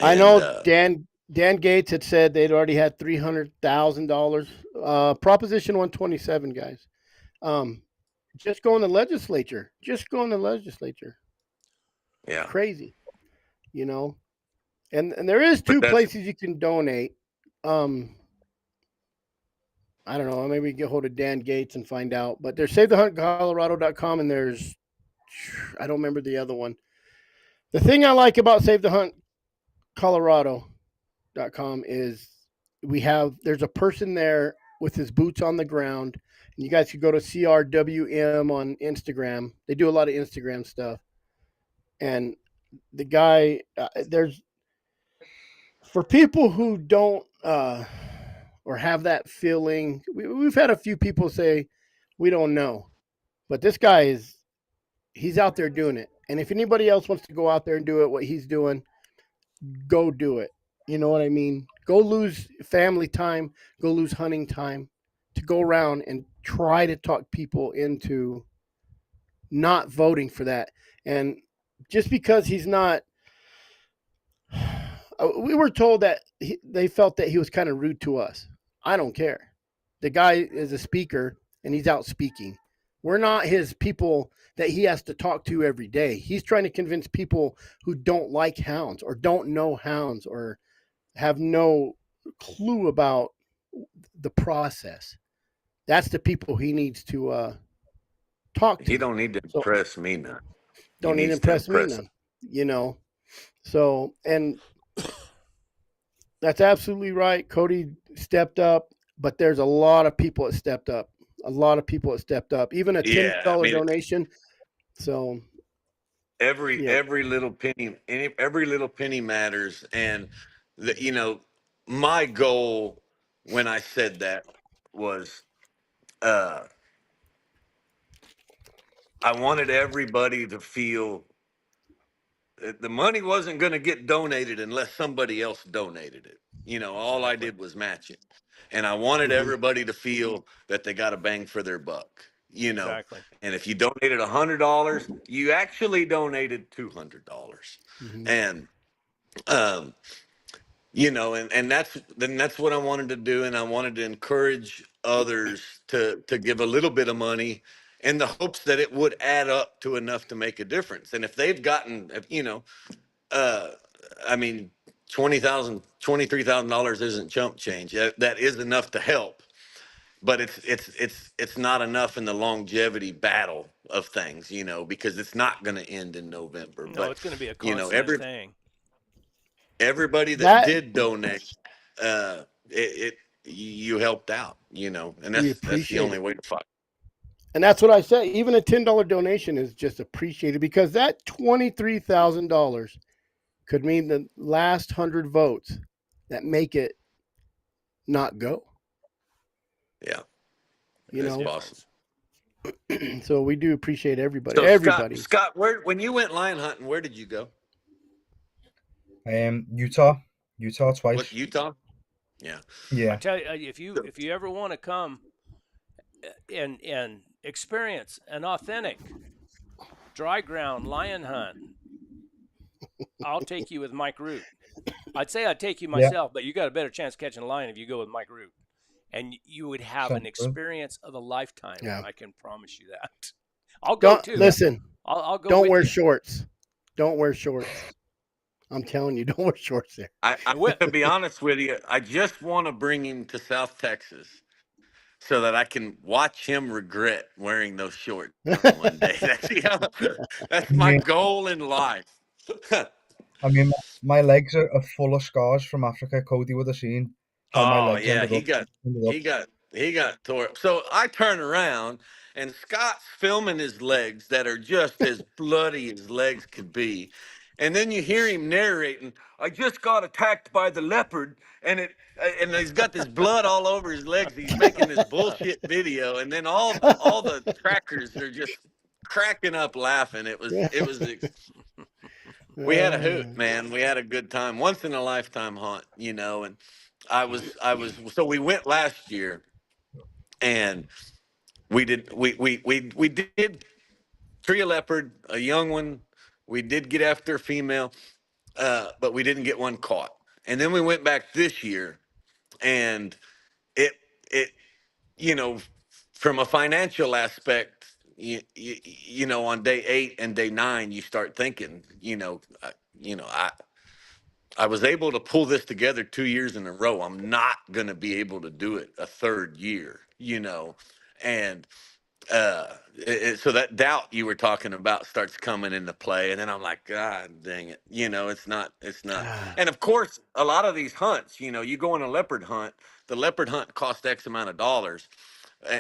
Speaker 2: I know Dan Gates had said they'd already had $300,000. Proposition 127, guys. Just go in the legislature. Just go in the legislature. It's
Speaker 3: Yeah,
Speaker 2: crazy, you know. And there is
Speaker 3: but
Speaker 2: two
Speaker 3: that's
Speaker 2: places you can donate. Um, I don't know. Maybe get hold of Dan Gates and find out. But there's SaveTheHuntColorado.com and there's I don't remember the other one. The thing I like about SaveTheHuntColorado.com is there's a person there with his boots on the ground. And you guys could go to CRWM on Instagram. They do a lot of Instagram stuff. And the guy, there's for people who don't or have that feeling. We've had a few people say we don't know, but this guy he's out there doing it. And if anybody else wants to go out there and do it, what he's doing, go do it. You know what I mean? Go lose family time, go lose hunting time to go around and try to talk people into not voting for that. And just because he's not, we were told that they felt that he was kind of rude to us. I don't care. The guy is a speaker and he's out speaking. We're not his people that he has to talk to every day. He's trying to convince people who don't like hounds or don't know hounds or have no clue about the process. That's the people he needs to talk to.
Speaker 3: he don't need to
Speaker 2: So
Speaker 3: impress me none. He
Speaker 2: don't need to
Speaker 3: needs to
Speaker 2: impress me
Speaker 3: impress.
Speaker 2: none, you know. So, and that's absolutely right. Cody stepped up, but there's a lot of people that stepped up. A lot of people that stepped up. Even a
Speaker 3: Yeah, I
Speaker 2: $10
Speaker 3: mean,
Speaker 2: donation. So yeah,
Speaker 3: every little penny, every little penny matters. And my goal when I said that was, uh, I wanted everybody to feel that the money wasn't going to get donated unless somebody else donated it. All I
Speaker 1: Exactly.
Speaker 3: did was match it. And I wanted
Speaker 2: mm-hmm.
Speaker 3: everybody to feel that they got a bang for their buck.
Speaker 1: Exactly.
Speaker 3: And if you donated $100, you actually donated $200.
Speaker 2: Mm-hmm.
Speaker 3: And, um, and that's what I wanted to do. And I wanted to encourage others to give a little bit of money in the hopes that it would add up to enough to make a difference. And if they've gotten, uh, I mean, $23,000 isn't chump change. That is enough to help, but it's not enough in the longevity battle of things, because it's not going to end in November.
Speaker 1: No,
Speaker 3: But
Speaker 1: it's going to be a
Speaker 3: you know,
Speaker 1: constant
Speaker 3: every
Speaker 1: thing.
Speaker 3: everybody that
Speaker 2: That
Speaker 3: did donate, you helped out, and
Speaker 2: we
Speaker 3: that's the
Speaker 2: appreciate
Speaker 3: only
Speaker 2: it.
Speaker 3: way to fight.
Speaker 2: And that's what I say. Even a $10 donation is just appreciated because that $23,000 could mean the last 100 votes that make it not go.
Speaker 3: Yeah,
Speaker 2: You
Speaker 3: it's
Speaker 2: know,
Speaker 3: awesome.
Speaker 2: so we do appreciate everybody.
Speaker 3: So Scott,
Speaker 2: Everybody.
Speaker 3: when you went lion hunting, where did you go?
Speaker 4: Utah twice.
Speaker 3: What, Utah? Yeah.
Speaker 1: I
Speaker 4: Yeah,
Speaker 1: tell you, if you ever want to come and experience an authentic dry ground lion hunt, I'll take you with Mike Root. I'd say I'd take you
Speaker 4: yeah,
Speaker 1: myself, but you got a better chance catching a lion if you go with Mike Root. And you would have an
Speaker 4: sounds good.
Speaker 1: experience of a lifetime.
Speaker 2: Yeah.
Speaker 1: I can promise you that. I'll go
Speaker 2: Don't
Speaker 1: too.
Speaker 2: listen.
Speaker 1: I'll go
Speaker 2: Don't
Speaker 1: with
Speaker 2: wear
Speaker 1: you.
Speaker 2: shorts. Don't wear shorts. I'm telling you, don't wear shorts there.
Speaker 3: To be honest with you, I just want to bring him to South Texas so that I can watch him regret wearing those shorts one day. That's
Speaker 4: I
Speaker 3: my
Speaker 4: mean,
Speaker 3: goal in life.
Speaker 4: I mean, my legs are full of scars from Africa. Cody would have seen how my
Speaker 3: Oh
Speaker 4: legs
Speaker 3: yeah,
Speaker 4: ended
Speaker 3: he
Speaker 4: up.
Speaker 3: got he got he got tore up. So I turn around and Scott's filming his legs that are just as bloody as legs could be. And then you hear him narrating, I just got attacked by the leopard and he's got this blood all over his legs. He's making this bullshit video and then all the trackers are just cracking up laughing. We had a hoot, man. We had a good time. Once in a lifetime hunt. And so we went last year and we did tree a leopard, a young one. We did get after a female, but we didn't get one caught. And then we went back this year and it, you know, from a financial aspect, on day 8 and day 9, you start thinking, I was able to pull this together 2 years in a row. I'm not going to be able to do it a third year, and so that doubt you were talking about starts coming into play, and then I'm like, God dang it, it's not. And of course, a lot of these hunts, you go on a leopard hunt. The leopard hunt costs X amount of dollars,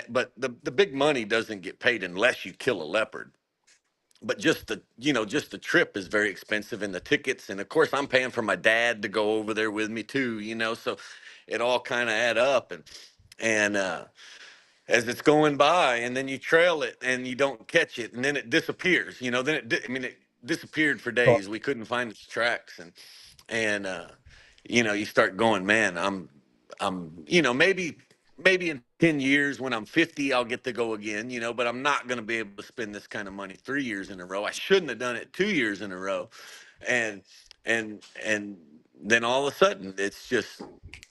Speaker 3: but the big money doesn't get paid unless you kill a leopard. But just the trip is very expensive, and the tickets, and of course I'm paying for my dad to go over there with me too, so it all kind of add up, and as it's going by, and then you trail it and you don't catch it, and then it disappears, then it disappeared for
Speaker 4: But
Speaker 3: days. We couldn't find its tracks, and you start going, man, maybe in 10 years when I'm 50 I'll get to go again, but I'm not going to be able to spend this kind of money 3 years in a row. I shouldn't have done it 2 years in a row. And and and then all of a sudden it's just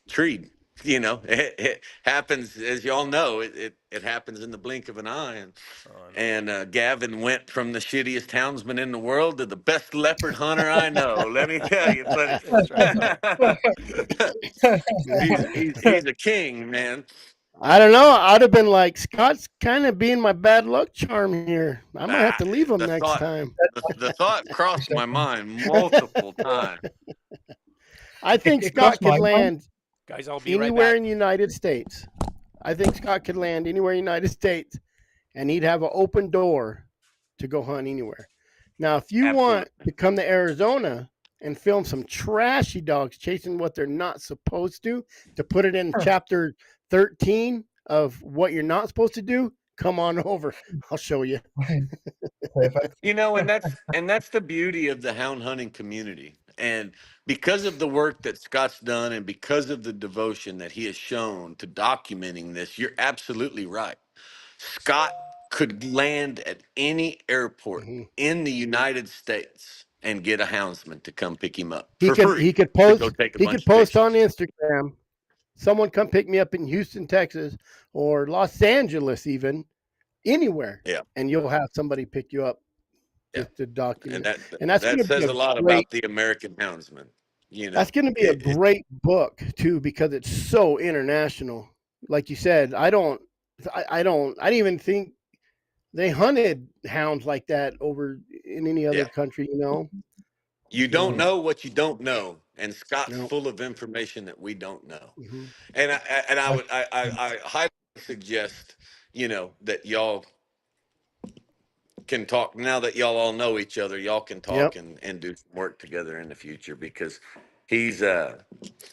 Speaker 3: treed. It happens, as y'all know, it happens in the blink of an eye. And
Speaker 1: Oh, no.
Speaker 3: Gavin went from the shittiest houndsman in the world to the best leopard hunter I know. Let me tell you, buddy.
Speaker 1: That's right.
Speaker 3: He's a king, man.
Speaker 2: I don't know. I'd have been like, Scott's kind of being my bad luck charm here. I might have
Speaker 3: Ah,
Speaker 2: to leave him
Speaker 3: the
Speaker 2: next
Speaker 3: thought,
Speaker 2: time.
Speaker 3: the thought crossed my mind multiple times.
Speaker 2: I think
Speaker 4: it
Speaker 2: Scott
Speaker 4: crossed my
Speaker 2: could
Speaker 4: mind.
Speaker 2: land
Speaker 1: Guys, I'll be right
Speaker 2: anywhere
Speaker 1: back.
Speaker 2: in the United States. I think Scott could land anywhere in the United States, and he'd have an open door to go hunt anywhere. Now, if you want
Speaker 3: Absolutely.
Speaker 2: to come to Arizona and film some trashy dogs chasing what they're not supposed to put it in chapter 13 of what you're not supposed to do, come on over. I'll show you.
Speaker 4: Perfect.
Speaker 3: And that's the beauty of the hound hunting community. And because of the work that Scott's done, and because of the devotion that he has shown to documenting this, you're absolutely right. Scott could land at any airport
Speaker 2: Mm-hmm.
Speaker 3: in the United States and get a houndsman to come pick him up
Speaker 2: He
Speaker 3: for
Speaker 2: could
Speaker 3: free
Speaker 2: he could
Speaker 3: to go
Speaker 2: post
Speaker 3: take a
Speaker 2: he
Speaker 3: bunch
Speaker 2: could
Speaker 3: of
Speaker 2: post on
Speaker 3: pictures.
Speaker 2: Instagram. Someone come pick me up in Houston, Texas, or Los Angeles, even anywhere,
Speaker 3: Yeah,
Speaker 2: and you'll have somebody pick you up
Speaker 3: yeah.
Speaker 2: just to document
Speaker 3: And
Speaker 2: it.
Speaker 3: that
Speaker 2: And that's going
Speaker 3: that
Speaker 2: to be
Speaker 3: says
Speaker 2: a
Speaker 3: a lot
Speaker 2: great.
Speaker 3: about the American houndsman. You
Speaker 2: That's
Speaker 3: know,
Speaker 2: going to be a
Speaker 3: it
Speaker 2: great book too because it's so international. Like you said, I didn't even think they hunted hounds like that over in any other
Speaker 3: yeah.
Speaker 2: country.
Speaker 3: You don't
Speaker 2: So
Speaker 3: know what you don't know, and Scott's
Speaker 2: no.
Speaker 3: full of information that we don't know.
Speaker 2: Hmm.
Speaker 3: And I
Speaker 4: I,
Speaker 3: would I highly suggest that y'all can talk now that y'all all know each other. Y'all can
Speaker 2: Yep.
Speaker 3: talk and do some work together in the future, because he's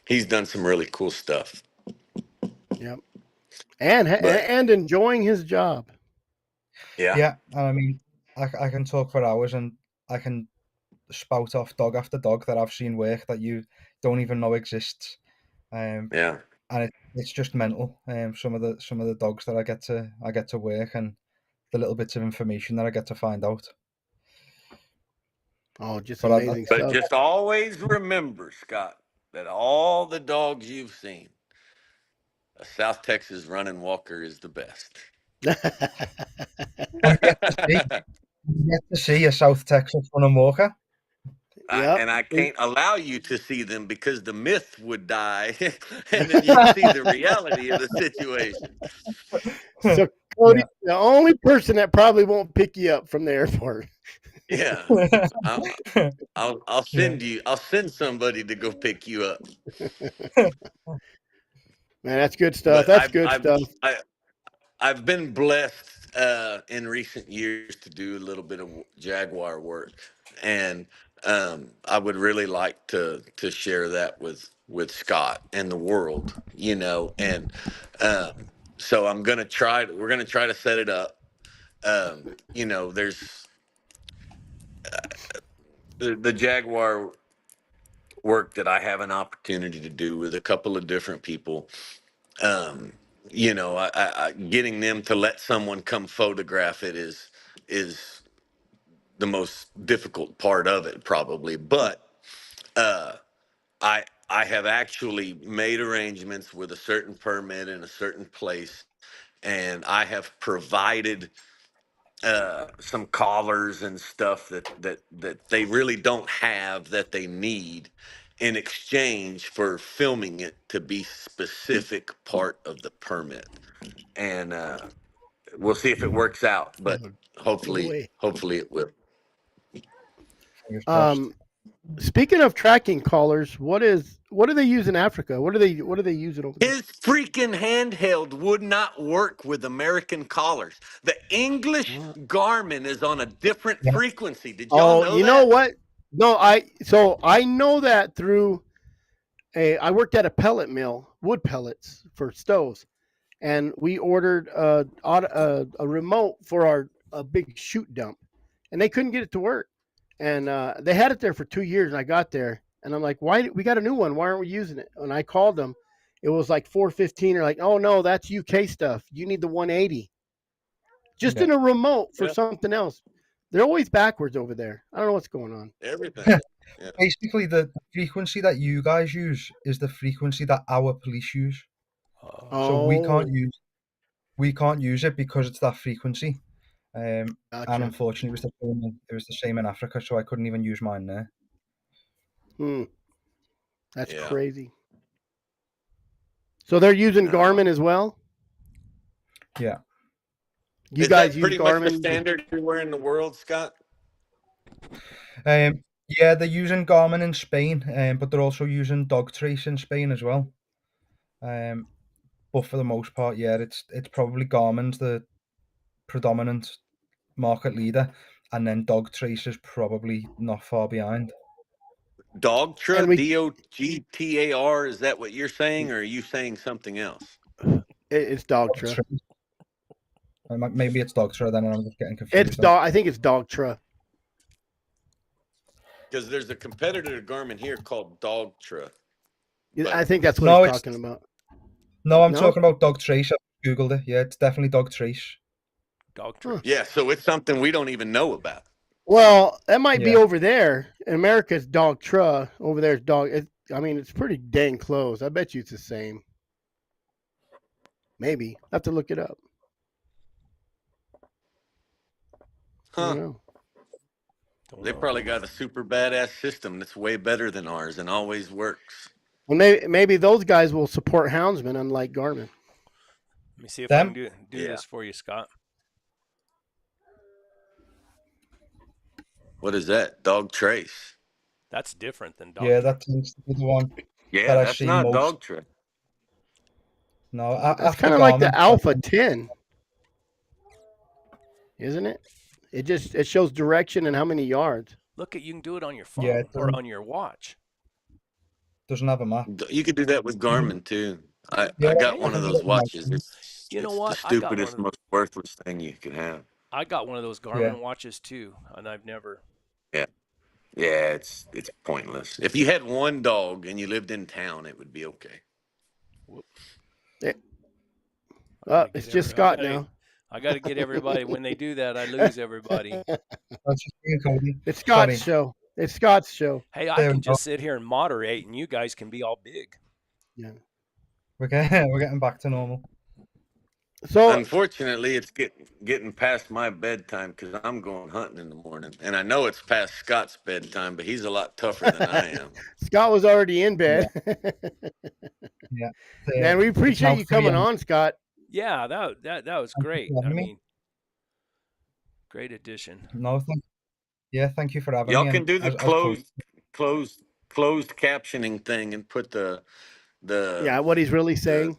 Speaker 3: he's done some really cool stuff.
Speaker 2: Yep. And
Speaker 3: But
Speaker 2: and enjoying his job.
Speaker 3: yeah,
Speaker 4: yeah, and I mean, I can talk for hours, and I can spout off dog after dog that I've seen work that you don't even know exists. Um,
Speaker 3: yeah.
Speaker 4: and it's just mental. Some of the dogs that I get to work, and the little bits of information that I get to find out.
Speaker 2: Oh, just
Speaker 4: But
Speaker 2: amazing
Speaker 3: But
Speaker 2: stuff.
Speaker 3: just always remember, Scott, that all the dogs you've seen, a South Texas running walker is the best.
Speaker 4: I've yet to see a South Texas running walker.
Speaker 2: Yep.
Speaker 3: And I can't allow you to see them because the myth would die, and then you'd see the reality of the situation.
Speaker 2: So Cody,
Speaker 4: Yeah.
Speaker 2: the only person that probably won't pick you up from the airport.
Speaker 3: Yeah, I'll, I'll
Speaker 4: Yeah.
Speaker 3: send you. I'll send somebody to go pick you up.
Speaker 2: Man, that's good stuff.
Speaker 3: But
Speaker 2: That's good stuff.
Speaker 3: I've been blessed in recent years to do a little bit of Jaguar work, and I would really like to share that with Scott and the world, and um, so I'm gonna try. We're gonna try to set it up. There's the Jaguar work that I have an opportunity to do with a couple of different people. um getting them to let someone come photograph it is the most difficult part of it, probably. But uh I have actually made arrangements with a certain permit in a certain place, and I have provided some collars and stuff that they really don't have that they need in exchange for filming it to be specific part of the permit. And we'll see if it works out, but hopefully it will.
Speaker 4: Fingers crossed.
Speaker 2: Speaking of tracking collars, what do they use in Africa? What do they use it over there?
Speaker 3: His freaking handheld would not work with American collars. The English Garmin is on a different
Speaker 4: Yeah.
Speaker 3: frequency. Did y'all know
Speaker 2: you
Speaker 3: that?
Speaker 2: know what? No, I know that through I worked at a pellet mill, wood pellets for stoves, and we ordered a remote for a big chute dump, and they couldn't get it to work, and they had it there for 2 years, and I got there, and I'm like, why we got a new one? Why aren't we using it? And I called them, it was like 415. They're like, oh no, that's UK stuff. You need the 180. Just in a remote for something else. They're always backwards over there. I don't know what's going on.
Speaker 3: Everything. Yeah.
Speaker 4: Basically, the frequency that you guys use is the frequency that our police use. So we can't use it because it's that frequency. And unfortunately, it was the same in Africa, so I couldn't even use mine there.
Speaker 2: That's crazy. So they're using Garmin as well?
Speaker 3: Yeah.
Speaker 2: You guys use
Speaker 3: pretty
Speaker 2: Garmin?
Speaker 3: much the standard everywhere in the world, Scott?
Speaker 4: Yeah, they're using Garmin in Spain, but they're also using dog trace in Spain as well. But for the most part, yeah, it's probably Garmin's the predominant market leader, and then dog trace is probably not far behind.
Speaker 3: Dogtra, Dogtar, is that what you're saying, or are you saying something else?
Speaker 2: It's Dogtra.
Speaker 4: Maybe it's Dogtra, then I'm just getting confused.
Speaker 2: I think it's Dogtra.
Speaker 3: Because there's a competitor to Garmin here called Dogtra.
Speaker 2: I think that's what he's talking about.
Speaker 4: No, I'm talking about dog trace. I googled it. Yeah, it's definitely dog trace.
Speaker 1: Dog trace.
Speaker 3: Yeah, so it's something we don't even know about.
Speaker 2: Well, that might be over there. In America, it's Dogtra. Over there, it's dog. It's pretty dang close. I bet you it's the same. Maybe. I have to look it up.
Speaker 3: Huh.
Speaker 2: I don't know.
Speaker 3: They probably got a super badass system that's way better than ours and always works.
Speaker 2: Well, maybe those guys will support Houndsman, unlike Garmin.
Speaker 1: Let me see if I can do this for you, Scott.
Speaker 3: What is that? Dog trace.
Speaker 1: That's different than dog.
Speaker 4: Yeah, that's the one.
Speaker 3: Yeah, that's not dog trace.
Speaker 4: No,
Speaker 2: it's kind of like the Alpha 10, isn't it? It shows direction and how many yards.
Speaker 1: Look, you can do it on your phone or on your watch.
Speaker 4: Doesn't have a map.
Speaker 3: You could do that with Garmin too. I got one of those watches. It's
Speaker 1: what?
Speaker 3: The stupidest, most worthless thing you can have.
Speaker 1: I got one of those Garmin watches too, and I've never.
Speaker 3: Yeah, it's pointless. If you had one dog and you lived in town, it would be okay.
Speaker 2: It's just Scott now.
Speaker 1: I got to get everybody. When they do that, I lose everybody.
Speaker 2: It's Scott's show. It's Scott's show.
Speaker 1: Hey, I can just sit here and moderate, and you guys can be all big.
Speaker 2: Yeah,
Speaker 4: we're getting back to normal.
Speaker 2: So
Speaker 3: unfortunately, it's getting past my bedtime because I'm going hunting in the morning, and I know it's past Scott's bedtime, but he's a lot tougher than I am.
Speaker 2: Scott was already in bed.
Speaker 4: Yeah.
Speaker 2: Man, we appreciate you coming on, Scott.
Speaker 1: Yeah, that was great. I mean, great addition.
Speaker 4: No, thank you for having me.
Speaker 3: Y'all can do the closed captioning thing and put the
Speaker 2: what he's really saying.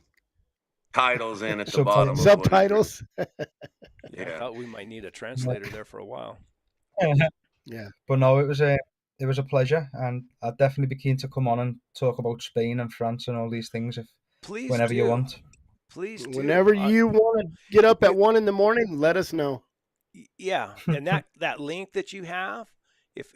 Speaker 3: Titles in at the bottom.
Speaker 2: Subtitles.
Speaker 1: I thought we might need a translator there for a while.
Speaker 2: Yeah,
Speaker 4: but no, it was a pleasure, and I'd definitely be keen to come on and talk about Spain and France and all these things whenever you want.
Speaker 1: Please do.
Speaker 2: Whenever you want to get up at 1 a.m, let us know.
Speaker 1: Yeah, and that link that you have, if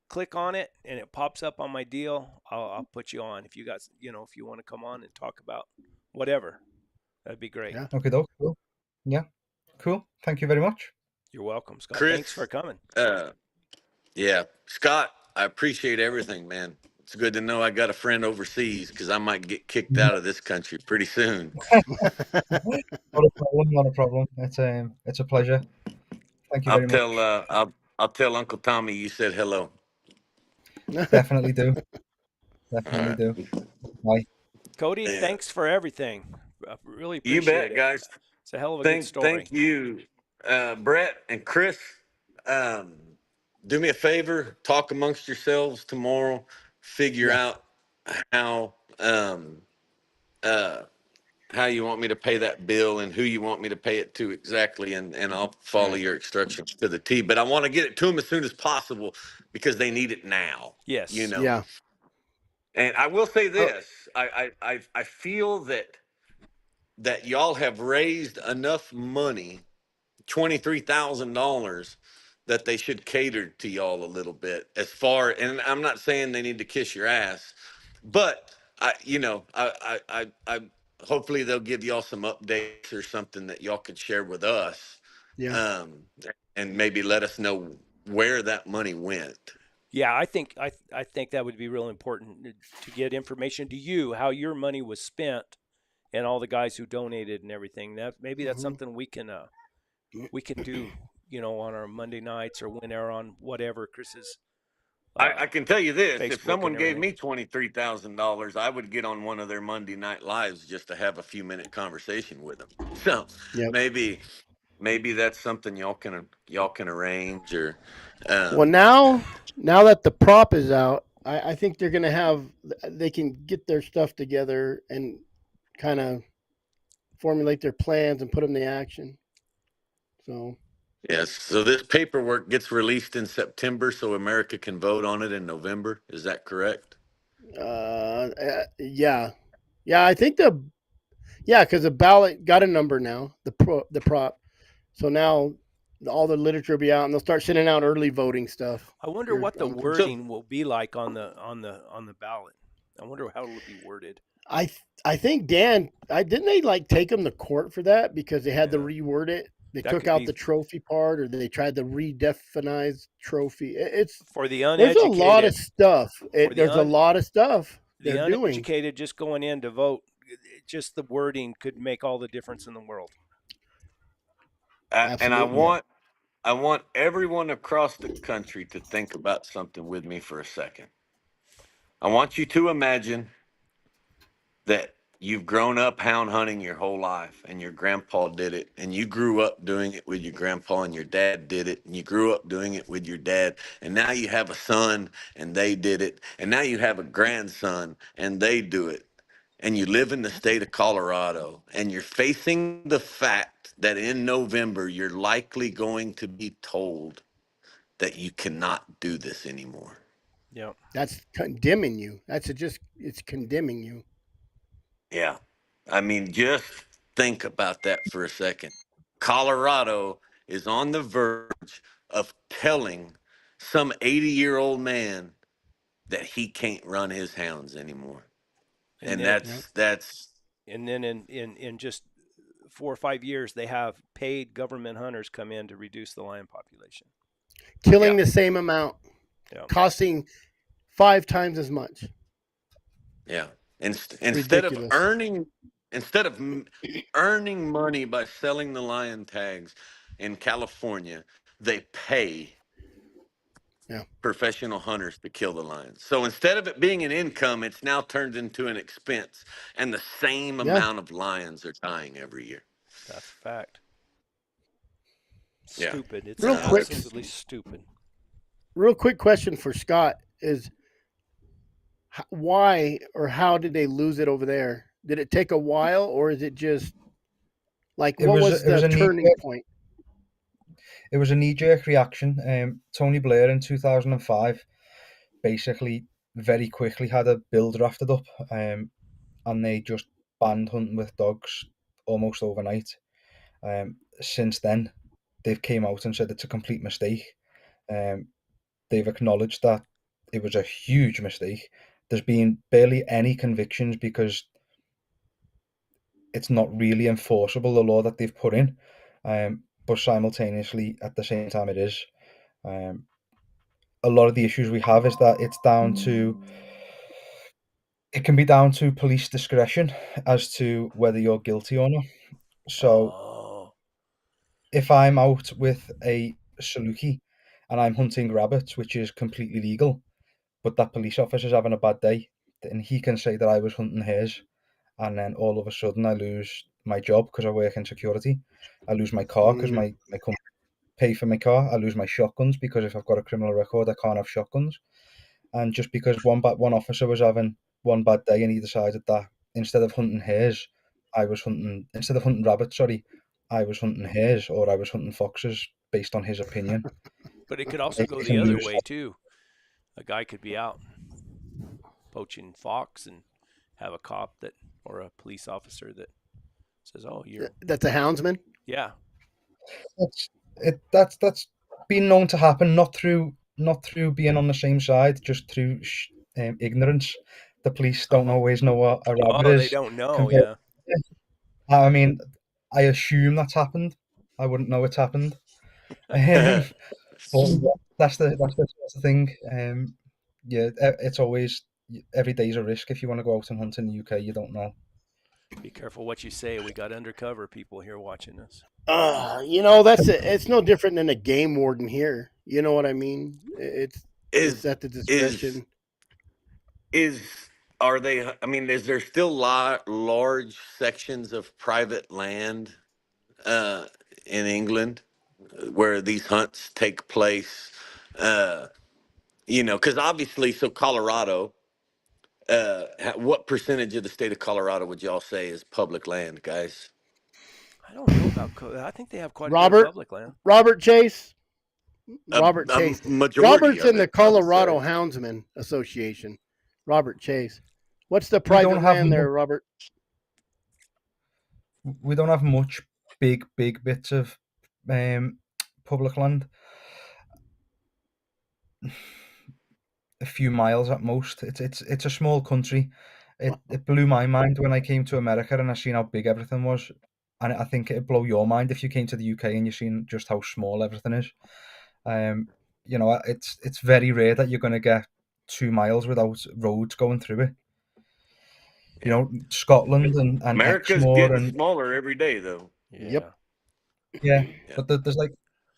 Speaker 1: click on it and it pops up on my deal, I'll put you on. If you guys, if you want to come on and talk about whatever, that'd be great.
Speaker 4: Yeah. Okay, cool. Yeah, cool. Thank you very much.
Speaker 1: You're welcome, Scott.
Speaker 3: Chris,
Speaker 1: thanks for coming.
Speaker 3: Scott, I appreciate everything, man. It's good to know I got a friend overseas because I might get kicked out of this country pretty soon.
Speaker 4: Not a problem. It's a pleasure. Thank you very much.
Speaker 3: I'll tell Uncle Tommy you said hello.
Speaker 4: Definitely do. Definitely
Speaker 3: All
Speaker 4: do.
Speaker 3: right.
Speaker 4: Bye.
Speaker 1: Cody,
Speaker 3: Yeah.
Speaker 1: thanks for everything. I really
Speaker 3: You
Speaker 1: appreciate
Speaker 3: bet,
Speaker 1: it.
Speaker 3: guys.
Speaker 1: It's a hell of a good story.
Speaker 3: Thank you, Brett and Chris. Um, do me a favor, talk amongst yourselves tomorrow. Figure
Speaker 2: Yeah.
Speaker 3: out how uh, how you want me to pay that bill and who you want me to pay it to exactly, and I'll
Speaker 2: All
Speaker 3: follow
Speaker 2: right.
Speaker 3: your instructions to the T. But I want to get it to them as soon as possible because they need it now. You
Speaker 1: Yes.
Speaker 3: know.
Speaker 2: Yeah.
Speaker 3: And I will say
Speaker 2: Oh,
Speaker 3: this: I feel that y'all have raised enough money, $23,000, that they should cater to y'all a little bit. As far, and I'm not saying they need to kiss your ass, but I hopefully they'll give y'all some updates or something that y'all could share with us,
Speaker 2: yeah.
Speaker 3: um, and maybe let us know where that money went.
Speaker 1: Yeah, I think that would be real important to get information to you how your money was spent and all the guys who donated and everything. That maybe that's
Speaker 2: Hmm.
Speaker 1: something we can do, on our Monday nights or whenever on whatever Chris's
Speaker 3: I can tell you this: if
Speaker 1: Facebook and
Speaker 3: someone gave
Speaker 1: everything.
Speaker 3: me $23,000, I would get on one of their Monday night lives just to have a few minute conversation with them. So
Speaker 2: Yep.
Speaker 3: maybe that's something y'all can arrange, or
Speaker 2: Well,
Speaker 3: um,
Speaker 2: now that the prop is out, I think they're gonna have they can get their stuff together and kind of formulate their plans and put them into action. So,
Speaker 3: yes. So this paperwork gets released in September, so America can vote on it in November. Is that correct?
Speaker 2: yeah, yeah. I think because the ballot got a number now, the prop. So now all the literature will be out, and they'll start sending out early voting stuff.
Speaker 1: I wonder
Speaker 2: Here,
Speaker 1: what the
Speaker 3: So
Speaker 1: wording will be like on the ballot. I wonder how it'll be worded.
Speaker 2: I think Dan, I didn't they like take him to court for that because they had to
Speaker 1: Yeah,
Speaker 2: reword it. They
Speaker 1: that
Speaker 2: took
Speaker 1: could
Speaker 2: out
Speaker 1: be
Speaker 2: the trophy part, or they tried to redefinize trophy. It's
Speaker 1: for the
Speaker 2: there's a lot of
Speaker 1: uneducated.
Speaker 2: stuff.
Speaker 1: For
Speaker 2: There's a lot of stuff
Speaker 1: the
Speaker 2: they're doing.
Speaker 1: uneducated just going in to vote, just the wording could make all the difference in the world.
Speaker 3: and
Speaker 2: Absolutely.
Speaker 3: I want everyone across the country to think about something with me for a second. I want you to imagine that you've grown up hound hunting your whole life and your grandpa did it and you grew up doing it with your grandpa and your dad did it and you grew up doing it with your dad and now you have a son and they did it and now you have a grandson and they do it and you live in the state of Colorado and you're facing the fact that in November you're likely going to be told that you cannot do this anymore.
Speaker 1: Yeah.
Speaker 2: That's condemning you. It's condemning you.
Speaker 3: Yeah. I mean, just think about that for a second. Colorado is on the verge of telling some 80-year-old man that he can't run his hounds anymore.
Speaker 1: And
Speaker 3: And
Speaker 1: then
Speaker 2: Yep.
Speaker 3: that's
Speaker 1: in just 4 or 5 years, they have paid government hunters come in to reduce the lion population.
Speaker 3: yeah.
Speaker 2: Killing the same amount,
Speaker 1: Yeah.
Speaker 2: costing 5 times as much.
Speaker 3: Yeah.
Speaker 2: It's ridiculous.
Speaker 3: Instead of earning money by selling the lion tags in California, they pay
Speaker 2: Yeah.
Speaker 3: professional hunters to kill the lions. So instead of it being an income, it's now turned into an expense, and the same
Speaker 2: Yeah.
Speaker 3: amount of lions are dying every year.
Speaker 1: That's a fact.
Speaker 3: Yeah.
Speaker 1: Stupid. It's
Speaker 2: Real quick,
Speaker 3: That's
Speaker 1: absolutely stupid.
Speaker 2: real quick question for Scott is why or how did they lose it over there? Did it take a while, or is it just like
Speaker 4: It
Speaker 2: what
Speaker 4: was
Speaker 2: was
Speaker 4: it was
Speaker 2: the
Speaker 4: a knee
Speaker 2: turning point?
Speaker 4: it was a knee jerk reaction. Tony Blair in 2005 basically very quickly had a bill drafted up, and they just banned hunting with dogs almost overnight. Since then, they've came out and said it's a complete mistake. Um, they've acknowledged that it was a huge mistake. There's been barely any convictions because it's not really enforceable, the law that they've put in. But simultaneously, at the same time, it is. Um, a lot of the issues we have is that it can be down to police discretion as to whether you're guilty or not. So
Speaker 1: Oh.
Speaker 4: if I'm out with a Saluki, and I'm hunting rabbits, which is completely legal. But that police officer's having a bad day, and he can say that I was hunting hares, and then all of a sudden I lose my job because I work in security. I lose my car because my company pay for my car. I lose my shotguns because if I've got a criminal record, I can't have shotguns. And just because one officer was having one bad day and he decided that instead of hunting hares, instead of hunting rabbits, I was hunting hares or I was hunting foxes based on his opinion.
Speaker 1: But it could also go
Speaker 4: It
Speaker 1: the
Speaker 4: can
Speaker 1: other
Speaker 4: lose.
Speaker 1: way too. A guy could be out poaching fox and have a cop that or a police officer that says, "Oh, you're
Speaker 2: That's a houndsman.
Speaker 1: yeah."
Speaker 4: That's been known to happen, not through being on the same side, just through ignorance. The police don't always know what a rabbit
Speaker 1: Oh, they
Speaker 4: is.
Speaker 1: don't know.
Speaker 4: Compared,
Speaker 1: Yeah.
Speaker 4: I mean, I assume that's happened. I wouldn't know it's happened. But that's the sort of thing. Yeah, it's always every day's a risk if you want to go out and hunt in the UK. You don't know.
Speaker 1: Be careful what you say. We got undercover people here watching us.
Speaker 2: It's no different than a game warden here. You know what I mean? It's at the discretion.
Speaker 3: Are they? I mean, is there still large sections of private land in England where these hunts take place? Because obviously, so Colorado. What percentage of the state of Colorado would y'all say is public land, guys?
Speaker 1: I don't know about. I think they have quite a bit of
Speaker 2: Robert
Speaker 1: public land.
Speaker 2: Robert Chase.
Speaker 3: A,
Speaker 2: Robert
Speaker 3: a
Speaker 2: Chase.
Speaker 3: majority
Speaker 2: Robert's
Speaker 3: of
Speaker 2: in the
Speaker 3: it, I would
Speaker 2: Colorado
Speaker 3: say.
Speaker 2: Houndsman Association. Robert Chase. What's the
Speaker 4: We
Speaker 2: private
Speaker 4: don't have
Speaker 2: land there, Robert?
Speaker 4: we don't have much big bits of public land. A few miles at most. It's a small country. It blew my mind when I came to America and I seen how big everything was, and I think it'd blow your mind if you came to the UK and you seen just how small everything is. It's very rare that you're going to get 2 miles without roads going through it.
Speaker 3: Yeah.
Speaker 4: Scotland and
Speaker 3: America's
Speaker 4: Exmoor
Speaker 3: getting
Speaker 4: and
Speaker 3: smaller every day, though.
Speaker 2: Yep.
Speaker 4: yeah,
Speaker 3: Yeah.
Speaker 4: but there's like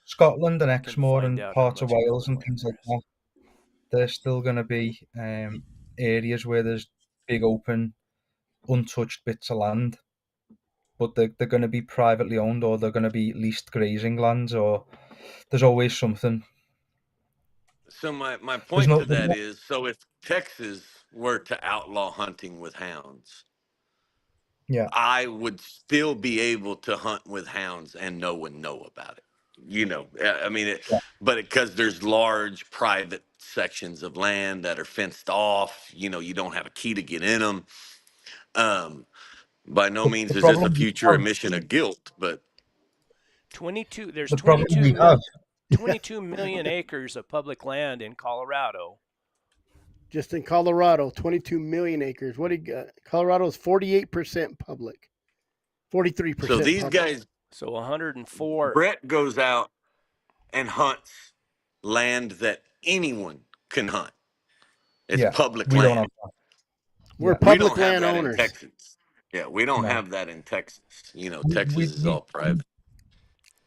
Speaker 4: Scotland and
Speaker 1: Can
Speaker 4: Exmoor
Speaker 1: find
Speaker 4: and
Speaker 1: out how
Speaker 4: parts of
Speaker 1: much
Speaker 4: Wales and
Speaker 1: public land
Speaker 4: things
Speaker 1: there
Speaker 4: like
Speaker 1: is.
Speaker 4: that. There's still going to be areas where there's big open untouched bits of land, but they're going to be privately owned or they're going to be leased grazing lands, or there's always something.
Speaker 3: So my
Speaker 4: There's
Speaker 3: point to
Speaker 4: there's
Speaker 3: that
Speaker 4: no
Speaker 3: is, so if Texas were to outlaw hunting with hounds,
Speaker 4: yeah,
Speaker 3: I would still be able to hunt with hounds and no one know about it. I mean,
Speaker 4: yeah.
Speaker 3: but because there's large private sections of land that are fenced off, you don't have a key to get in them. By no means
Speaker 4: The
Speaker 3: is this a
Speaker 4: problem we
Speaker 3: future
Speaker 4: have,
Speaker 3: admission of guilt, but
Speaker 1: 22. There's
Speaker 4: the problem we have,
Speaker 1: 22 million acres of public land in Colorado.
Speaker 2: Just in Colorado, 22 million acres. What do you got? Colorado is 48% public, 43%
Speaker 3: so these
Speaker 2: public.
Speaker 3: guys,
Speaker 1: So 104.
Speaker 3: Brett goes out and hunts land that anyone can hunt. It's
Speaker 4: yeah,
Speaker 3: public
Speaker 4: we don't have
Speaker 3: land.
Speaker 4: that.
Speaker 2: We're
Speaker 4: Yeah,
Speaker 3: We
Speaker 2: public
Speaker 3: don't have
Speaker 2: land
Speaker 3: that in
Speaker 2: owners.
Speaker 3: Texas. Yeah, we don't
Speaker 4: no.
Speaker 3: have that in Texas.
Speaker 4: We,
Speaker 3: Texas
Speaker 4: we,
Speaker 3: is
Speaker 4: we,
Speaker 3: all private.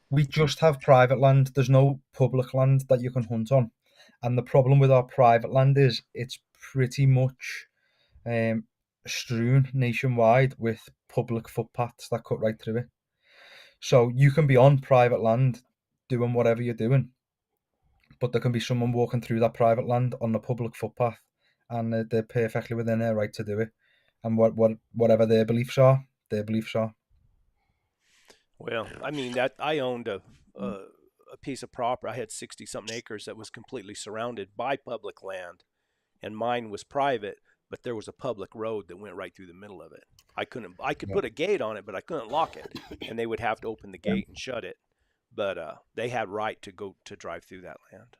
Speaker 4: we just have private land. There's no public land that you can hunt on. And the problem with our private land is it's pretty much strewn nationwide with public footpaths that cut right through it. So you can be on private land doing whatever you're doing, but there can be someone walking through that private land on the public footpath, and they're perfectly within their right to do it. And whatever their beliefs are, their beliefs are.
Speaker 1: Well, I mean that I owned a piece of property. I had 60 something acres that was completely surrounded by public land, and mine was private. But there was a public road that went right through the middle of it. I could
Speaker 4: Yeah.
Speaker 1: put a gate on it, but I couldn't lock it, and they would have to open the
Speaker 4: Yeah.
Speaker 1: gate and shut it. But they had right to go to drive through that land.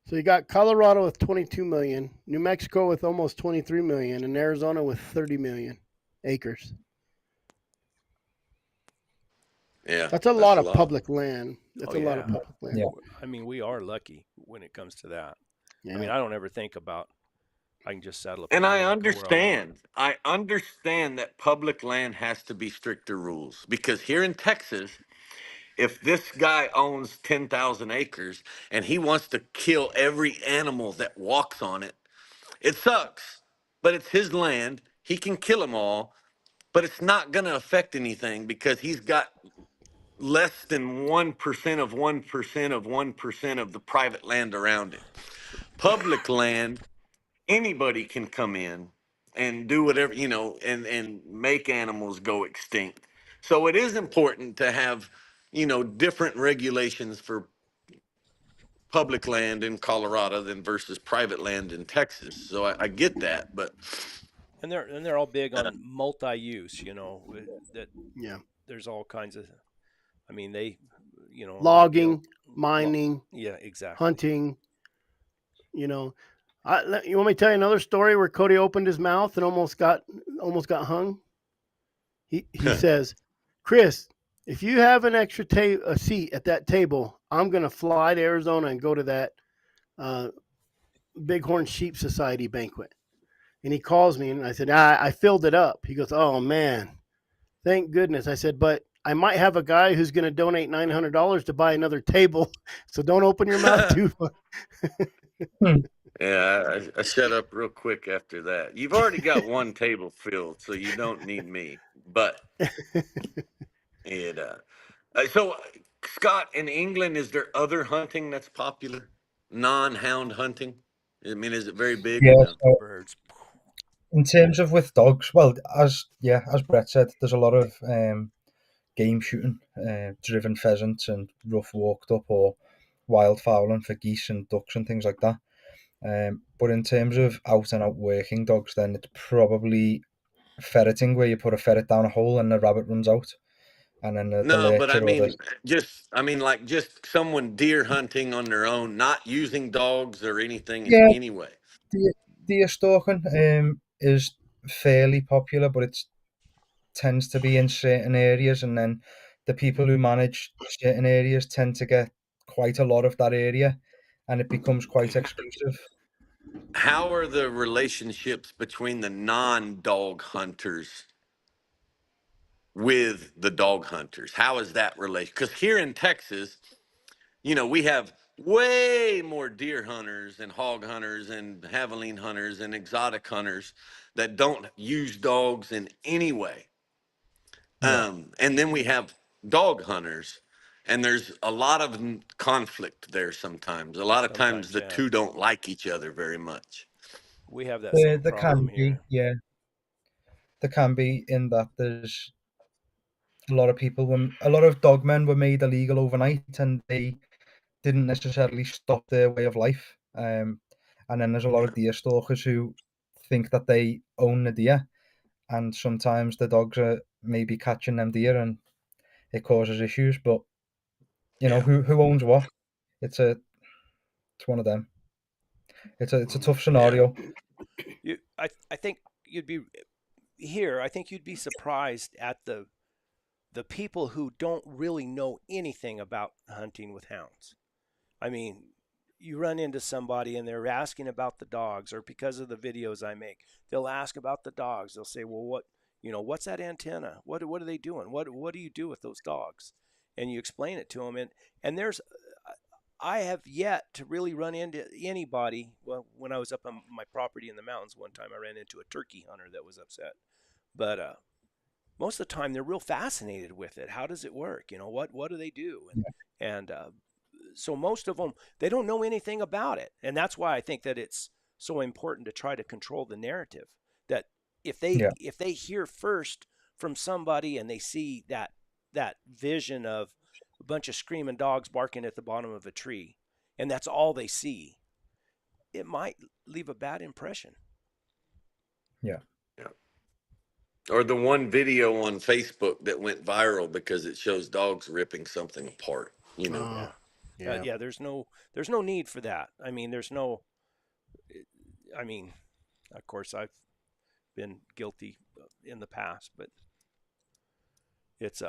Speaker 2: So you got Colorado with 22 million, New Mexico with almost 23 million, and Arizona with 30 million acres.
Speaker 3: Yeah,
Speaker 2: That's a lot of public land. That's
Speaker 1: Oh,
Speaker 2: a lot of
Speaker 1: yeah.
Speaker 2: public land.
Speaker 4: Yeah.
Speaker 1: I mean, we are lucky when it comes to that.
Speaker 2: Yeah.
Speaker 1: I mean, I don't ever think about I can just saddle up.
Speaker 3: And
Speaker 1: here
Speaker 3: I
Speaker 1: and go where I want.
Speaker 3: understand. I understand that public land has to be stricter rules because here in Texas, If this guy owns 10,000 acres and he wants to kill every animal that walks on it, it sucks, but it's his land. He can kill them all, but it's not going to affect anything because he's got less than 1% of 1% of 1% of the private land around it. Public land, anybody can come in and do whatever, and make animals go extinct. So it is important to have, different regulations for public land in Colorado than versus private land in Texas. So I get that, but
Speaker 1: And they're all big on multi-use. That
Speaker 2: Yeah.
Speaker 1: there's all kinds of. I mean, they,
Speaker 2: Logging, mining,
Speaker 1: yeah, exactly.
Speaker 2: hunting. You want me to tell you another story where Cody opened his mouth and almost got hung? He says, "Chris, if you have an extra a seat at that table, I'm going to fly to Arizona and go to that Bighorn Sheep Society banquet." And he calls me and I said, I filled it up. He goes, "Oh man, thank goodness." I said, "But I might have a guy who's going to donate $900 to buy another table. So don't open your mouth too much."
Speaker 3: Yeah, I shut up real quick after that. You've already got one table filled, so you don't need me. But it, so Scott, in England, is there other hunting that's popular? Non-hound hunting? I mean, is it very big or
Speaker 4: Yeah,
Speaker 3: no?
Speaker 4: so
Speaker 1: Birds.
Speaker 4: in terms of with dogs, well, as Brett said, there's a lot of game shooting, driven pheasants and rough walked up or wild fowling for geese and ducks and things like that. But in terms of out and out working dogs, then it's probably ferreting, where you put a ferret down a hole and the rabbit runs out, and then the
Speaker 3: No, but I
Speaker 4: lurcher or the
Speaker 3: mean, just someone deer hunting on their own, not using dogs or anything in
Speaker 4: yeah,
Speaker 3: any way.
Speaker 4: deer stalking is fairly popular, but it tends to be in certain areas, and then the people who manage certain areas tend to get quite a lot of that area, and it becomes quite exclusive.
Speaker 3: How are the relationships between the non-dog hunters with the dog hunters? How is that relation? Because here in Texas, we have way more deer hunters and hog hunters and javelin hunters and exotic hunters that don't use dogs in any way.
Speaker 4: Yeah.
Speaker 3: And then we have dog hunters, and there's a lot of conflict there sometimes. A lot of times
Speaker 1: Sometimes,
Speaker 3: the
Speaker 1: yeah.
Speaker 3: two don't like each other very much.
Speaker 1: We have that
Speaker 4: There,
Speaker 1: same
Speaker 4: there
Speaker 1: problem
Speaker 4: can be,
Speaker 1: here.
Speaker 4: yeah, there can be in that there's a lot of people when a lot of dog men were made illegal overnight, and they didn't necessarily stop their way of life. And then there's a lot of deer stalkers who think that they own the deer, and sometimes the dogs are maybe catching them deer, and it causes issues. But
Speaker 3: Yeah.
Speaker 4: who owns what? It's one of them. It's a tough
Speaker 3: Yeah.
Speaker 4: scenario.
Speaker 1: I think you'd be here. I think you'd be surprised at the people who don't really know anything about hunting with hounds. I mean, you run into somebody and they're asking about the dogs, or because of the videos I make, they'll ask about the dogs. They'll say, "Well, what's that antenna? What are they doing? What do you do with those dogs?" And you explain it to them, and I have yet to really run into anybody. Well, when I was up on my property in the mountains one time, I ran into a turkey hunter that was upset, but most of the time they're real fascinated with it. How does it work? What do they do? And so most of them, they don't know anything about it, and that's why I think that it's so important to try to control the narrative. That if
Speaker 4: Yeah,
Speaker 1: they hear first from somebody and they see that vision of a bunch of screaming dogs barking at the bottom of a tree, and that's all they see, it might leave a bad impression.
Speaker 4: yeah.
Speaker 3: Yeah. Or the one video on Facebook that went viral because it shows dogs ripping something apart.
Speaker 2: Oh,
Speaker 1: Yeah.
Speaker 2: yeah.
Speaker 1: Yeah, there's no need for that. I mean, I mean, of course, I've been guilty in the past, but it's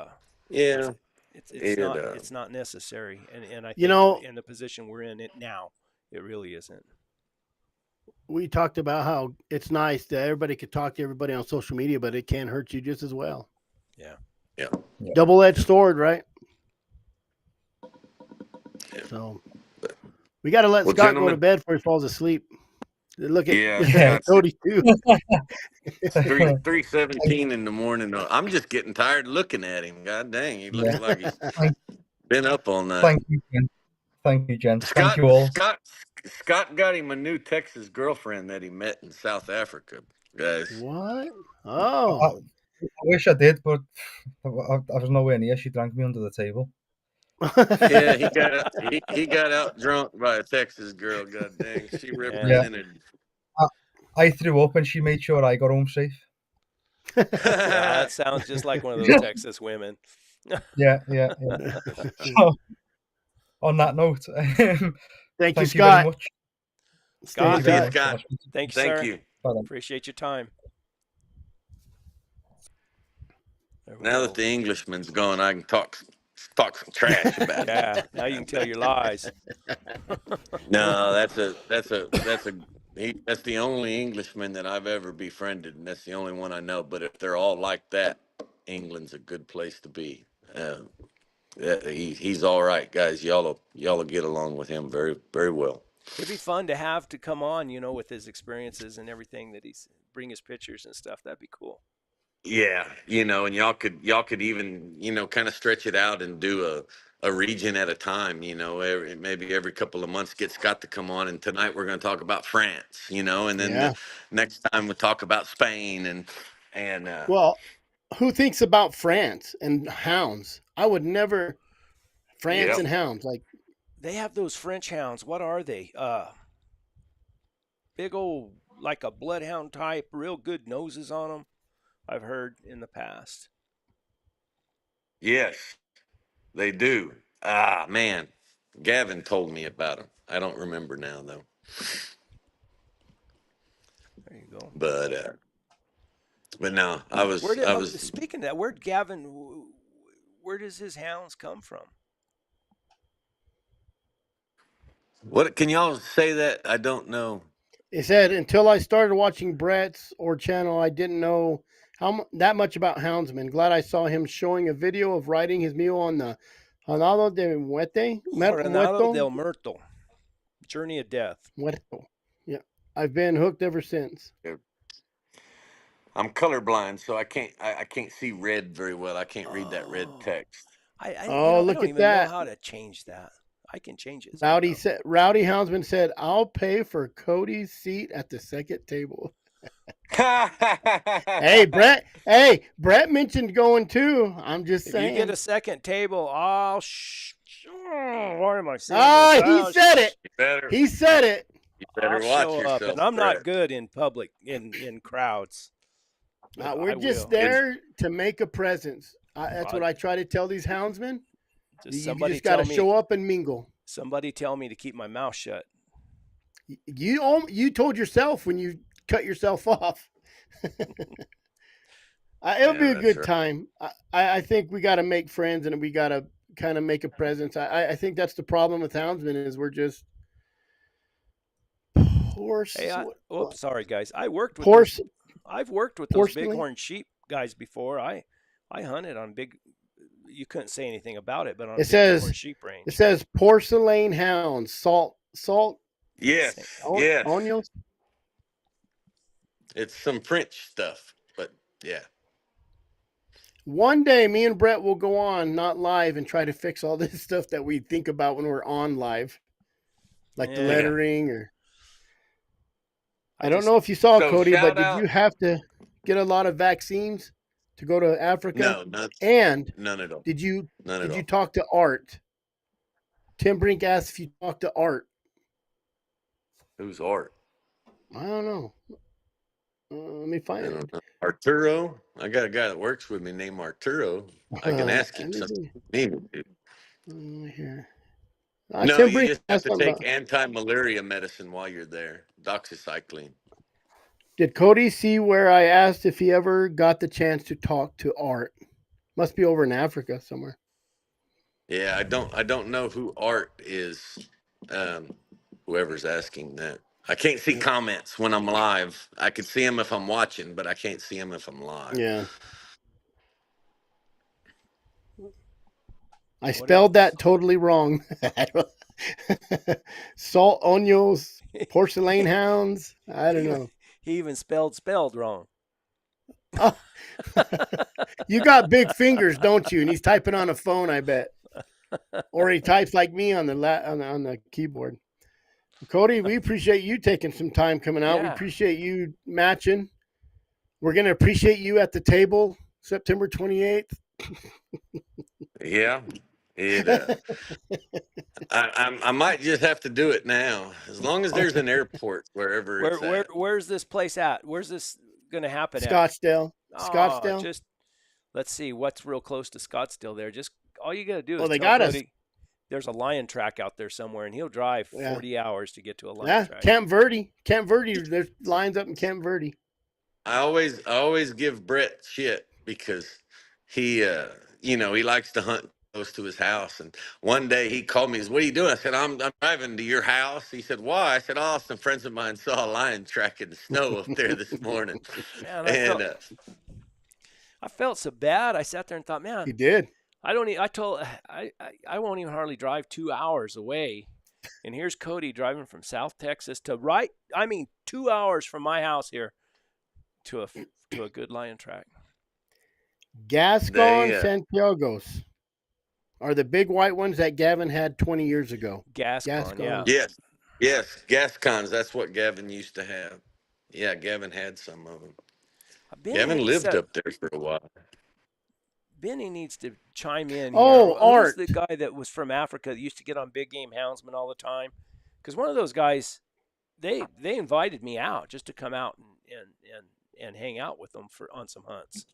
Speaker 3: Yeah.
Speaker 1: it's not necessary, and I
Speaker 2: You
Speaker 1: think
Speaker 2: know,
Speaker 1: in the position we're in it now, it really isn't.
Speaker 2: we talked about how it's nice that everybody could talk to everybody on social media, but it can hurt you just as well.
Speaker 1: Yeah.
Speaker 3: Yeah.
Speaker 2: Double-edged sword, right? So we got to let
Speaker 3: Well,
Speaker 2: Scott go to
Speaker 3: gentlemen,
Speaker 2: bed before he falls asleep. Look at
Speaker 3: yeah,
Speaker 4: Yeah.
Speaker 2: Cody too.
Speaker 3: it's 3:17 in the morning. I'm just getting tired looking at him. God dang, he looks
Speaker 4: Yeah.
Speaker 3: like he's
Speaker 4: Thank,
Speaker 3: been up all night.
Speaker 4: thank you, gents. Thank you, gents. Thank you all.
Speaker 3: Scott got him a new Texas girlfriend that he met in South Africa, guys.
Speaker 2: What?
Speaker 4: I,
Speaker 2: Oh.
Speaker 4: I wish I did, but I was nowhere near. She drank me under the table.
Speaker 3: Yeah, he got out drunk by a Texas girl. God dang, she represented.
Speaker 4: I threw up and she made sure I got home safe.
Speaker 1: Yeah, that sounds just like one of those Texas women.
Speaker 4: Yeah. So, on that note,
Speaker 2: Thank you,
Speaker 4: thank you very
Speaker 2: Scott.
Speaker 4: much.
Speaker 1: Scott,
Speaker 2: Stay
Speaker 3: See you,
Speaker 2: safe.
Speaker 3: Scott.
Speaker 1: thank you,
Speaker 3: Thank
Speaker 1: sir.
Speaker 3: you.
Speaker 4: Bye then.
Speaker 1: Appreciate your time. There we
Speaker 3: Now
Speaker 1: go.
Speaker 3: that the Englishman's gone, I can talk some trash about it.
Speaker 1: Yeah, now you can tell your lies.
Speaker 3: No, that's the only Englishman that I've ever befriended, and that's the only one I know. But if they're all like that, England's a good place to be. He's all right, guys. Y'all will get along with him very, very well.
Speaker 1: It'd be fun to have to come on, you know, with his experiences and everything that he's bring his pictures and stuff. That'd be cool.
Speaker 3: Yeah, and y'all could even kind of stretch it out and do a region at a time. Maybe every couple of months get Scott to come on. And tonight we're going to talk about France. And then
Speaker 2: Yeah.
Speaker 3: the next time we'll talk about Spain and
Speaker 2: Well, who thinks about France and hounds? I would never. France
Speaker 3: Yep.
Speaker 2: and hounds, like
Speaker 1: They have those French hounds. What are they? Big old, like a bloodhound type, real good noses on them. I've heard in the past.
Speaker 3: Yes, they do. Ah, man, Gavin told me about them. I don't remember now though.
Speaker 1: There you go.
Speaker 3: But no, I was
Speaker 1: Speaking of that, where'd Gavin? Where does his hounds come from?
Speaker 3: What can y'all say that I don't know?
Speaker 2: it said, until I started watching Brett's or channel, I didn't know that much about Houndsman. Glad I saw him showing a video of riding his mule on the Jornada de
Speaker 1: Jornada del Muerto, Journey of Death.
Speaker 2: Muerto. Yeah, I've been hooked ever since.
Speaker 3: I'm colorblind, so I can't see red very well. I can't read that red text.
Speaker 2: Look
Speaker 1: I don't
Speaker 2: at
Speaker 1: even
Speaker 2: that.
Speaker 1: know how to change that. I can change it.
Speaker 2: Rowdy Houndsman said, "I'll pay for Cody's seat at the second table." Hey, Brett. Hey, Brett mentioned going too. I'm just saying.
Speaker 1: If you get a second table, I'll. What am I saying?
Speaker 2: He said it. He said it.
Speaker 3: You better
Speaker 1: I'll
Speaker 3: watch
Speaker 1: show
Speaker 3: yourself,
Speaker 1: up, and I'm
Speaker 3: Brett.
Speaker 1: not good in public in crowds.
Speaker 2: We're just there to make a presence. That's what I try to tell these houndsmen. You just got to show up and mingle.
Speaker 1: Somebody tell me to keep my mouth shut.
Speaker 2: You told yourself when you cut yourself off. It'll be a good time. I think we got to make friends and we got to kind of make a presence. I think that's the problem with houndsmen is we're just horse.
Speaker 1: Hey, sorry guys. I've worked with those bighorn sheep guys before. I hunted on big. You couldn't say anything about it, but on bighorn sheep range.
Speaker 2: It says porcelain hounds, salt.
Speaker 3: Yes.
Speaker 2: Onions.
Speaker 3: It's some French stuff, but yeah.
Speaker 2: One day, me and Brett will go on, not live, and try to fix all this stuff that we think about when we're on live, like the lettering or. I don't know if you saw Cody, but did you have to get a lot of vaccines to go to Africa?
Speaker 3: No, none at all.
Speaker 2: Did you
Speaker 3: None
Speaker 2: you talk to Art? Tim Brink asked if you talked to Art.
Speaker 3: Who's Art?
Speaker 2: I don't know. Let me find it.
Speaker 3: Arturo. I got a guy that works with me named Arturo. I can ask him something.
Speaker 2: Here.
Speaker 3: No, you just have to take anti-malaria medicine while you're there. Doxycycline.
Speaker 2: Did Cody see where I asked if he ever got the chance to talk to Art? Must be over in Africa somewhere.
Speaker 3: Yeah, I don't know who Art is. Whoever's asking that. I can't see comments when I'm live. I can see them if I'm watching, but I can't see them if I'm live.
Speaker 2: Yeah. I spelled that totally wrong. Salt onions, porcelain hounds. I don't know.
Speaker 1: He even spelled wrong.
Speaker 2: Oh, you got big fingers, don't you? And he's typing on a phone, I bet, or he types like me on the on the keyboard. Cody, we appreciate you taking some time coming out. We
Speaker 1: Yeah.
Speaker 2: appreciate you matching. We're gonna appreciate you at the table September 28th.
Speaker 3: Yeah. I might just have to do it now, as long as there's an airport wherever it's at.
Speaker 1: Where's this place at? Where's this going to happen
Speaker 2: Scottsdale.
Speaker 1: at?
Speaker 2: Scottsdale.
Speaker 1: Just let's see what's real close to Scottsdale there. Just all you got to do is
Speaker 2: they
Speaker 1: tell
Speaker 2: got
Speaker 1: Cody
Speaker 2: us.
Speaker 1: there's a lion track out there somewhere, and he'll drive 40 hours to get to a lion track.
Speaker 2: Camp Verde. There's lines up in Camp Verde.
Speaker 3: I always give Brett shit because he he likes to hunt close to his house. And one day he called me. He said, "What are you doing?" I said, I'm driving to your house." He said, "Why?" I said, "Oh, some friends of mine saw a lion track in the snow up there this morning."
Speaker 1: Man, I felt so bad. I sat there and thought, man,
Speaker 2: he did.
Speaker 1: I won't even hardly drive 2 hours away. And here's Cody driving from South Texas to 2 hours from my house here to a good lion track.
Speaker 2: Gascon Santiagos are the big white ones that Gavin had 20 years ago.
Speaker 1: Gascon. Yeah.
Speaker 3: Yes, Gascons. That's what Gavin used to have. Yeah, Gavin had some of them. Gavin lived up there for a while.
Speaker 1: Benny needs to chime in.
Speaker 2: Oh, Art.
Speaker 1: Who's the guy that was from Africa that used to get on Big Game Houndsman all the time? Because one of those guys, they invited me out just to come out and hang out with them on some hunts.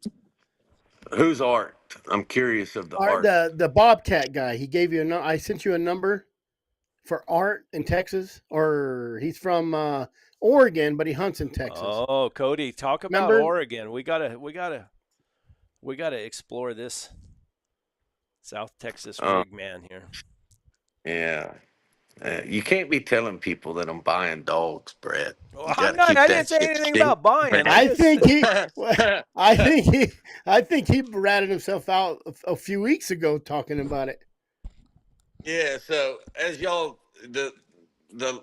Speaker 3: Who's Art? I'm curious of the Art.
Speaker 2: The Bobcat guy. He gave you I sent you a number for Art in Texas, or he's from Oregon, but he hunts in Texas.
Speaker 1: Oh, Cody, talk about Oregon. We gotta explore this South Texas rig man here.
Speaker 3: Yeah. You can't be telling people that I'm buying dogs, Brett.
Speaker 1: Well, I didn't say anything about buying.
Speaker 2: I think he ratted himself out a few weeks ago talking about it.
Speaker 3: Yeah. So as y'all, the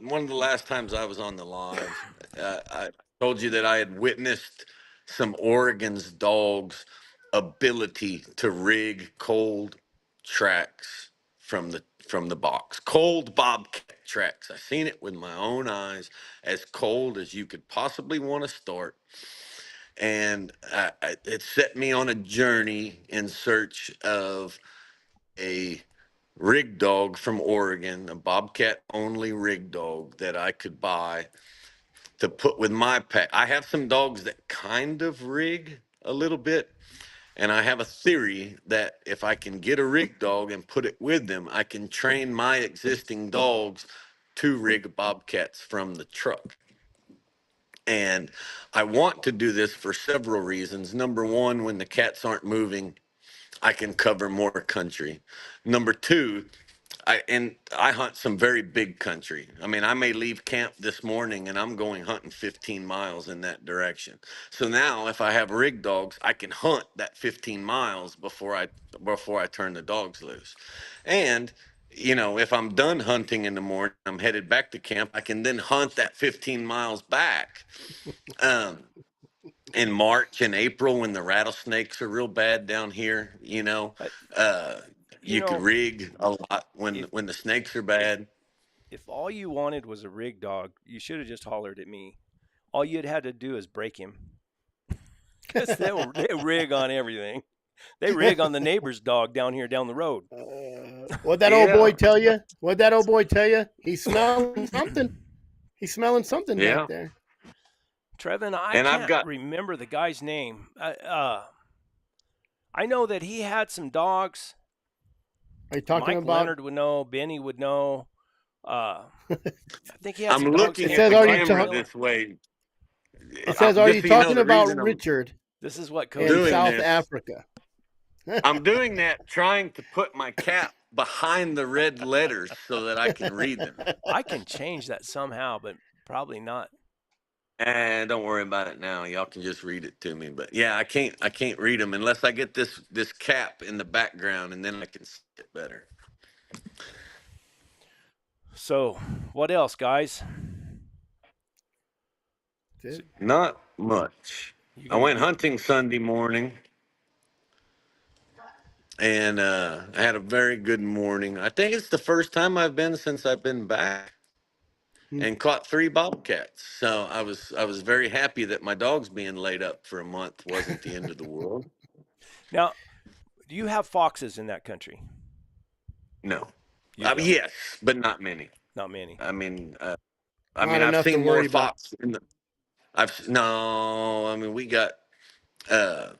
Speaker 3: one of the last times I was on the live, I told you that I had witnessed some Oregon's dogs' ability to rig cold tracks from the box. Cold bobcat tracks. I seen it with my own eyes, as cold as you could possibly want to start. And it set me on a journey in search of a rig dog from Oregon, a bobcat only rig dog that I could buy to put with my pack. I have some dogs that kind of rig a little bit. And I have a theory that if I can get a rig dog and put it with them, I can train my existing dogs to rig bobcats from the truck. And I want to do this for several reasons. Number one, when the cats aren't moving, I can cover more country. Number two, I hunt some very big country. I mean, I may leave camp this morning and I'm going hunting 15 miles in that direction. So now if I have rig dogs, I can hunt that 15 miles before I turn the dogs loose. And if I'm done hunting in the morning, I'm headed back to camp, I can then hunt that 15 miles back. In March and April, when the rattlesnakes are real bad down here, you could rig a lot when the snakes are bad.
Speaker 1: If all you wanted was a rig dog, you should have just hollered at me. All you'd had to do is break him. Because they rig on everything. They rig on the neighbor's dog down here down the road.
Speaker 2: What'd that old boy tell you? What'd that old boy tell you? He's smelling something. He's smelling something back there.
Speaker 1: Trevin, I can't remember the guy's name. I know that he had some dogs.
Speaker 2: Are you talking
Speaker 1: Mike
Speaker 2: about?
Speaker 1: Leonard would know. Benny would know. I think he had
Speaker 3: I'm
Speaker 1: some
Speaker 3: looking
Speaker 1: dogs.
Speaker 3: at the camera this way.
Speaker 2: It says, "Are you talking about Richard?"
Speaker 1: This is what
Speaker 2: in South Africa.
Speaker 3: I'm doing that, trying to put my cap behind the red letters so that I can read them.
Speaker 1: I can change that somehow, but probably not.
Speaker 3: Don't worry about it now. Y'all can just read it to me. But yeah, I can't read them unless I get this cap in the background, and then I can see it better.
Speaker 1: So, what else, guys?
Speaker 2: That's it.
Speaker 3: Not much.
Speaker 1: You
Speaker 3: I
Speaker 1: gonna
Speaker 3: went
Speaker 1: you
Speaker 3: hunting Sunday morning, and I had a very good morning. I think it's the first time I've been since I've been back,
Speaker 2: Hmm.
Speaker 3: and caught 3 bobcats. So I was very happy that my dog's being laid up for a month wasn't the end of the world.
Speaker 1: now? Do you have foxes in that country?
Speaker 3: No,
Speaker 1: You don't.
Speaker 3: yes, but not many.
Speaker 1: Not many.
Speaker 3: I mean,
Speaker 2: Not
Speaker 3: I've
Speaker 2: enough to
Speaker 3: seen more
Speaker 2: worry about.
Speaker 3: fox in the. I've no. I mean, uh,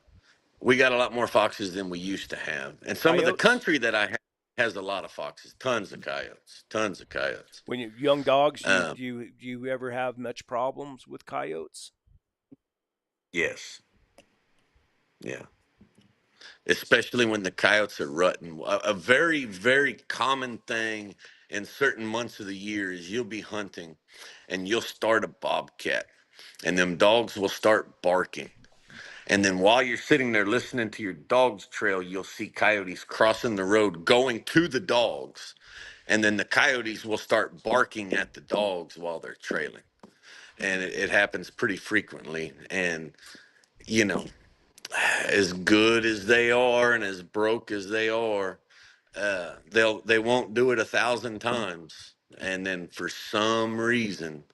Speaker 3: we got a lot more foxes than we used to have, and some of the
Speaker 1: Coyotes?
Speaker 3: country that I have has a lot of foxes. Tons of coyotes. Tons of coyotes.
Speaker 1: When you young dogs,
Speaker 3: Um,
Speaker 1: do you ever have much problems with coyotes?
Speaker 3: yes. Yeah. Especially when the coyotes are rutting. A very, very common thing in certain months of the year is you'll be hunting and you'll start a bobcat and them dogs will start barking. And then while you're sitting there listening to your dog's trail, you'll see coyotes crossing the road going to the dogs. And then the coyotes will start barking at the dogs while they're trailing. And it happens pretty frequently. And, you know, as good as they are and as broke as they are, they won't do it 1,000 times, and then for some reason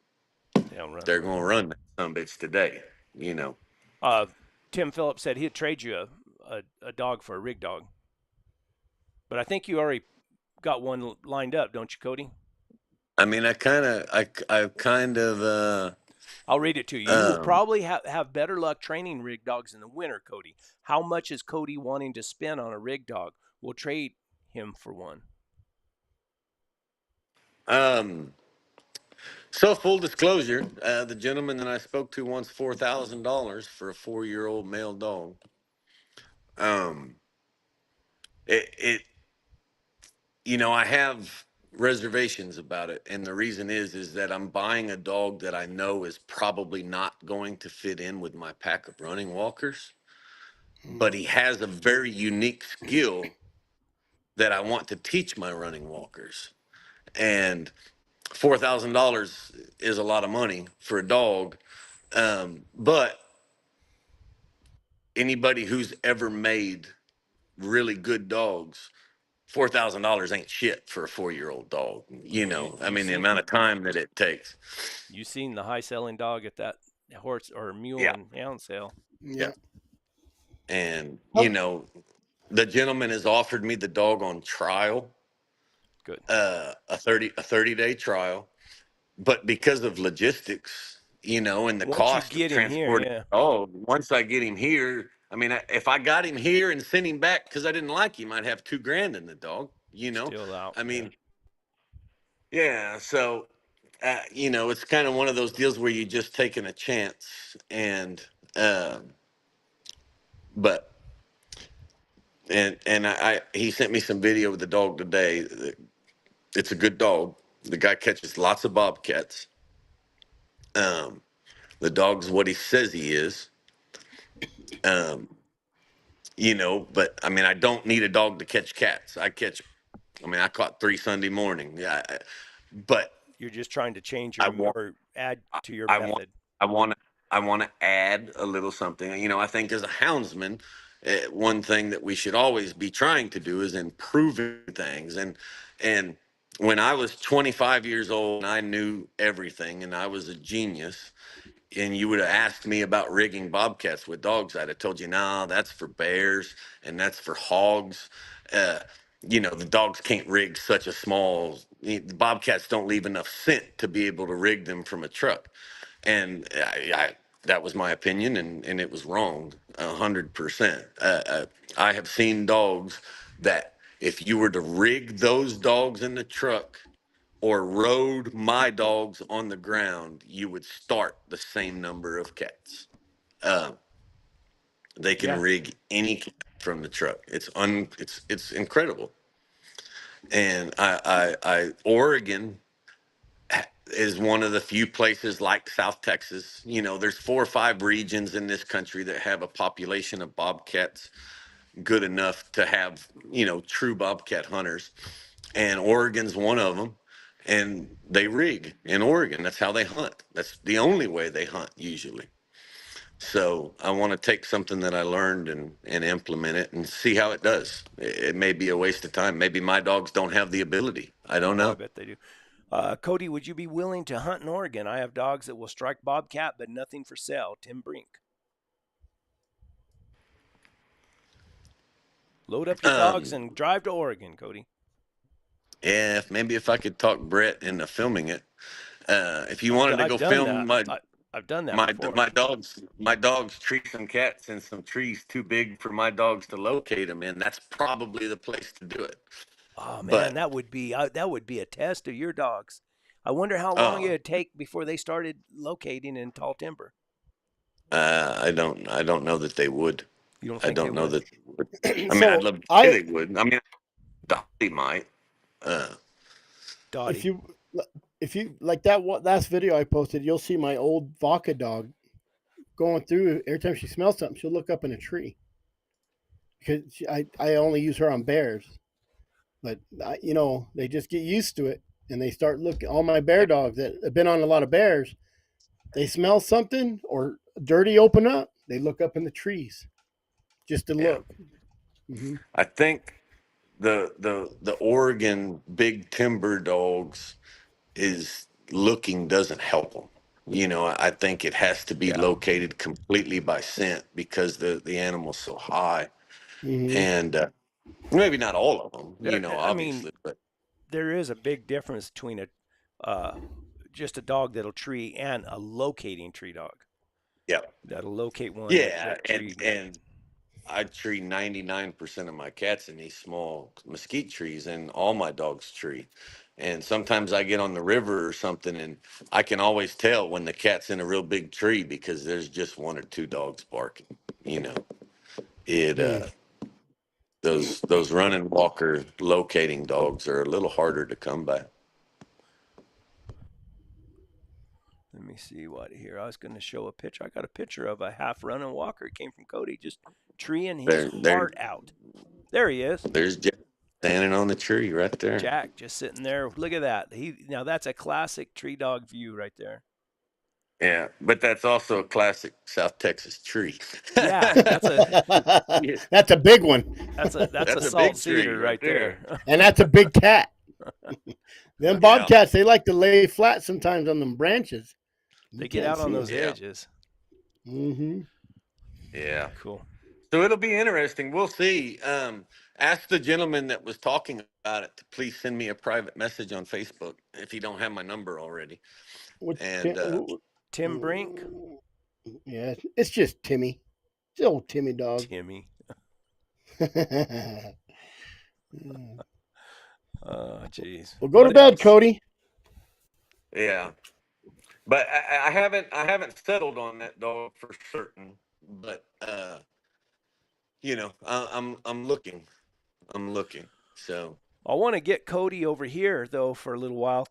Speaker 1: They don't run
Speaker 3: they're
Speaker 1: from
Speaker 3: gonna
Speaker 1: you.
Speaker 3: run some bits today. You know,
Speaker 1: Uh, Tim Phillips said he'd trade you a dog for a rig dog, but I think you already got one lined up, don't you, Cody?
Speaker 3: I mean, I kind of
Speaker 1: I'll read it to you. You will
Speaker 3: um
Speaker 1: probably have better luck training rig dogs in the winter, Cody. How much is Cody wanting to spend on a rig dog? We'll trade him for one.
Speaker 3: um. So full disclosure, the gentleman that I spoke to wants $4,000 for a 4-year-old male dog. Um, it I have reservations about it, and the reason is that I'm buying a dog that I know is probably not going to fit in with my pack of running walkers, but he has a very unique skill that I want to teach my running walkers. And $4,000 is a lot of money for a dog, but anybody who's ever made really good dogs, $4,000 ain't shit for a 4-year-old dog.
Speaker 1: Well,
Speaker 3: I
Speaker 1: you
Speaker 3: mean, the
Speaker 1: seen
Speaker 3: amount of time that it takes.
Speaker 1: the high selling dog at that horse or mule
Speaker 3: Yeah,
Speaker 1: and hound sale.
Speaker 3: yeah.
Speaker 2: Yeah.
Speaker 3: And
Speaker 4: Well,
Speaker 3: the gentleman has offered me the dog on trial,
Speaker 1: Good.
Speaker 3: a 30-day trial, but because of logistics, and the
Speaker 1: Once you
Speaker 3: cost of
Speaker 1: get him here,
Speaker 3: transporting
Speaker 1: yeah,
Speaker 3: the dog, once I get him here, I mean, if I got him here and sent him back because I didn't like him, I'd have 2 grand in the dog.
Speaker 1: still out.
Speaker 3: I
Speaker 1: Yeah.
Speaker 3: mean, yeah. So, it's kind of one of those deals where you just taking a chance, and but he sent me some video of the dog today. It's a good dog. The guy catches lots of bobcats. Um, the dog's what he says he is. Um, but I mean, I don't need a dog to catch cats. I caught 3 Sunday morning. Yeah, but
Speaker 1: You're just trying to change
Speaker 3: I
Speaker 1: your
Speaker 3: want,
Speaker 1: or add to your
Speaker 3: I want,
Speaker 1: method.
Speaker 3: I want to, I want to add a little something. I think as a houndsman, one thing that we should always be trying to do is improving things. And when I was 25 years old, and I knew everything, and I was a genius, and you would have asked me about rigging bobcats with dogs, I'd have told you, no, that's for bears and that's for hogs. Uh, the dogs can't rig such a small. The bobcats don't leave enough scent to be able to rig them from a truck, and that was my opinion, and it was wrong, 100%. I have seen dogs that if you were to rig those dogs in the truck or rode my dogs on the ground, you would start the same number of cats. Uh, they can
Speaker 1: Yeah.
Speaker 3: rig any cat from the truck. It's incredible. And Oregon is one of the few places like South Texas. There's 4 or 5 regions in this country that have a population of bobcats good enough to have true bobcat hunters, and Oregon's one of them. and they rig in Oregon. That's how they hunt. That's the only way they hunt usually. So I want to take something that I learned and implement it and see how it does. It may be a waste of time. Maybe my dogs don't have the ability. I don't
Speaker 1: Oh, I
Speaker 3: know.
Speaker 1: bet they do. Cody, would you be willing to hunt in Oregon? I have dogs that will strike bobcat, but nothing for sale. Tim Brink. Load up your dogs and drive to Oregon, Cody.
Speaker 3: Yeah, maybe if I could talk Brett into filming it. If you wanted to go
Speaker 1: I've done
Speaker 3: film
Speaker 1: that. I've done that before.
Speaker 3: my dogs treat some cats in some trees too big for my dogs to locate them in. That's probably the place to do it.
Speaker 1: Oh man,
Speaker 3: But
Speaker 1: that would be a test of your dogs. I wonder how long it'd take before they started locating in tall timber.
Speaker 3: I don't know that they would.
Speaker 1: You don't
Speaker 3: I
Speaker 1: think they
Speaker 3: don't know
Speaker 1: would?
Speaker 3: that they would. I mean, I'd
Speaker 2: So
Speaker 3: love to say they would. I mean, Dottie might.
Speaker 1: Dottie.
Speaker 2: if you like that last video I posted, you'll see my old Vodka dog going through. Every time she smells something, she'll look up in a tree. Because I only use her on bears, but they just get used to it and they start looking. All my bear dogs that have been on a lot of bears, they smell something or dirty open up, they look up in the trees just to look. Mm-hmm.
Speaker 3: I think the Oregon big timber dogs is looking doesn't help them. I think it has to be located completely by scent because the animal's so high,
Speaker 2: Mm-hmm.
Speaker 3: and maybe not all of them,
Speaker 1: I mean,
Speaker 3: obviously, but
Speaker 1: there is a big difference between just a dog that'll tree and a locating tree dog.
Speaker 3: yeah,
Speaker 1: That'll locate one.
Speaker 3: yeah,
Speaker 1: that tree.
Speaker 3: and I tree 99% of my cats in these small mesquite trees, and all my dogs tree. And sometimes I get on the river or something, and I can always tell when the cat's in a real big tree because there's just one or two dogs barking. It those running walker locating dogs are a little harder to come by.
Speaker 1: Let me see what here. I was going to show a picture. I got a picture of a half running walker. It came from Cody, just treeing his heart out. There he is.
Speaker 3: There's Jack standing on the tree right there.
Speaker 1: Jack just sitting there. Look at that. Now that's a classic tree dog view right there.
Speaker 3: Yeah, but that's also a classic South Texas tree.
Speaker 1: Yeah,
Speaker 2: that's a big one.
Speaker 1: That's a salt cedar right there.
Speaker 2: And that's a big cat. Them bobcats, they like to lay flat sometimes on them branches.
Speaker 1: They get out on those edges.
Speaker 2: Mm-hmm.
Speaker 3: Yeah.
Speaker 1: Cool.
Speaker 3: So it'll be interesting. We'll see. Ask the gentleman that was talking about it to please send me a private message on Facebook if you don't have my number already.
Speaker 1: Tim Brink?
Speaker 2: Yeah, it's just Timmy. It's old Timmy dog.
Speaker 1: Timmy. Oh, jeez.
Speaker 2: Well, go to bed, Cody.
Speaker 3: Yeah, but I haven't settled on that dog for certain. But I'm looking. So
Speaker 1: I want to get Cody over here though for a little while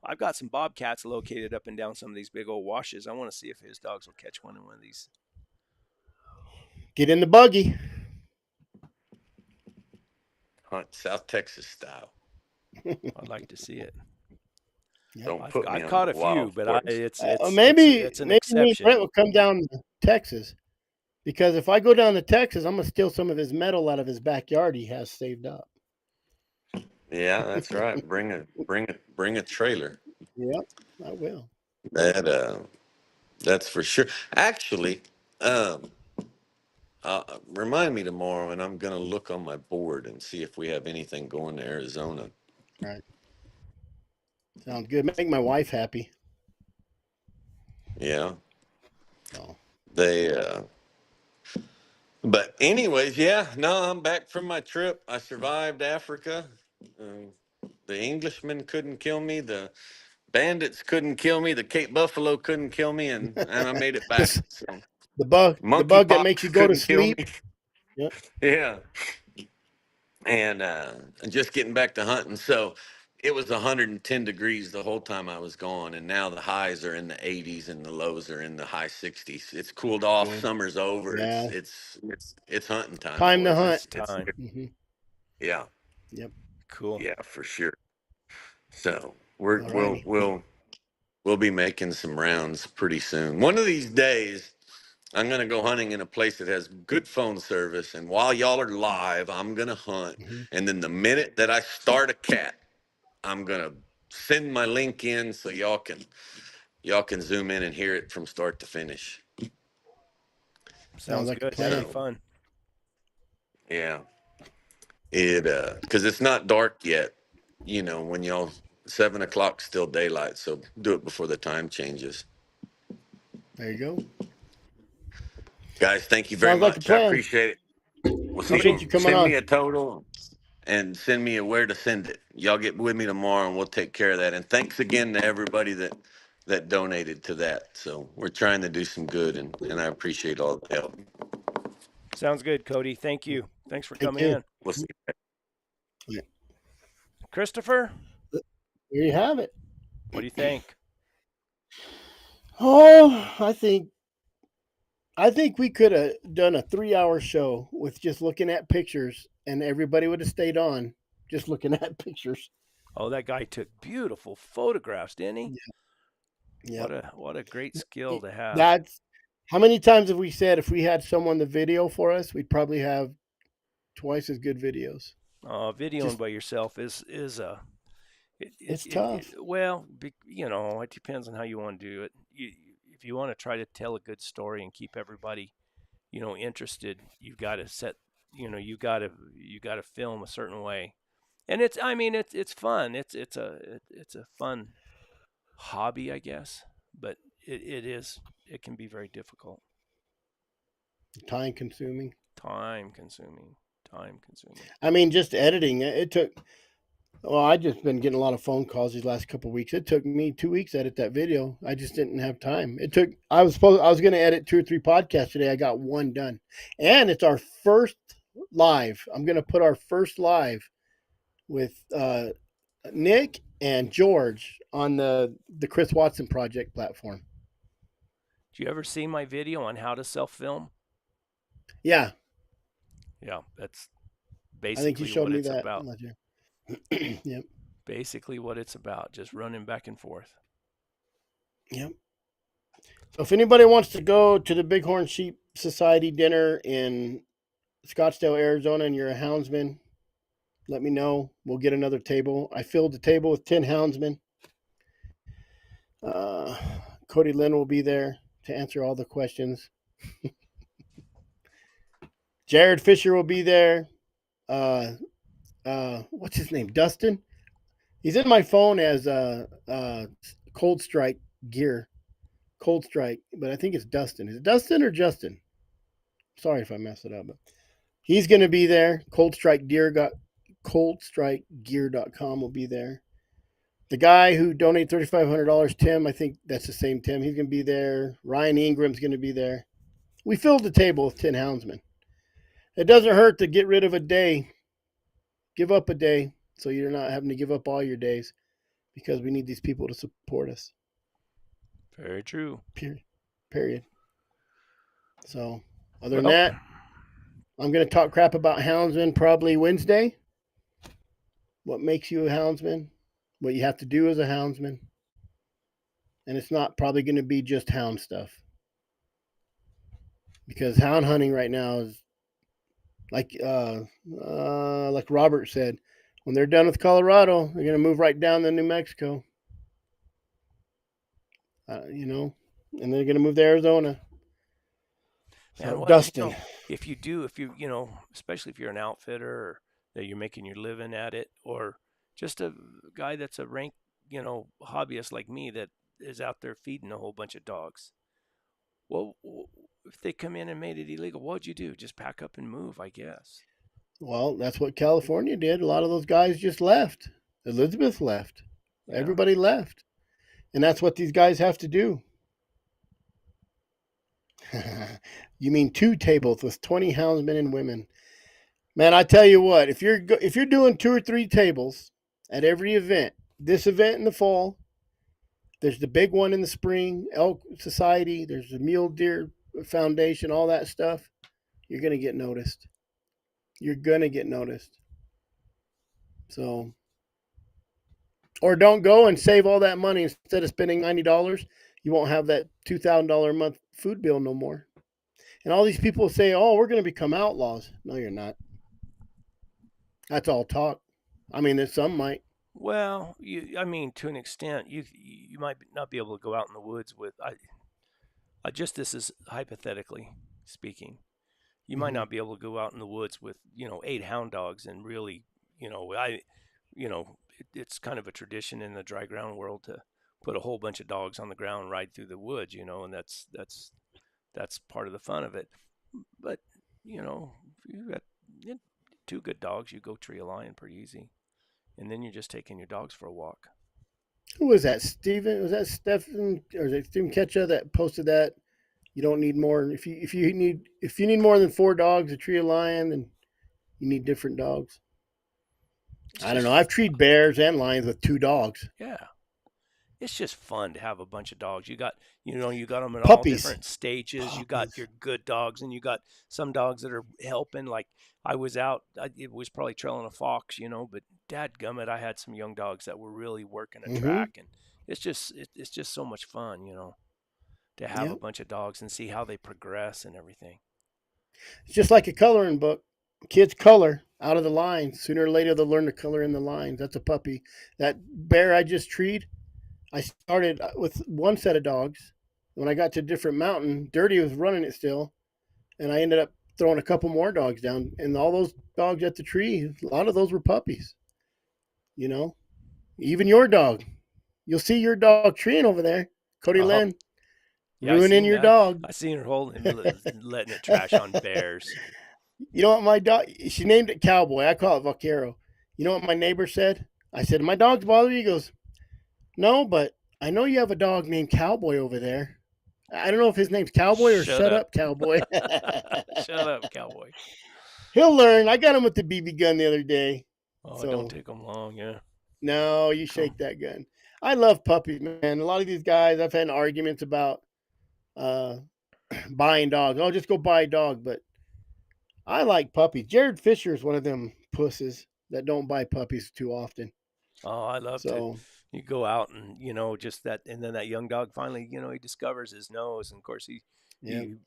Speaker 1: I've got some bobcats located up and down some of these big old washes. I want to see if his dogs will catch one in one of these.
Speaker 2: Get in the buggy.
Speaker 3: Hunt South Texas style.
Speaker 1: I'd like to see it.
Speaker 3: Don't
Speaker 1: I've caught a few, but it's
Speaker 2: maybe
Speaker 1: an exception.
Speaker 2: Brent will come down to Texas, because if I go down to Texas, I'm gonna steal some of his metal out of his backyard he has saved up.
Speaker 3: Yeah, that's right. Bring a trailer.
Speaker 2: Yeah, I will.
Speaker 3: That's for sure. Actually, remind me tomorrow, and I'm gonna look on my board and see if we have anything going to Arizona.
Speaker 2: All right. Sounds good. Make my wife happy.
Speaker 3: Yeah. Oh. But anyways, yeah. No, I'm back from my trip. I survived Africa. The Englishmen couldn't kill me. The bandits couldn't kill me. The Cape Buffalo couldn't kill me, and I made it back. So.
Speaker 2: The bug that makes you go to sleep.
Speaker 3: Yep. Yeah. And just getting back to hunting. So it was 110 degrees the whole time I was gone, and now the highs are in the 80s and the lows are in the high 60s. It's cooled off. Good. Summer's over. Yeah. It's hunting time.
Speaker 2: Time to hunt.
Speaker 1: Time.
Speaker 3: Yeah.
Speaker 2: Yep.
Speaker 1: Cool.
Speaker 3: Yeah, for sure. So We'll
Speaker 2: Alrighty.
Speaker 3: we'll be making some rounds pretty soon. One of these days, I'm gonna go hunting in a place that has good phone service, and while y'all are live, I'm gonna hunt.
Speaker 2: Mm-hmm.
Speaker 3: And then the minute that I start a cat, I'm gonna send my link in so y'all can zoom in and hear it from start to finish.
Speaker 2: Sounds
Speaker 1: Sounds
Speaker 2: like a
Speaker 1: good. That'd be
Speaker 2: plan.
Speaker 3: So
Speaker 1: fun.
Speaker 3: yeah, it because it's not dark yet. You know, when y'all 7 o'clock still daylight, so do it before the time changes.
Speaker 2: There you go.
Speaker 3: Guys, thank you very
Speaker 2: Sounds like a
Speaker 3: much. I
Speaker 2: plan.
Speaker 3: appreciate it. We'll
Speaker 2: Appreciate you coming
Speaker 3: send me
Speaker 2: on.
Speaker 3: a total and send me a where to send it. Y'all get with me tomorrow and we'll take care of that. And thanks again to everybody that donated to that. So we're trying to do some good and I appreciate all the help.
Speaker 1: Sounds good, Cody. Thank you. Thanks for
Speaker 2: Thank
Speaker 1: coming
Speaker 2: you.
Speaker 1: in.
Speaker 3: We'll see.
Speaker 2: Yeah.
Speaker 1: Christopher,
Speaker 2: There you have it.
Speaker 1: what do you think?
Speaker 2: Oh, I think we could have done a 3-hour show with just looking at pictures, and everybody would have stayed on just looking at pictures.
Speaker 1: Oh, that guy took beautiful photographs, didn't he?
Speaker 2: Yep.
Speaker 1: What a great skill to have.
Speaker 2: That's how many times have we said if we had someone to video for us, we'd probably have twice as good videos.
Speaker 1: Videoing
Speaker 2: Just
Speaker 1: by yourself is a
Speaker 2: it's tough.
Speaker 1: well, it depends on how you want to do it. If you want to try to tell a good story and keep everybody, interested, you've got to set, you got to film a certain way. And it's fun. It's a fun hobby, I guess, but it can be very difficult,
Speaker 2: Time consuming.
Speaker 1: time consuming, time consuming.
Speaker 2: I mean, just editing. It took. Well, I just been getting a lot of phone calls these last couple of weeks. It took me 2 weeks to edit that video. I just didn't have time. It took. I was going to edit 2 or 3 podcasts today. I got one done, and it's our first live. I'm going to put our first live with Nick and George on the Chris Watson Project platform.
Speaker 1: Do you ever see my video on how to self-film?
Speaker 2: Yeah,
Speaker 1: Yeah, that's
Speaker 2: I think you
Speaker 1: basically
Speaker 2: showed
Speaker 1: what
Speaker 2: me
Speaker 1: it's
Speaker 2: that.
Speaker 1: about.
Speaker 2: Yep.
Speaker 1: Basically what it's about, just running back and forth.
Speaker 2: Yep. So if anybody wants to go to the Bighorn Sheep Society dinner in Scottsdale, Arizona, and you're a houndsman, let me know. We'll get another table. I filled the table with 10 houndsmen. Cody Lynn will be there to answer all the questions. Jared Fisher will be there. What's his name? Dustin. He's in my phone as Cold Strike gear. Cold Strike, but I think it's Dustin. Is it Dustin or Justin? Sorry if I messed it up, but he's going to be there. ColdStrikeGear.com will be there. The guy who donated $3,500, Tim, I think that's the same Tim. He's going to be there. Ryan Ingram's going to be there. We filled the table with 10 houndsmen. It doesn't hurt to get rid of a day. Give up a day so you're not having to give up all your days because we need these people to support us.
Speaker 1: Very true.
Speaker 2: Period. So, other than that, I'm going to talk crap about houndsmen probably Wednesday. What makes you a houndsman? What you have to do as a houndsman. And it's not probably going to be just hound stuff. Because hound hunting right now is like Robert said, when they're done with Colorado, they're going to move right down to New Mexico. And they're going to move to Arizona.
Speaker 1: Man,
Speaker 2: So,
Speaker 1: well,
Speaker 2: Dustin.
Speaker 1: if you, especially if you're an outfitter or that you're making your living at it, or just a guy that's a rank, hobbyist like me that is out there feeding a whole bunch of dogs. Well, if they come in and made it illegal, what'd you do? Just pack up and move, I guess.
Speaker 2: Well, that's what California did. A lot of those guys just left. Elizabeth left. Yeah. Everybody left. And that's what these guys have to do. You mean 2 tables with 20 houndsmen and women? Man, I tell you what, if you're doing 2 or 3 tables at every event, this event in the fall, there's the big one in the spring, Elk Society, there's the Mule Deer Foundation, all that stuff, you're going to get noticed. You're going to get noticed. So Or don't go and save all that money instead of spending $90. You won't have that $2,000 a month food bill no more. And all these people say, "Oh, we're going to become outlaws." No, you're not. That's all talk. I mean, there's some might.
Speaker 1: Well, I mean, to an extent, you might not be able to go out in the woods with. Just this is hypothetically speaking. You might not be able to go out in the woods with 8 hound dogs and really it's kind of a tradition in the dry ground world to put a whole bunch of dogs on the ground and ride through the woods, and that's part of the fun of it. But if you got 2 good dogs, you go tree a lion pretty easy, and then you're just taking your dogs for a walk.
Speaker 2: Who was that? Steven? Was that Stephen or is it Stephen Ketcha that posted that? You don't need more. If you need more than 4 dogs to tree a lion, then you need different dogs. I don't know. I've treated bears and lions with 2 dogs.
Speaker 1: Yeah. It's just fun to have a bunch of dogs. You got them in all
Speaker 2: Puppies.
Speaker 1: different stages. You got your good dogs, and you got some dogs that are helping. Like I was out, it was probably trailing a fox, but dadgummit, I had some young dogs that were really working a track, and it's just so much fun, to have a bunch of dogs and see how they progress and everything.
Speaker 2: It's just like a coloring book. Kids color out of the lines. Sooner or later, they'll learn to color in the lines. That's a puppy. That bear I just treed, I started with 1 set of dogs. When I got to a different mountain, Dirty was running it still, and I ended up throwing a couple more dogs down. And all those dogs at the tree, a lot of those were puppies. Even your dog. You'll see your dog treeing over there, Cody Lynn. Yeah, ruining your dog.
Speaker 1: I seen her holding, letting it trash on bears.
Speaker 2: You know what my dog? She named it Cowboy. I call it Vaquero. You know what my neighbor said? I said, "My dogs bother you?" He goes, "No, but I know you have a dog named Cowboy over there. I don't know if his name's Cowboy or Shut up Cowboy."
Speaker 1: Shut up, Cowboy.
Speaker 2: He'll learn. I got him with the BB gun the other day.
Speaker 1: Oh, so, don't take him long, yeah.
Speaker 2: No, you shake that gun. I love puppies, man. A lot of these guys, I've had arguments about buying dogs. Oh, just go buy a dog. But I like puppies. Jared Fisher is one of them pusses that don't buy puppies too often.
Speaker 1: Oh, I love to. You go out and just that, and then that young dog finally, he discovers his nose, and of course he's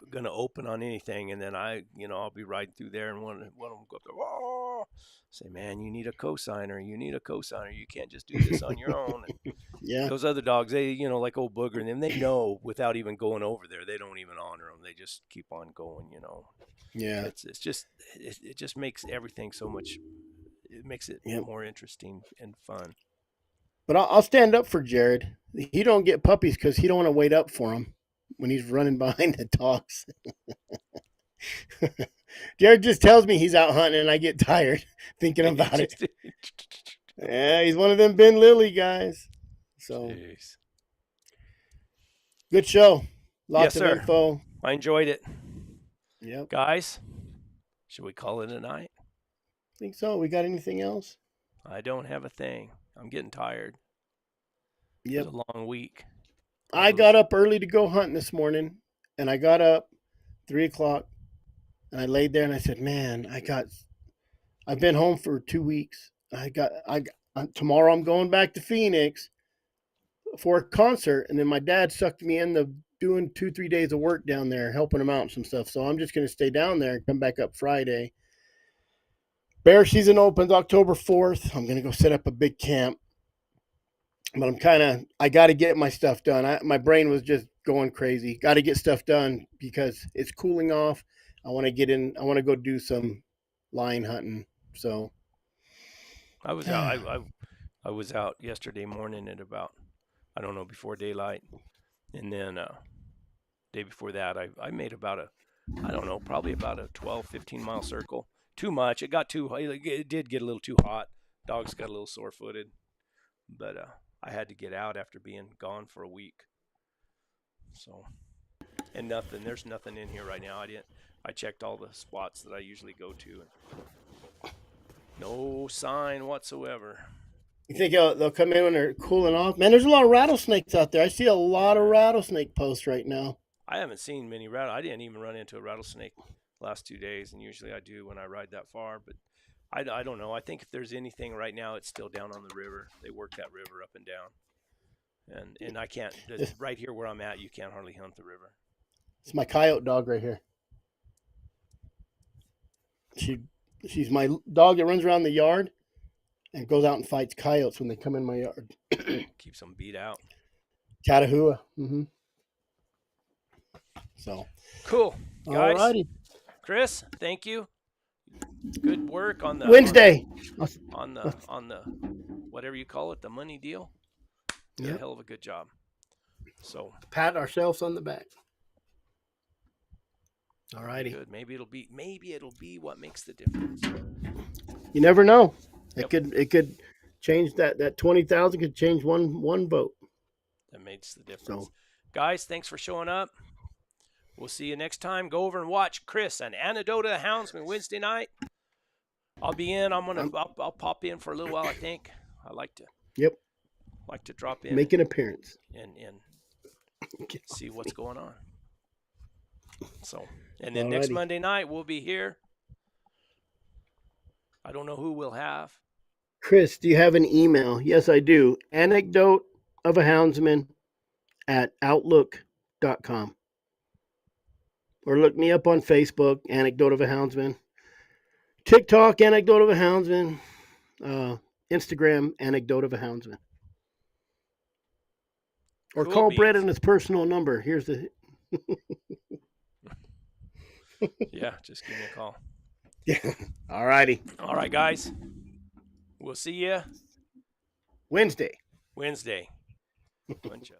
Speaker 1: gonna open on anything, and then I'll be riding through there, and one of them go up there, oh, say, man, you need a cosigner. You can't just do this on your own. And those other dogs, they like old Booger, and then they know without even going over there, they don't even honor them. They just keep on going.
Speaker 2: Yeah,
Speaker 1: it just makes everything so much. It makes it more interesting and fun.
Speaker 2: But I'll stand up for Jared. He don't get puppies because he don't want to wait up for them when he's running behind the dogs. Jared just tells me he's out hunting, and I get tired thinking about it. Yeah, he's one of them Ben Lilly guys. So, jeez. Good show. Lots of info.
Speaker 1: I enjoyed it.
Speaker 2: Yep.
Speaker 1: Guys, should we call it a night?
Speaker 2: I think so. We got anything else?
Speaker 1: I don't have a thing. I'm getting tired.
Speaker 2: Yep.
Speaker 1: It was a long week.
Speaker 2: I got up early to go hunting this morning, and I got up 3:00, and I laid there and I said, "Man, I've been home for 2 weeks. Tomorrow I'm going back to Phoenix for a concert, and then my dad sucked me into doing 2-3 days of work down there, helping him out and some stuff. So I'm just going to stay down there and come back up Friday. Bear season opens October 4th. I'm going to go set up a big camp. But I got to get my stuff done. My brain was just going crazy. Got to get stuff done because it's cooling off. I want to go do some lion hunting. So
Speaker 1: I was out. I was out yesterday morning at about, before daylight. And then day before that, I made about probably about a 12, 15 mile circle. Too much. It did get a little too hot. Dogs got a little sore footed, but I had to get out after being gone for a week. So, and there's nothing in here right now. I checked all the spots that I usually go to, and no sign whatsoever.
Speaker 2: You think they'll come in when they're cooling off? Man, there's a lot of rattlesnakes out there. I see a lot of rattlesnake posts right now.
Speaker 1: I haven't seen many I didn't even run into a rattlesnake last 2 days, and usually I do when I ride that far. But I don't know. I think if there's anything right now, it's still down on the river. They work that river up and down. And I can't, right here where I'm at, you can't hardly hunt the river.
Speaker 2: It's my coyote dog right here. She's my dog that runs around the yard and goes out and fights coyotes when they come in my yard.
Speaker 1: Keeps them beat out.
Speaker 2: Chattahoochee. Mm-hmm. So
Speaker 1: cool, guys.
Speaker 2: Alrighty.
Speaker 1: Chris, thank you. Good work on the
Speaker 2: Wednesday.
Speaker 1: On the whatever you call it, the money deal. Did a hell of a good job. So
Speaker 2: pat ourselves on the back. Alrighty.
Speaker 1: Good. Maybe it'll be what makes the difference.
Speaker 2: You never know. It could change that 20,000 could change one boat.
Speaker 1: That makes the difference. So, guys, thanks for showing up. We'll see you next time. Go over and watch Chris and Anecdote of the Houndsman Wednesday night. I'll be in. I'll pop in for a little while. I think I like to.
Speaker 2: Yep.
Speaker 1: Like to drop in.
Speaker 2: Make an appearance.
Speaker 1: And see what's going on. So, and then next Monday night we'll be here. I don't know who we'll have.
Speaker 2: Chris, do you have an email? Yes, I do. Anecdote of a Houndsman at outlook.com. Or look me up on Facebook, Anecdote of a Houndsman. TikTok, Anecdote of a Houndsman. Instagram, Anecdote of a Houndsman. Or
Speaker 1: cool
Speaker 2: call
Speaker 1: beans.
Speaker 2: Brett on his personal number. Here's the...
Speaker 1: Yeah, just give me a call.
Speaker 2: Yeah. All righty.
Speaker 1: All right, guys. We'll see you
Speaker 2: Wednesday.
Speaker 1: Buncha.